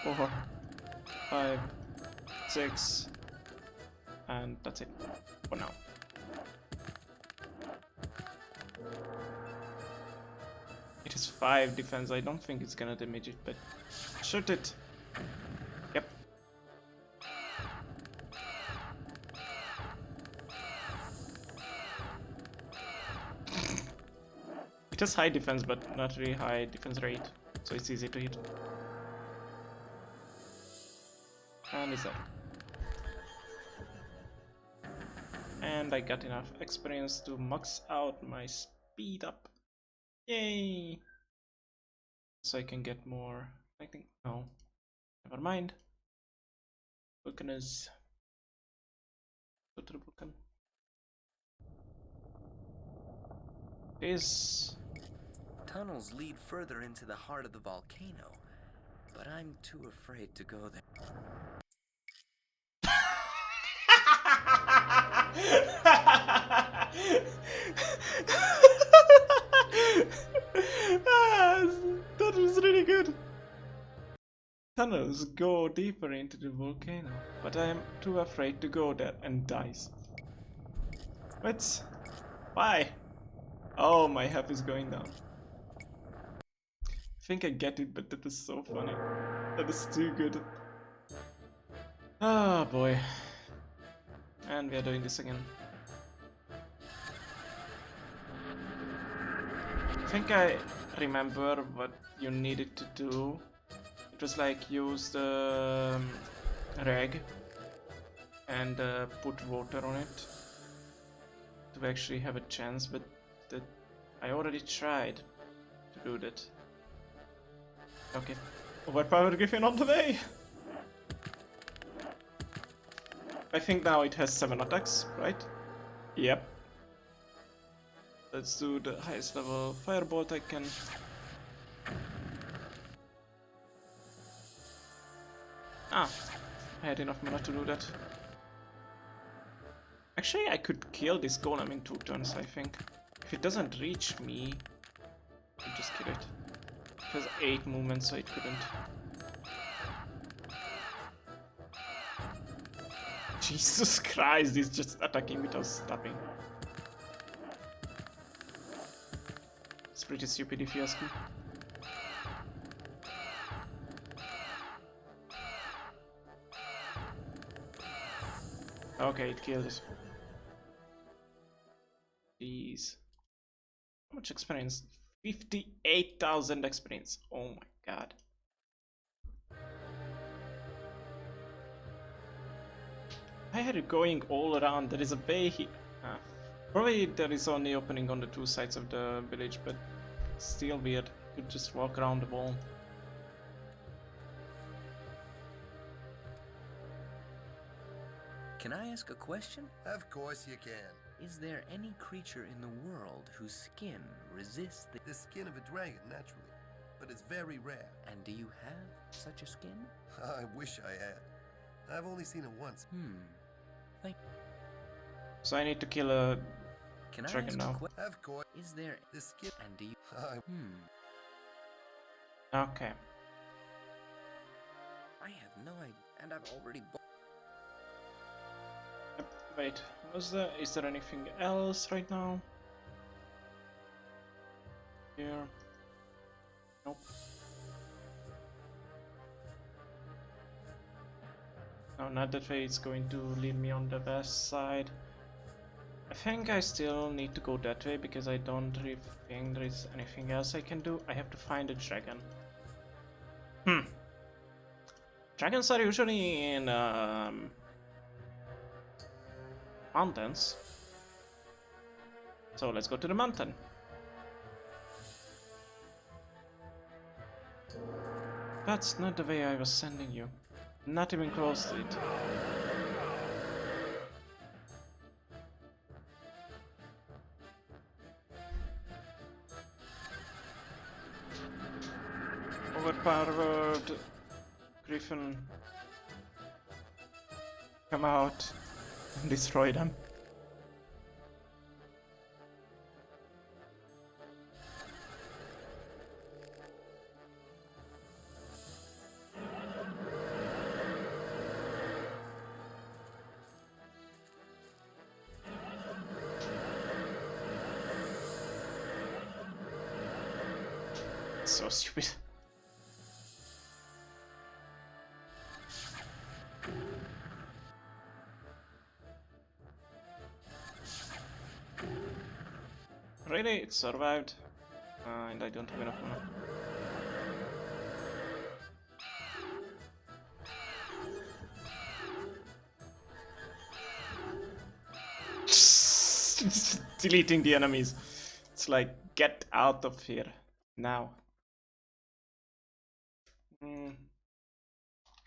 3, 4, 5, 6, and that's it for now. It is 5 defense. I don't think it's gonna damage it, but shoot it. Yep. It has high defense, but not really high defense rate, so it's easy to hit. And it's up. And I got enough experience to max out my speed up. Yay! So I can get more. I think no. Never mind. Vulcan is. Go to the Vulcan. Is. Tunnels lead further into the heart of the volcano, but I'm too afraid to go there. That was really good. Tunnels go deeper into the volcano, but I am too afraid to go there and dies. What? Why? Oh, my health is going down. I think I get it, but that is so funny. That is too good. Oh boy. And we are doing this again. I think I remember what you needed to do. It was like use the rag and put water on it to actually have a chance, but I already tried to do that. Okay, overpowered Griffin on the way! I think now it has 7 attacks, right? Yep. Let's do the highest level Firebolt I can. Ah, I had enough mana to do that. Actually, I could kill this golem in 2 turns, I think. If it doesn't reach me, I'll just kill it. It has 8 movements, so it couldn't. Jesus Christ, he's just attacking without stopping. It's pretty stupid if you ask me. Okay, it killed it. Jeez. How much experience? 58,000 experience. Oh my god. I had it going all around. There is a bay here. Probably there is only opening on the two sides of the village, but still weird. You could just walk around the wall. Can I ask a question? Of course you can. Is there any creature in the world whose skin resists the... The skin of a dragon, naturally, but it's very rare. And do you have such a skin? I wish I had. I've only seen it once. So I need to kill a Can I dragon ask now. Of course. Is there... The skin... And do you... I... Okay. I have no idea, and I've already bought... Wait, is there anything else right now? Here. Nope. No, not that way. It's going to lead me on the west side. I think I still need to go that way because I don't really think there is anything else I can do. I have to find a dragon. Dragons are usually in mountains. So let's go to the mountain. That's not the way I was sending you. Not even close to it. Overpowered Griffin. Come out and destroy them. So stupid. Really, it survived, and I don't have enough mana. Deleting the enemies. It's like, get out of here now.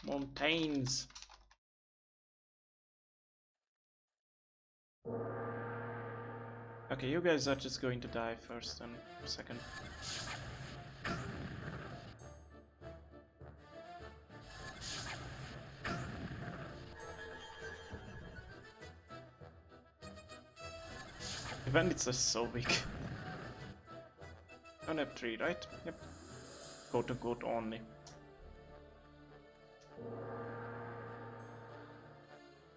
Mountains. Okay, you guys are just going to die first and second. The bandits are so weak. Don't have 3, right? Yep. Quote unquote only.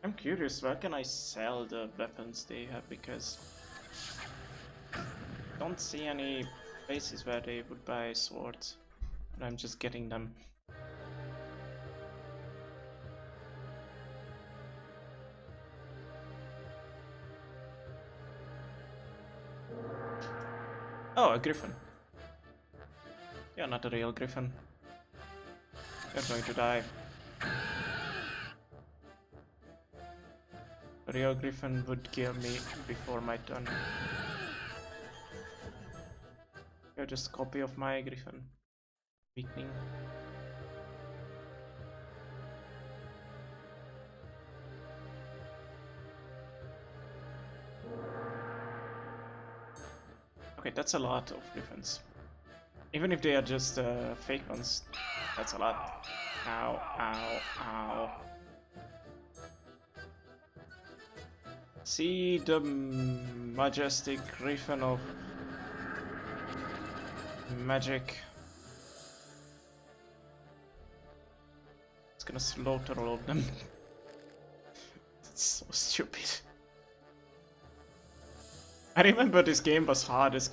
I'm curious, where can I sell the weapons they have, because I don't see any places where they would buy swords, and I'm just getting them. Oh, a griffin. You're not a real griffin. You're going to die. A real griffin would kill me before my turn. You're just a copy of my griffin. Weakling. Okay, that's a lot of griffins. Even if they are just fake ones, that's a lot. Ow, ow, ow. See the majestic griffin of magic. It's gonna slaughter all of them. So stupid. I remember this game was hard as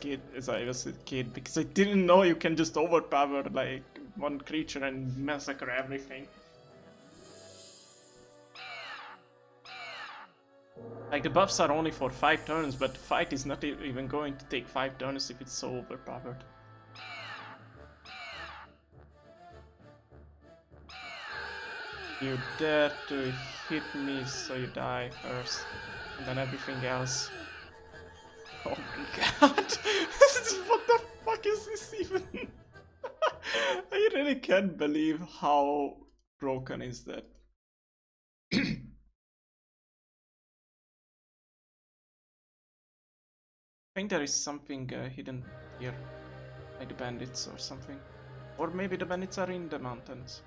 I was a kid because I didn't know you can just overpower like one creature and massacre everything. Like the buffs are only for 5 turns, but the fight is not even going to take 5 turns if it's so overpowered. You dare to hit me so you die first, and then everything else. Oh my god! What the fuck is this even? I really can't believe how broken is that. I think there is something hidden here, like the bandits or something. Or maybe the bandits are in the mountains.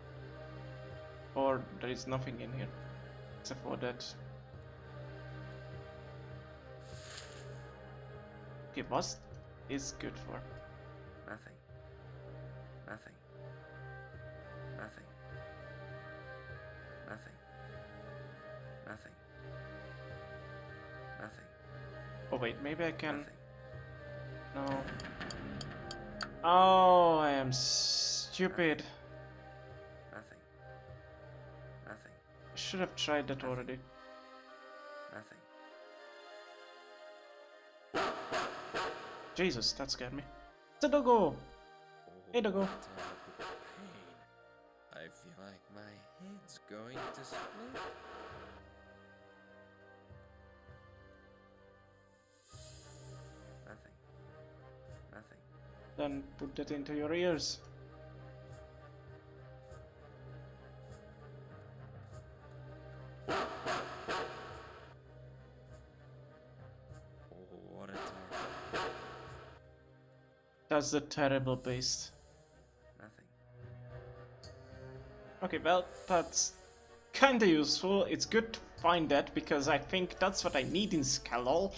Or there is nothing in here, except for that. Okay, what is good for? Nothing. Nothing. Nothing. Nothing. Nothing. Nothing. Oh wait, maybe I can... Nothing. No. Oh, I am stupid. Nothing. Nothing. I should have tried that already. Nothing. Jesus, that scared me. It's a doggo! Hey, doggo. I feel like my head's going to split. Nothing. Nothing. Then put that into your ears. What a terrible. That's the terrible beast. Nothing. Okay, well, that's kinda useful. It's good to find that because I think that's what I need in Skelol.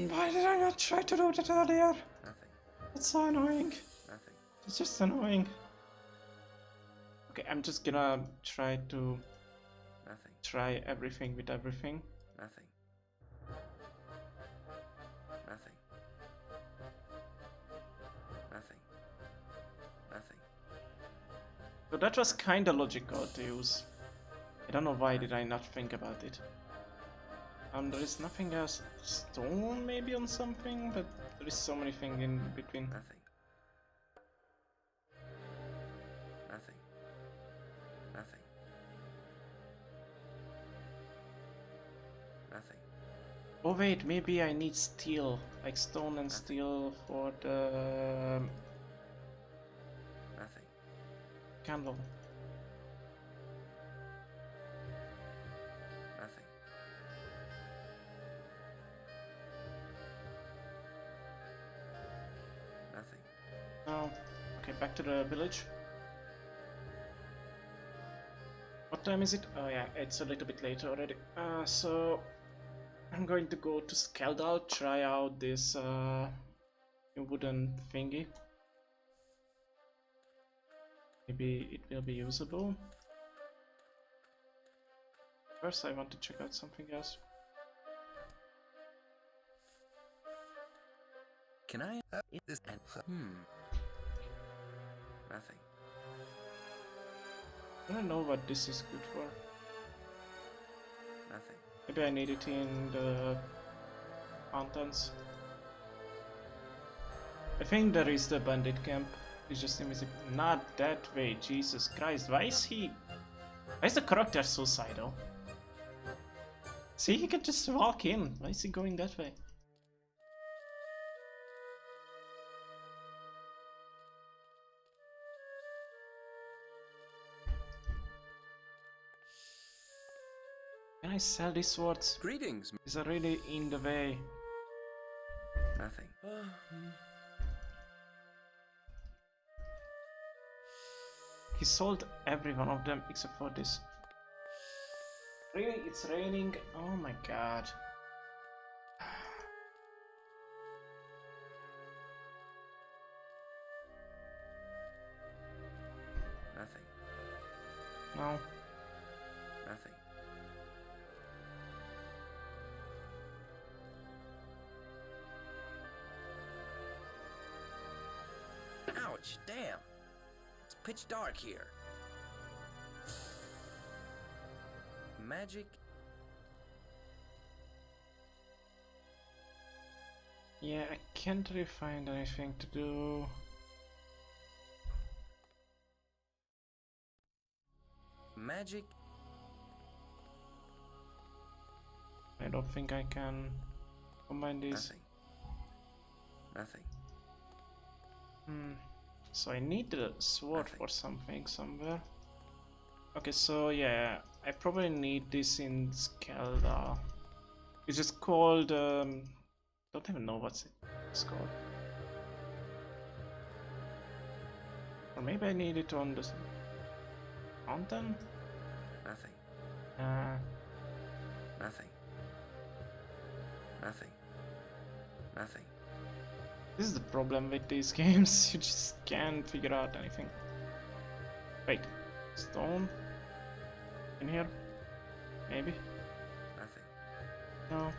Why did I not try to do that earlier? Nothing. That's so annoying. Nothing. It's just annoying. Okay, I'm just gonna try to Nothing. try everything with everything. Nothing. Nothing. Nothing. Nothing. So that was kinda logical to use. I don't know why did I not think about it. There is nothing else. Stone maybe on something, but there is so many things in between. Nothing. Nothing. Nothing. Nothing. Oh wait, maybe I need steel, like stone and steel for the Nothing. candle. Nothing. Nothing. Oh, okay, back to the village. What time is it? Oh yeah, it's a little bit later already. So I'm going to go to Skeldal, try out this new wooden thingy. Maybe it will be usable. First I want to check out something else. Can I this and Nothing. I don't know what this is good for. Nothing. Maybe I need it in the mountains. I think there is the bandit camp. It's just invisible. Not that way, Jesus Christ. Why is the character suicidal? See, he can just walk in. Why is he going that way? Can I sell these swords? Greetings. These are really in the way. Nothing. He sold every one of them except for this. Really? It's raining? Oh my god. Nothing. No. Nothing. Ouch, damn. It's pitch dark here. Magic? Yeah, I can't really find anything to do. Magic? I don't think I can combine these. Nothing. So I need a sword for something somewhere. Okay, so yeah, I probably need this in Skelda. It's just called, don't even know what's it's called. Or maybe I need it on the mountain? Nothing. Nothing. Nothing. Nothing. This is the problem with these games, you just can't figure out anything. Wait, stone? In here? Maybe? Nothing. No.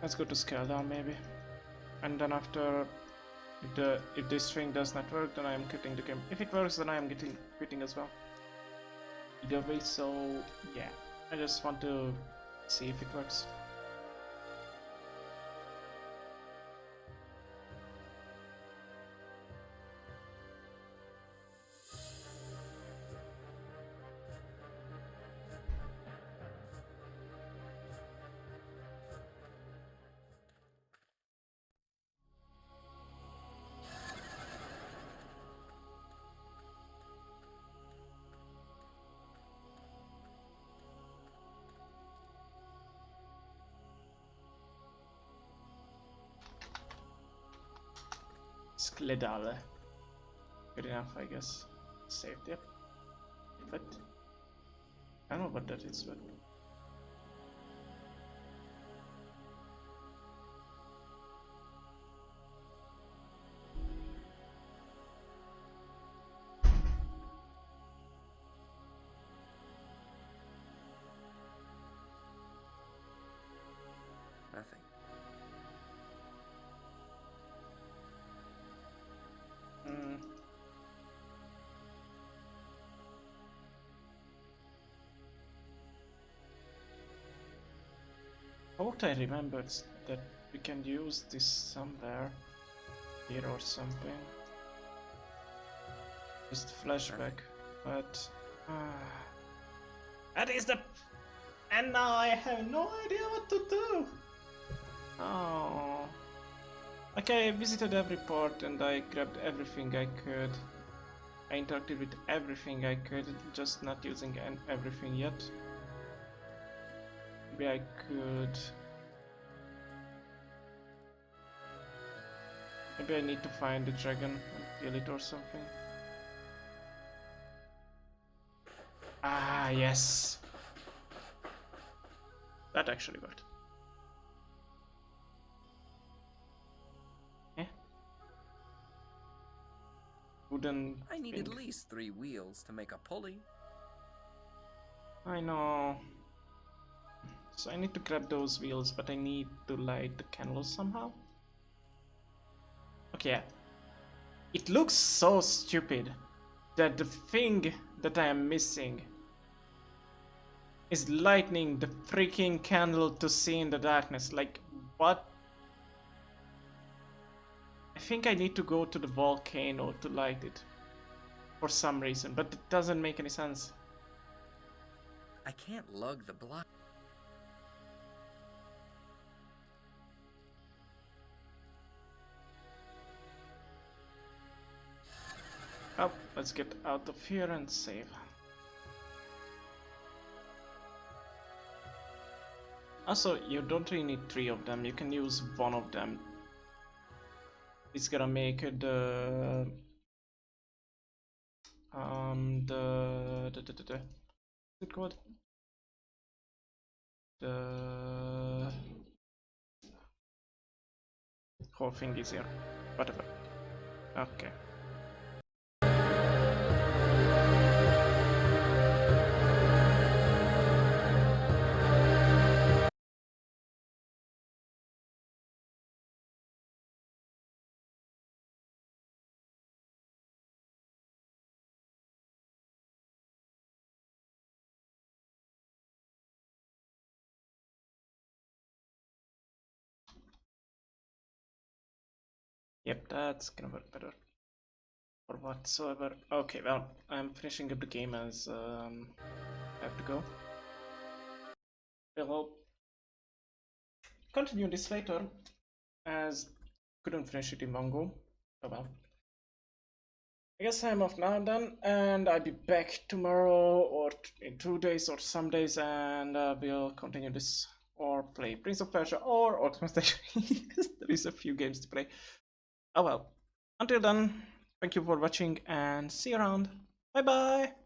Let's go to Skelda maybe. And then after, if this thing does not work, then I am quitting the game. If it works, then I am quitting as well. Either way, so yeah. I just want to see if it works. Skledale. Good enough, I guess. Saved, yep. But I don't know what that is, but Nothing. I thought I remembered that we can use this somewhere here or something. Just flashback, but that is the, and now I have no idea what to do. Oh, okay. I visited every port and I grabbed everything I could. I interacted with everything I could, just not using everything yet. Maybe I could. Maybe I need to find the dragon and kill it or something. Ah, yes. That actually worked. Yeah. Wooden. I need thing. at least 3 wheels to make a pulley. I know. So I need to grab those wheels, but I need to light the candles somehow. Okay, yeah. It looks so stupid that the thing that I am missing is lighting the freaking candle to see in the darkness. Like, what? I think I need to go to the volcano to light it for some reason, but it doesn't make any sense. I can't lug the block. Oh, let's get out of here and save. Also, you don't really need 3 of them, you can use 1 of them. It's gonna make the what's it called? The whole thing easier. whatever. Okay. Yep, that's gonna work better. Or whatsoever. Okay, well, I'm finishing up the game as I have to go. We'll continue this later, as couldn't finish it in one go. Oh well. I guess I'm off now then, and I'll be back tomorrow or in 2 days or some days, and we'll continue this or play Prince of Persia or Ultimate Station. There is a few games to play. Oh well. Until then, thank you for watching and see you around. Bye bye!